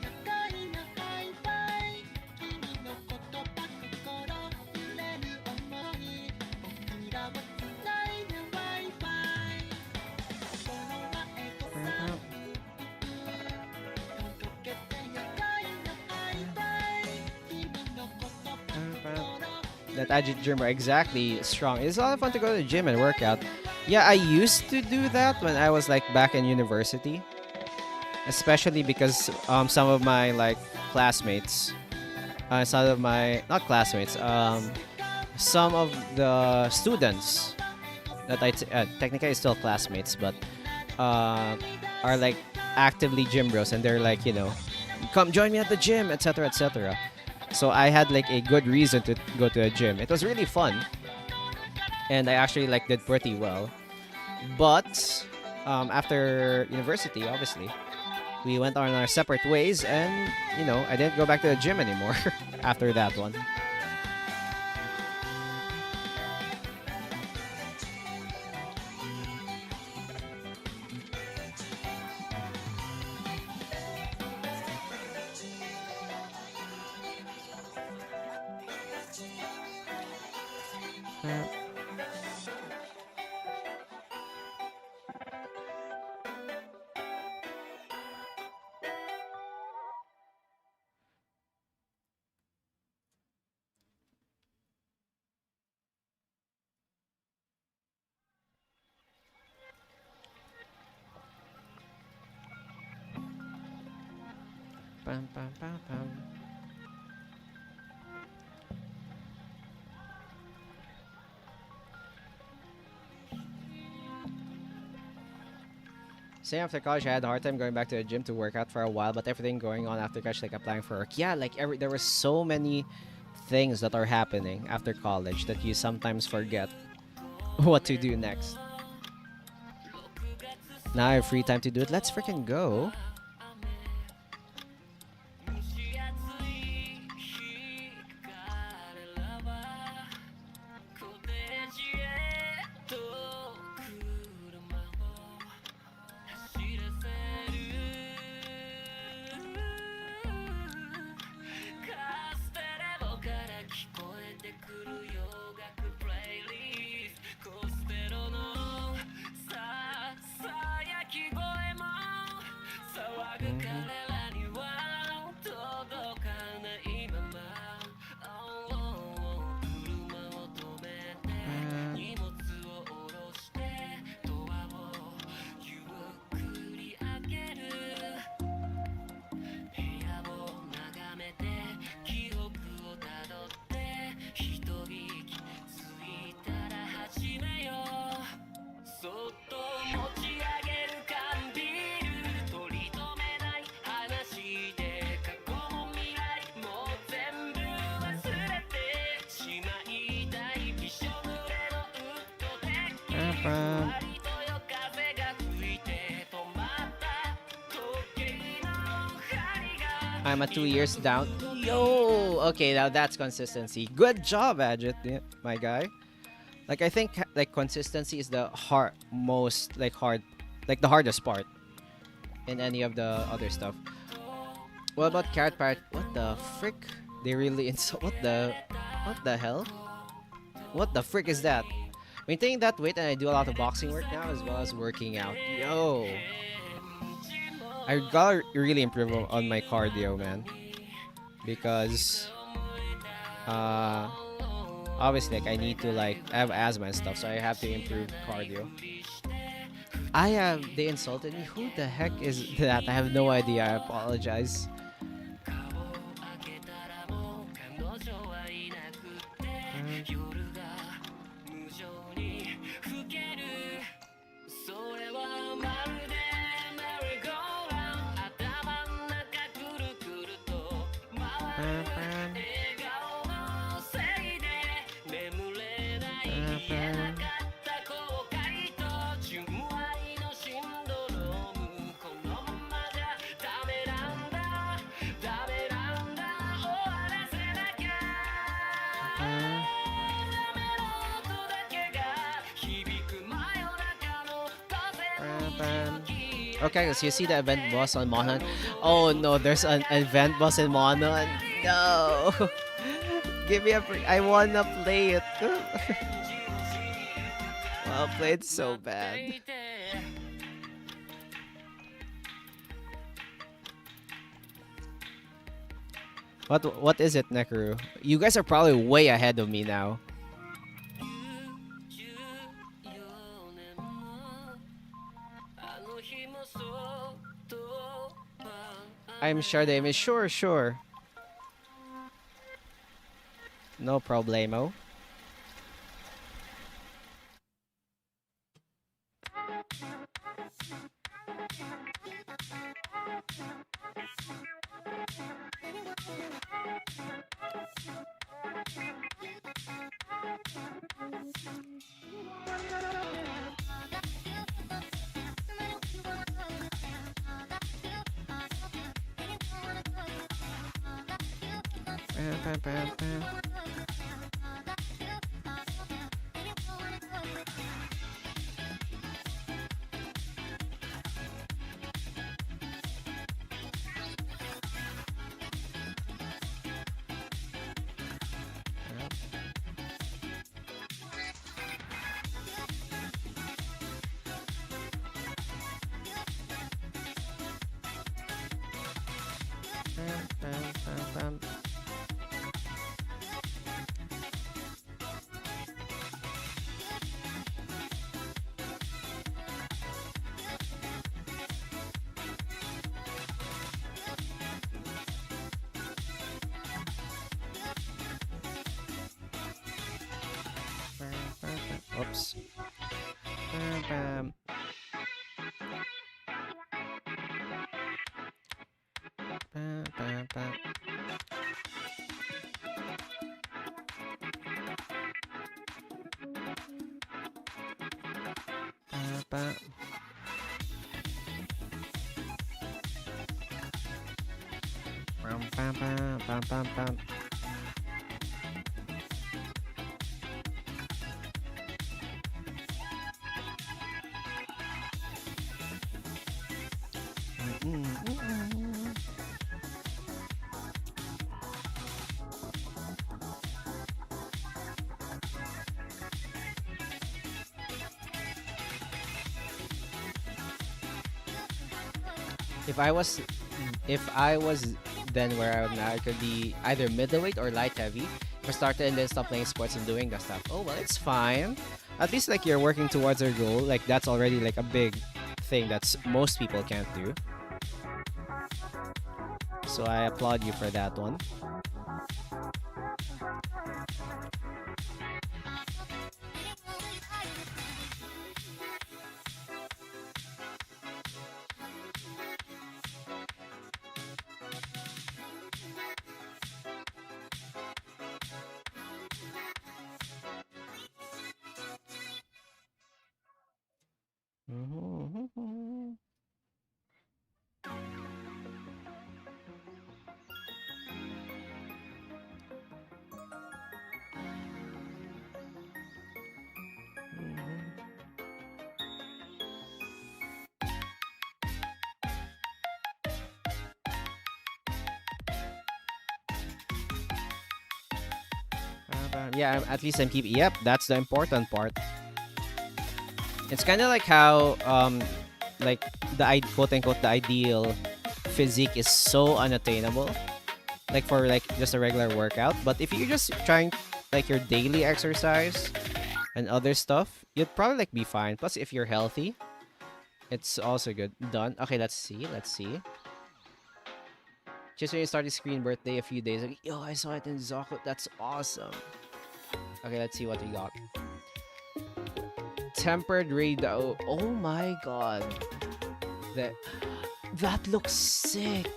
That Ajit Gymmer, exactly, strong. It's a lot of fun to go to the gym and work out. Yeah, I used to do that when I was like back in university. Especially because some of my like classmates, some of my, not classmates, some of the students that technically still classmates, but are like actively gym bros, and they're like, you know, come join me at the gym, etc., etc. So I had like a good reason to go to a gym. It was really fun, and I actually like did pretty well. But after university, obviously, we went on our separate ways, and you know, I didn't go back to the gym anymore after that one. Pam, pam, pam, pam. Same after college, I had a hard time going back to the gym to work out for a while, but everything going on after college, like applying for work. Yeah, like there were so many things that are happening after college that you sometimes forget what to do next. Now I have free time to do it. Let's freaking go. I'm at 2 years down. Yo! Okay, now that's consistency. Good job, Ajit, my guy. Like, I think like consistency is the most hard like the hardest part in any of the other stuff. What about carrot part? What the frick? They really insult. What the hell? What the frick is that? Maintaining that weight, and I do a lot of boxing work now as well as working out. Yo, I gotta really improve on my cardio, man, because uh obviously like I need to like I have asthma and stuff, so I have to improve cardio. I have they insulted me. Who the heck is that? I have no idea. I apologize. Okay, so you see the event boss on Monon. Oh no, there's an event boss in Monon. No, give me a break. I wanna play it. I'll play it so bad. What is it, Nekaru? You guys are probably way ahead of me now. I'm sure they may. Sure, sure. No problemo. Oops. Bam. Bam, bam, bam. Bam, bam. Bam, bam, bam, bam, bam, bam. If I was then where I am now, I could be either middleweight or light heavy. If I started and then stop playing sports and doing that stuff, oh well, it's fine. At least like you're working towards your goal. Like that's already like a big thing that's most people can't do. So I applaud you for that one. Yeah, at least I'm keeping. Yep, that's the important part. It's kind of like how like quote unquote the ideal physique is so unattainable, like for like just a regular workout. But if you're just trying like your daily exercise and other stuff, you'd probably like be fine. Plus, if you're healthy, it's also good. Done. Okay, let's see. Let's see. Just when you started screen birthday a few days ago. Yo, I saw it in Zoku. That's awesome. Okay, let's see what we got. Tempered raid. Oh my god. That looks sick.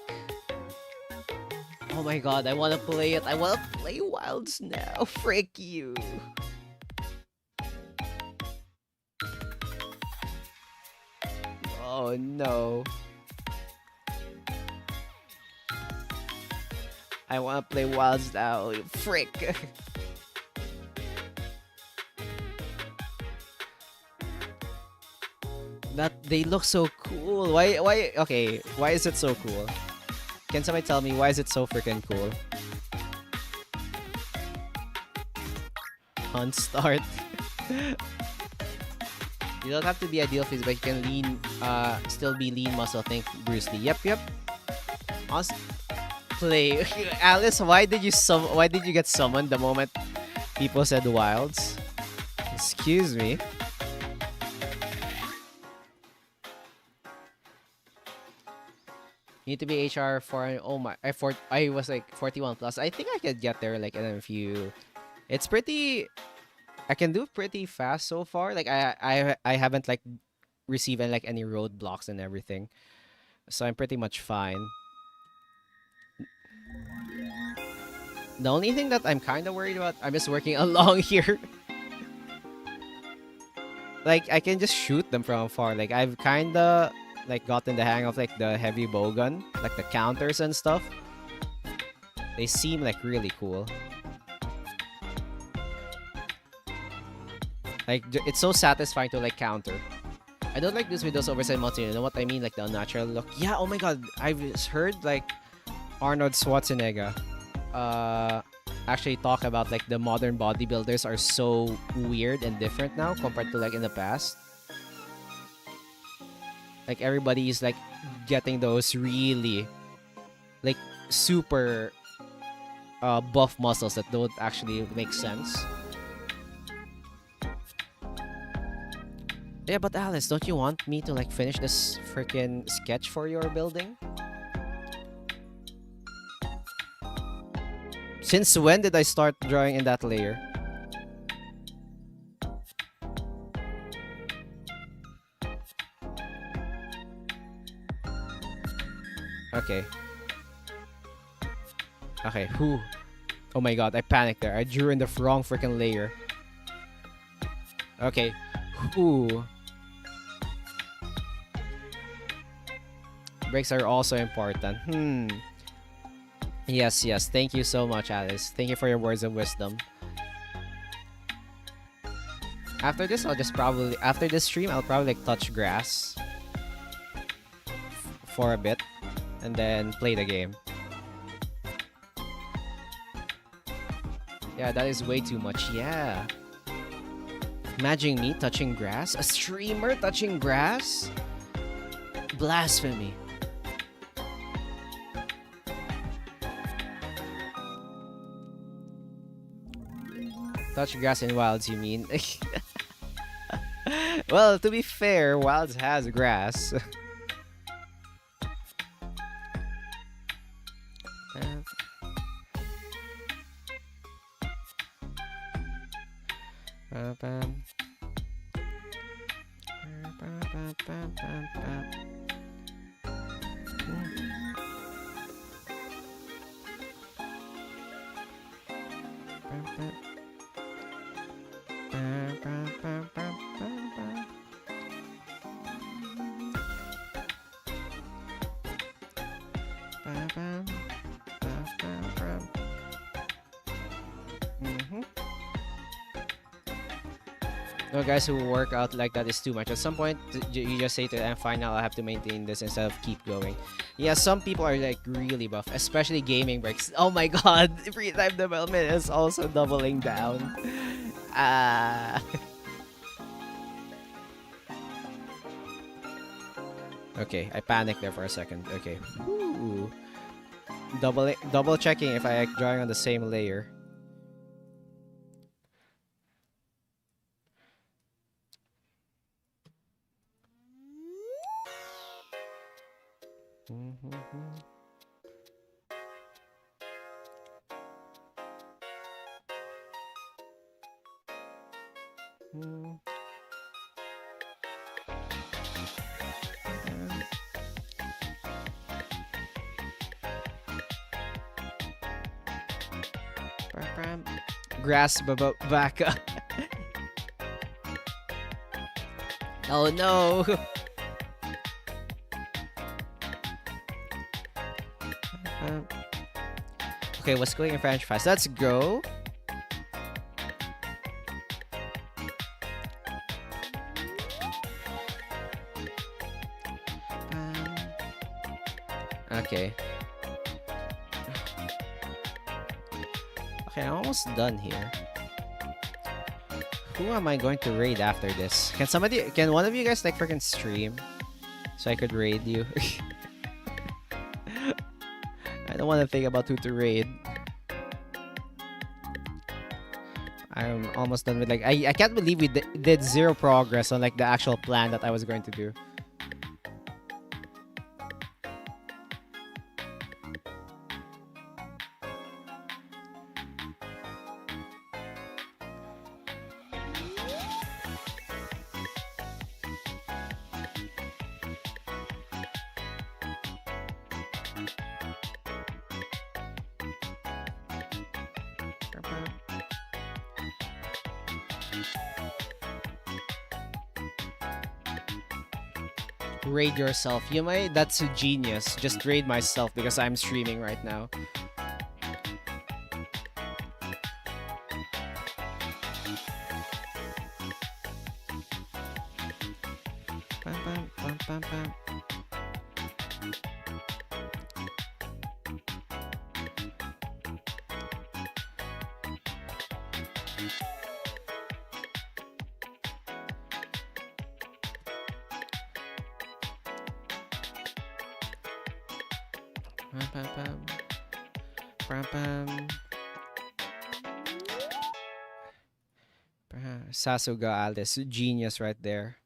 Oh my god, I wanna play it. I wanna play Wilds now. Frick you. Oh no. I wanna play Wilds now. Frick. They look so cool. Why okay, why is it so cool? Can somebody tell me why is it so freaking cool? Hunt start. You don't have to be ideal physique, but you can still be lean muscle. Think Bruce Lee. Yep. Play. Alice, why did you get summoned the moment people said Wilds? Excuse me. You need to be HR for I was like 41 plus. I think I could get there like in a few. It's pretty. I can do pretty fast so far. Like I haven't like received any roadblocks and everything, so I'm pretty much fine. The only thing that I'm kind of worried about, I'm just working along here. Like I can just shoot them from far. Like I've kind of like gotten the hang of like the heavy bowgun, like the counters and stuff. They seem like really cool. Like it's so satisfying to like counter. I don't like this with those oversized multi. You know what I mean? Like the unnatural look. Yeah. Oh my god. I've heard like Arnold Schwarzenegger actually talk about like the modern bodybuilders are so weird and different now compared to like in the past. Like everybody is like getting those really like super buff muscles that don't actually make sense. Yeah, but Alice, don't you want me to like finish this freaking sketch for your building? Since when did I start drawing in that layer? Okay. Okay, whew. Oh my god, I panicked there. I drew in the wrong freaking layer. Okay. Whew. Breaks are also important. Yes. Thank you so much, Alice. Thank you for your words of wisdom. After this, after this stream, I'll probably like touch grass for a bit and then play the game. Yeah, that is way too much. Yeah. Imagine me touching grass? A streamer touching grass? Blasphemy. Touch grass in Wilds, you mean? Well, to be fair, Wilds has grass. No, guys who work out like that is too much. At some point, you just say to them, fine, now I have to maintain this instead of keep going. Yeah, some people are like really buff, especially gaming breaks. Oh my god, free time development is also doubling down. Ah. Okay, I panicked there for a second. Okay. Ooh. Double checking if I like drawing on the same layer. Grasp back up. Oh no. Okay, what's going in French fast? Let's go. Okay. Okay, I'm almost done here. Who am I going to raid after this? Can one of you guys like freaking stream? So I could raid you? I don't want to think about who to raid. I'm almost done with like, I can't believe we did zero progress on like the actual plan that I was going to do. Raid yourself. You might. That's a genius. Just raid myself because I'm streaming right now. Sasuga Alice, genius right there.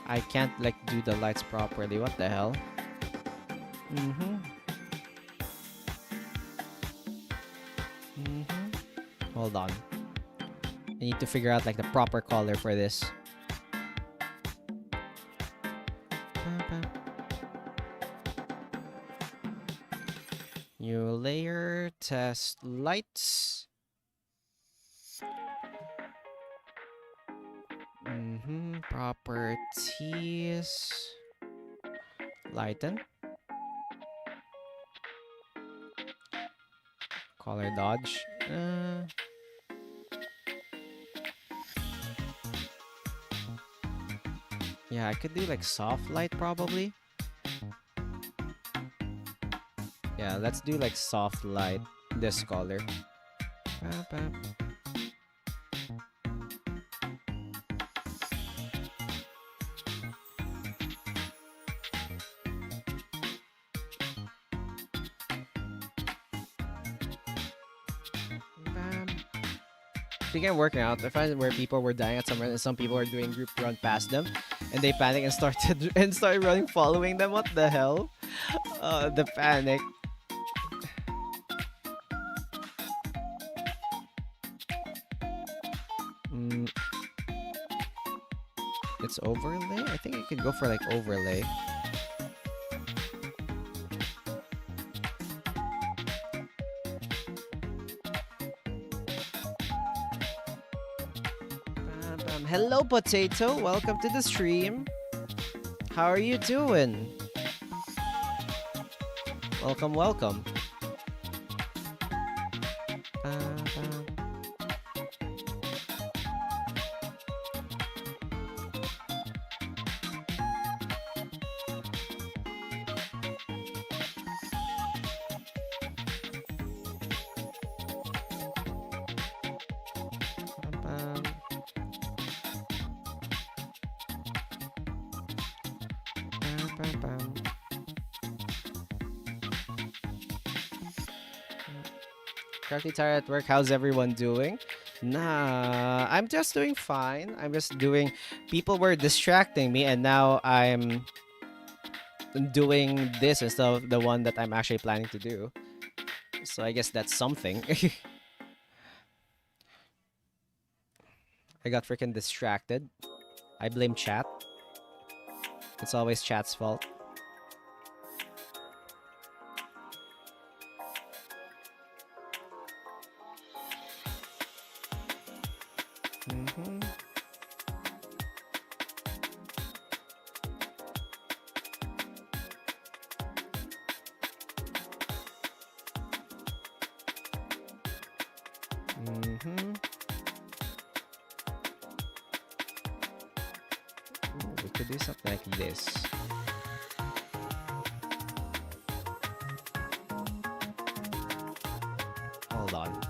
I can't like do the lights properly. What the hell? Hold on. I need to figure out like the proper color for this. New layer, test lights. Properties. Lighten. Color dodge. Yeah, I could do like soft light probably. Yeah, let's do like soft light this color. Speaking of working out, I find where people were dying at some run and some people were doing group run past them and they panic and started running following them. What the hell? The panic. It's overlay? I think I could go for like overlay. Hello, Potato. Welcome to the stream. How are you doing? Welcome, welcome. Currently tired at work. How's everyone doing? Nah, I'm just doing fine. I'm just doing... People were distracting me and now I'm doing this instead of the one that I'm actually planning to do. So I guess that's something. I got freaking distracted. I blame chat. It's always chat's fault. We could do something like this. Hold on.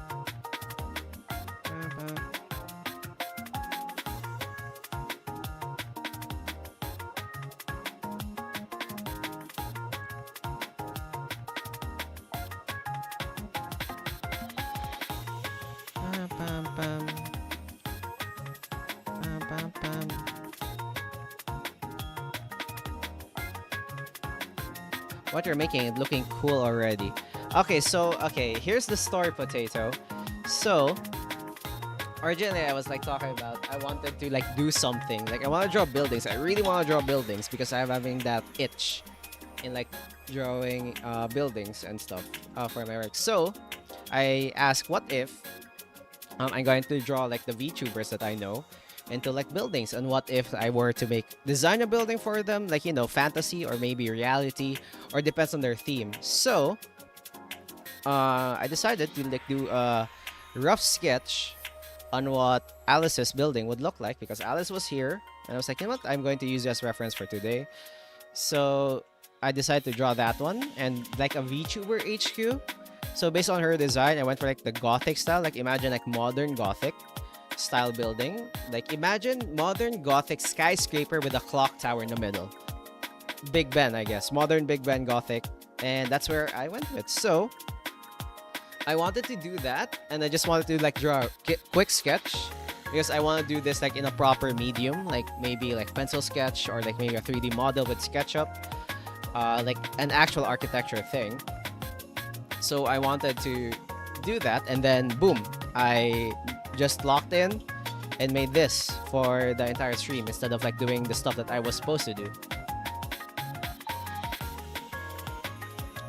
What you're making it looking cool already. Okay, so here's the story, Potato. So originally I was like talking about I wanted to like do something. Like I want to draw buildings. I really want to draw buildings because I'm having that itch in like drawing buildings and stuff for my work. So I asked, what if I'm going to draw like the VTubers that I know into like buildings, and what if I were to design a building for them, like, you know, fantasy or maybe reality, or depends on their theme. So I decided to like do a rough sketch on what Alice's building would look like, because Alice was here and I was like, you know what, I'm going to use you as reference for today. So I decided to draw that one and like a VTuber HQ. So based on her design, I went for like the Gothic style. Like imagine like modern Gothic style building. Like imagine modern Gothic skyscraper with a clock tower in the middle. Big Ben, I guess. Modern Big Ben Gothic. And that's where I went with. So I wanted to do that, and I just wanted to like draw a quick sketch because I want to do this like in a proper medium, like maybe like pencil sketch or like maybe a 3D model with SketchUp, like an actual architecture thing. So I wanted to do that, and then boom, I just locked in and made this for the entire stream instead of like doing the stuff that I was supposed to do.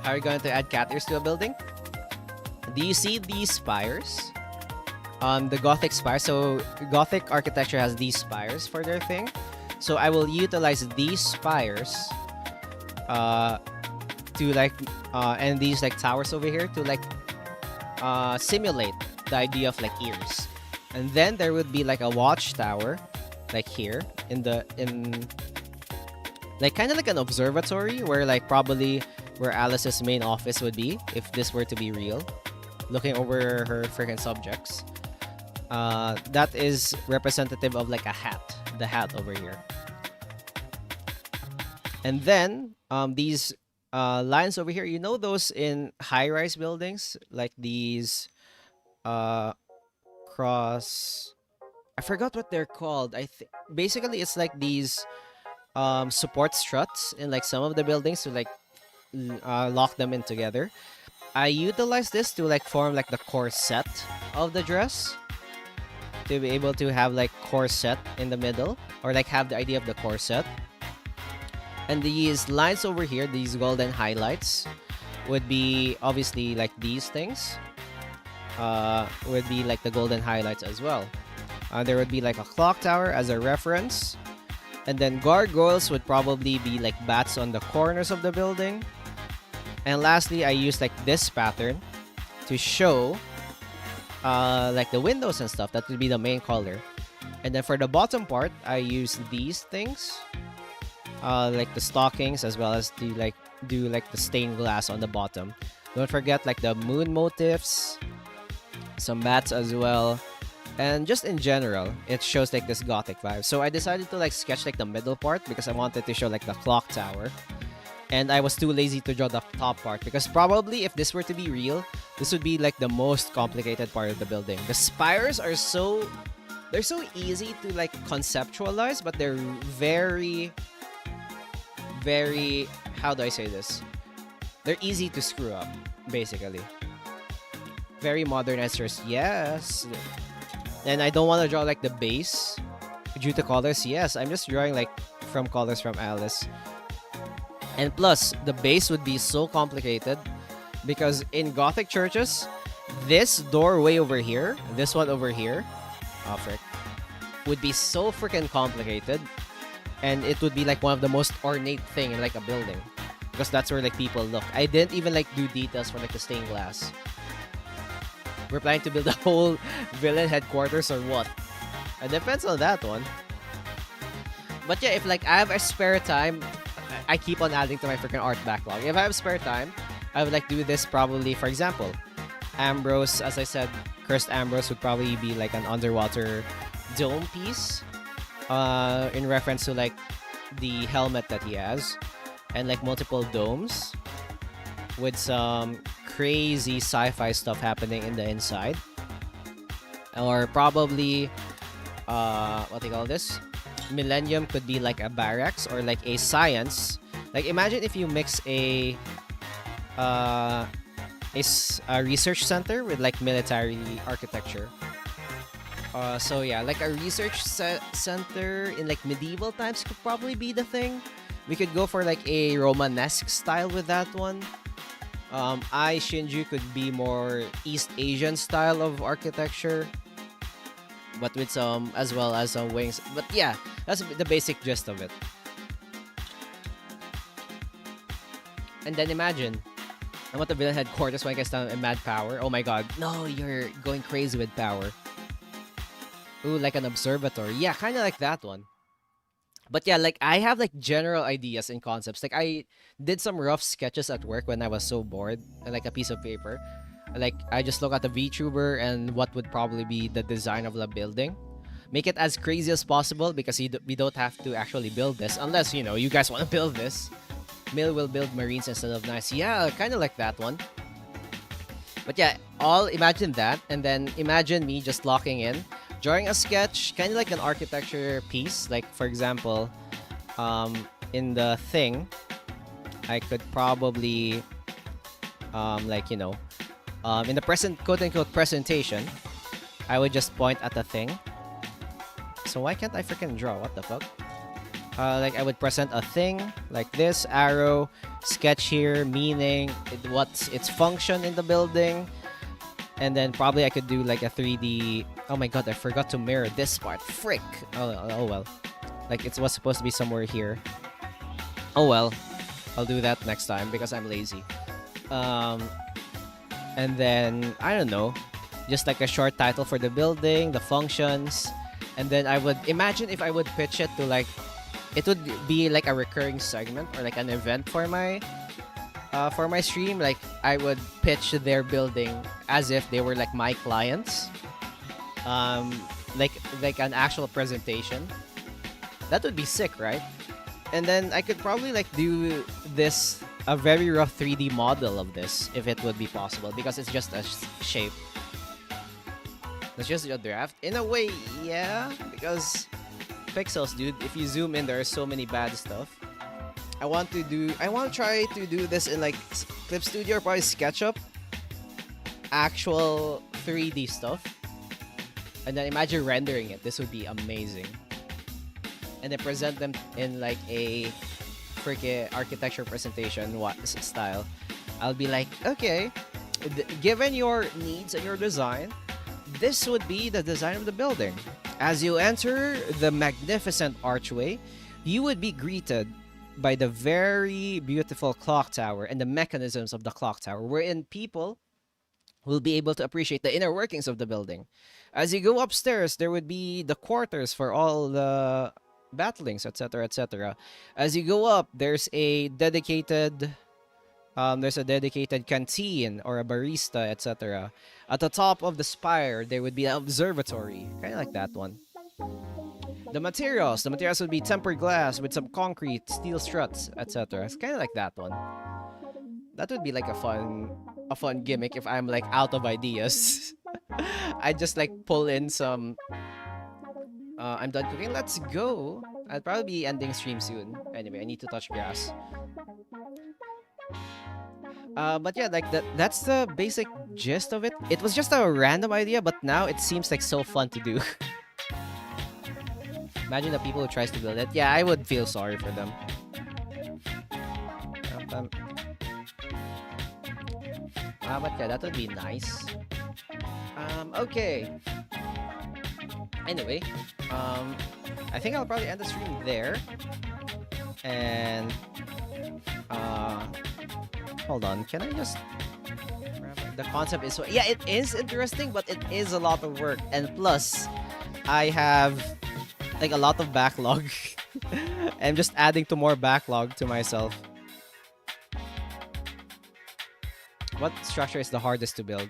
How are you going to add cat ears to a building? Do you see these spires? The Gothic spire. So Gothic architecture has these spires for their thing. So I will utilize these spires to like and these like towers over here to like simulate the idea of like ears. And then there would be like a watchtower like here in like kind of like an observatory where like probably where Alice's main office would be if this were to be real, looking over her freaking subjects. That is representative of like a hat, the hat over here. And then these lines over here, you know those in high-rise buildings, like these cross, I forgot what they're called. I think basically it's like these support struts in like some of the buildings to like lock them in together. I utilize this to like form like the corset of the dress, to be able to have like corset in the middle, or like have the idea of the corset. And these lines over here, these golden highlights, would be obviously like these things. Would be like the golden highlights as well. There would be like a clock tower as a reference. And then gargoyles would probably be like bats on the corners of the building. And lastly, I use like this pattern to show like the windows and stuff. That would be the main color. And then for the bottom part, I use these things, like the stockings, as well as do like the stained glass on the bottom. Don't forget like the moon motifs, some bats as well, and just in general, it shows like this gothic vibe. So I decided to like sketch like the middle part because I wanted to show like the clock tower. And I was too lazy to draw the top part because probably if this were to be real, this would be like the most complicated part of the building. The spires are they're so easy to like conceptualize, but they're very, very, how do I say this? They're easy to screw up, basically. Very modernizers, yes. And I don't want to draw like the base due to colors. Yes, I'm just drawing like from colors from Alice. And plus, the base would be so complicated because in Gothic churches, this doorway over here, this one over here, oh frick, would be so freaking complicated. And it would be like one of the most ornate thing in like a building, because that's where like people look. I didn't even like do details for like the stained glass. We're planning to build a whole villain headquarters or what? It depends on that one. But yeah, if like I have a spare time, I keep on adding to my freaking art backlog. If I have spare time, I would like do this probably, for example, Ambrose, as I said, Cursed Ambrose would probably be like an underwater dome piece, in reference to like the helmet that he has, and like multiple domes with some crazy sci-fi stuff happening in the inside. Or probably, what do you call this? Millennium could be like a barracks or like a science. Like imagine if you mix a research center with like military architecture. So yeah, like a research center in like medieval times could probably be the thing. We could go for like a Romanesque style with that one. Ai Shinju could be more East Asian style of architecture, but with some, as well as some wings. But yeah, that's the basic gist of it. And then imagine, I want the villain headquarters when I get down in mad power. Oh my god, no, you're going crazy with power. Ooh, like an observatory. Yeah, kind of like that one. But yeah, like I have like general ideas and concepts. Like I did some rough sketches at work when I was so bored, like a piece of paper. Like I just look at the VTuber and what would probably be the design of the building. Make it as crazy as possible because we don't have to actually build this unless, you know, you guys want to build this. Mill will build marines instead of nice. Yeah, kind of like that one. But yeah, imagine that, and then imagine me just locking in drawing a sketch, kind of like an architecture piece. Like for example, in the thing, I could probably like in the present quote unquote presentation, I would just point at the thing. So why can't I freaking draw? What the fuck? Like I would present a thing like this arrow, sketch here, meaning what's its function in the building, and then probably I could do like a 3D. Oh my god, I forgot to mirror this part. Frick. Oh well. Like it was supposed to be somewhere here. Oh well. I'll do that next time because I'm lazy. And then I don't know, just like a short title for the building, the functions, and then I would imagine if I would pitch it to like. It would be like a recurring segment or like an event for my stream. Like I would pitch their building as if they were like my clients, like an actual presentation. That would be sick, right? And then I could probably like do this a very rough 3D model of this if it would be possible because it's just a shape. It's just a draft in a way, yeah, because. Pixels, dude. If you zoom in, there are so many bad stuff. I want to try to do this in like Clip Studio or probably SketchUp. Actual 3D stuff. And then imagine rendering it. This would be amazing. And then present them in like a freaking architecture presentation style. I'll be like, okay, given your needs and your design, this would be the design of the building. As you enter the magnificent archway, you would be greeted by the very beautiful clock tower and the mechanisms of the clock tower, wherein people will be able to appreciate the inner workings of the building. As you go upstairs, there would be the quarters for all the battlings, etc., etc. As you go up, there's a dedicated canteen or a barista, etc. At the top of the spire, there would be an observatory, kind of like that one. The materials would be tempered glass with some concrete, steel struts, etc. It's kind of like that one. That would be like a fun gimmick if I'm like out of ideas. I just like pull in some. I'm done cooking. Let's go. I'll probably be ending stream soon. Anyway, I need to touch grass. But yeah, like that's the basic gist of it. It was just a random idea, but now it seems like so fun to do. Imagine the people who tries to build it. Yeah, I would feel sorry for them. But yeah, that would be nice. Okay. Anyway, I think I'll probably end the stream there. And hold on, can I just the concept is yeah, it is interesting, but it is a lot of work, and plus I have like a lot of backlog. I'm just adding to more backlog to myself. What structure is the hardest to build?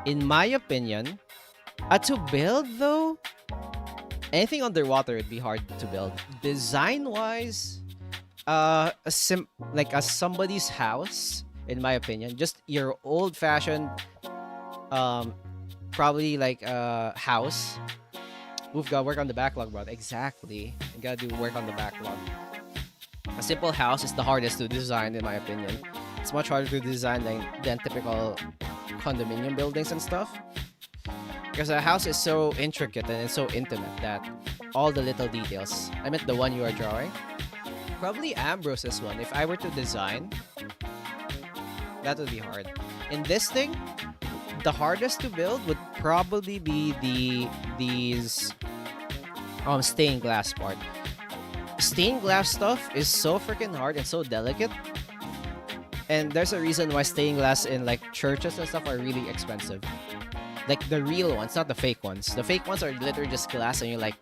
In my opinion, to build though, anything underwater would be hard to build. Design wise, like a somebody's house, in my opinion, just your old-fashioned, probably like a house. We've got to work on the backlog, bro. Exactly, you gotta do work on the backlog. A simple house is the hardest to design, in my opinion. It's much harder to design than typical condominium buildings and stuff. Because a house is so intricate and it's so intimate that all the little details. I meant the one you are drawing. Probably Ambrose's one. If I were to design, that would be hard. In this thing, the hardest to build would probably be these stained glass part. Stained glass stuff is so freaking hard and so delicate. And there's a reason why stained glass in like churches and stuff are really expensive. Like the real ones, not the fake ones. The fake ones are literally just glass and you like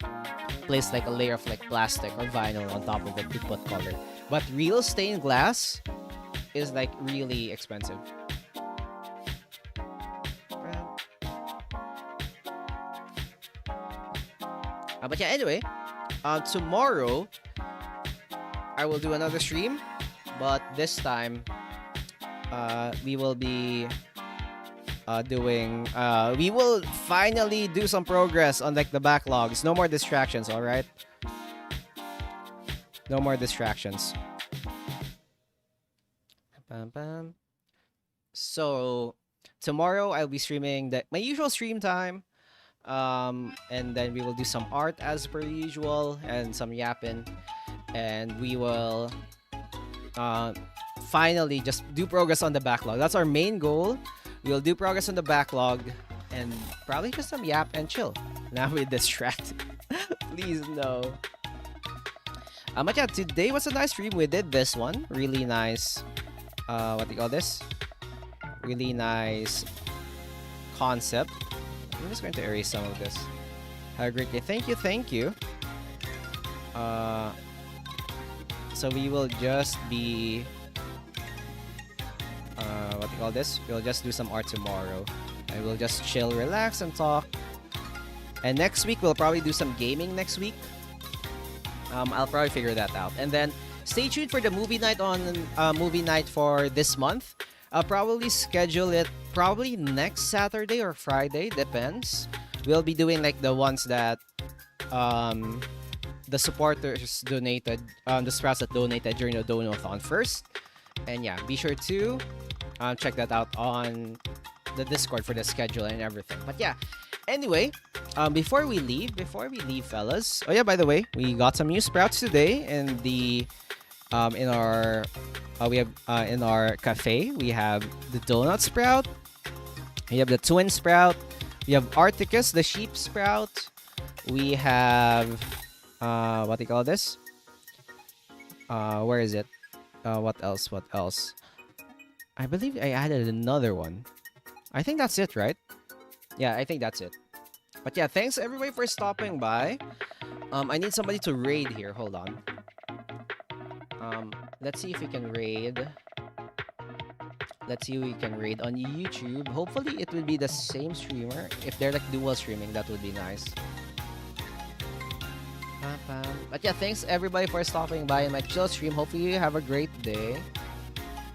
place like a layer of like plastic or vinyl on top of it to put color. But real stained glass is like really expensive. But yeah, anyway, tomorrow I will do another stream, but this time we will be doing. We will finally do some progress on like the backlogs. No more distractions. All right. No more distractions. Bam, bam. So tomorrow I'll be streaming my usual stream time. And then we will do some art as per usual and some yapping. And we will uh, finally just do progress on the backlog. That's our main goal. We'll do progress on the backlog and probably just some yap and chill. Now we're distracted. Please no. But yeah, today was a nice stream. We did this one. Really nice. What do you call this? Really nice concept. I'm just going to erase some of this. Have a great day. Thank you, thank you. So we will just be what do you call this? We'll just do some art tomorrow. And we'll just chill, relax, and talk. And next week we'll probably do some gaming next week. I'll probably figure that out. And then stay tuned for the movie night for this month. I'll probably schedule it probably next Saturday or Friday, depends. We'll be doing like the ones that the supporters donated, the sprouts that donated during the donathon first. And yeah, be sure to check that out on the Discord for the schedule and everything. But yeah, anyway, before we leave, fellas. Oh yeah, by the way, we got some new sprouts today in the in our we have in our cafe. We have the donut sprout. We have the twin sprout. We have Articus, the sheep sprout. We have what do you call this? Where is it? What else? What else? I believe I added another one. I think that's it, right? Yeah, I think that's it. But yeah, thanks everybody for stopping by. I need somebody to raid here. Hold on. Let's see if we can raid. Let's see if we can raid on YouTube. Hopefully it will be the same streamer. If they're like dual streaming, that would be nice. But yeah, thanks everybody for stopping by in my chill stream. Hopefully you have a great day.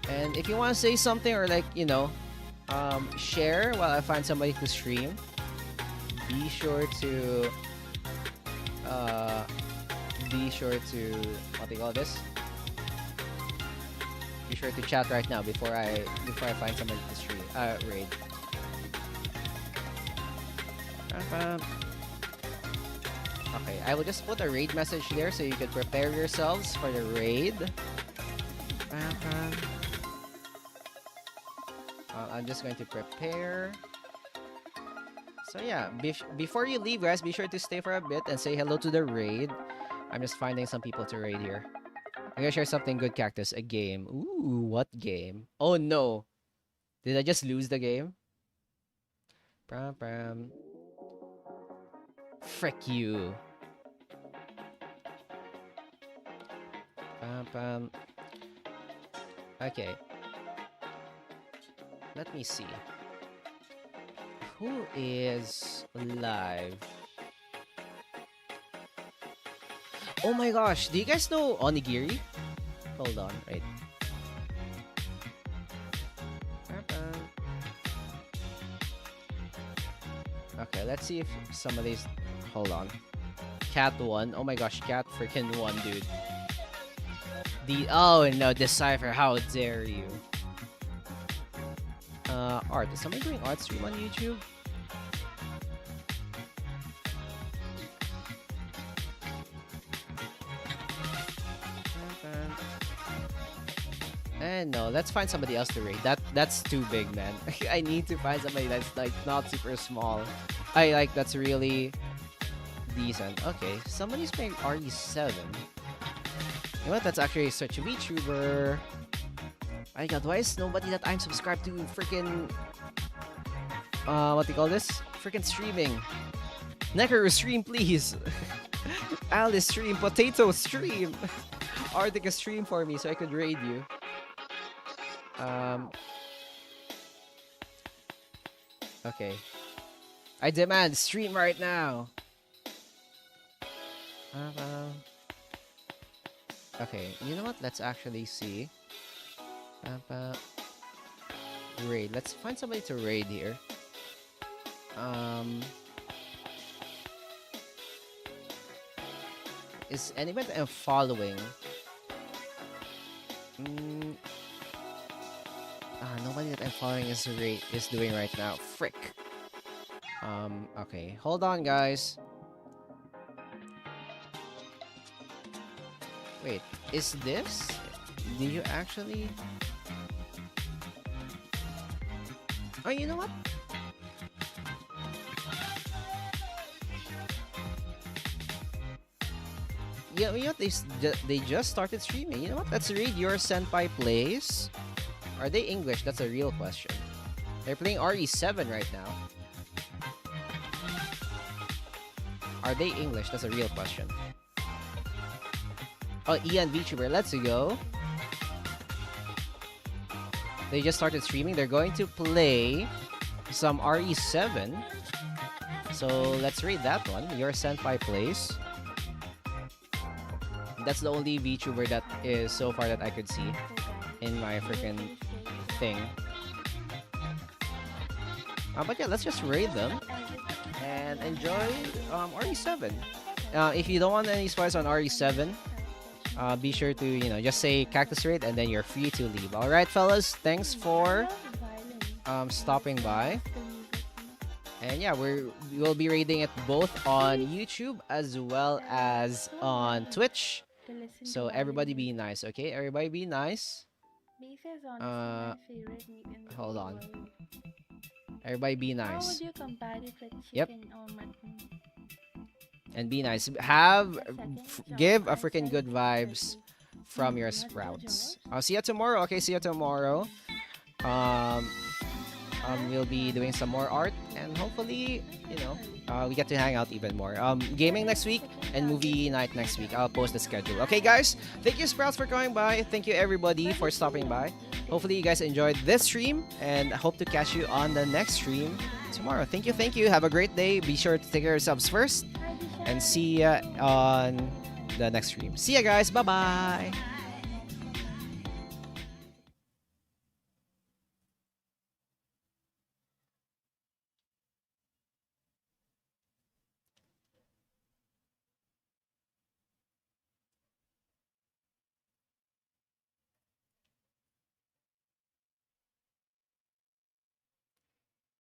And if you want to say something or like, you know, share while I find somebody to stream, be sure to what do you call this? Be sure to chat right now before I find somebody to stream raid. Okay, I will just put a raid message there so you can prepare yourselves for the raid. I'm just going to prepare. So yeah, before you leave, guys, be sure to stay for a bit and say hello to the raid. I'm just finding some people to raid here. I'm gonna share something good, Cactus. A game. Ooh, what game? Oh no. Did I just lose the game? Frick you. Okay. Let me see. Who is live? Oh my gosh, do you guys know Onigiri? Hold on, right. Okay, let's see if some of these... Hold on. Cat won. Oh my gosh, Cat freaking won, dude. Oh no, Decipher, how dare you. Art. Is somebody doing art stream on YouTube? And no, let's find somebody else to raid. That's too big, man. I need to find somebody that's like not super small. That's really decent. Okay, somebody's playing RE7. You know what? That's actually such a VTuber. My god, why is nobody that I'm subscribed to freaking what do you call this? Freaking streaming. Necro stream, please. Alice stream, Potato stream. Arctic stream for me so I could raid you. Okay. I demand stream right now. Okay, you know what? Let's actually see. raid. Let's find somebody to raid here. Is anybody I'm following? Nobody that I'm following is doing right now. Frick. Okay. Hold on, guys. Wait, is this? Do you actually? Oh, you know what? Yeah, you know what? They just started streaming. You know what? Let's read your senpai plays. Are they English? That's a real question. They're playing RE7 right now. Are they English? That's a real question. Oh, Ian VTuber, let's go. They just started streaming. They're going to play some RE7. So let's read that one. Your senpai plays. That's the only VTuber that is so far that I could see in my freaking thing. But yeah, let's just raid them and enjoy RE7. If you don't want any spoilers on RE7, be sure to just say Cactus raid and then you're free to leave. All right, fellas, thanks for stopping by. And yeah, we'll be raiding it both on YouTube as well as on Twitch. So everybody be nice, okay? Everybody be nice. Hold on. Everybody be nice. How would you compare it with Yep. chicken or mutton? And be nice. Give a freaking good vibes from your sprouts. I'll see you tomorrow. Okay, see you tomorrow. We'll be doing some more art and hopefully, we get to hang out even more. Gaming next week and movie night next week. I'll post the schedule. Okay, guys. Thank you, Sprouts, for coming by. Thank you, everybody, for stopping by. Hopefully, you guys enjoyed this stream and I hope to catch you on the next stream tomorrow. Thank you. Thank you. Have a great day. Be sure to take care of yourselves first and see ya on the next stream. See ya, guys. Bye-bye.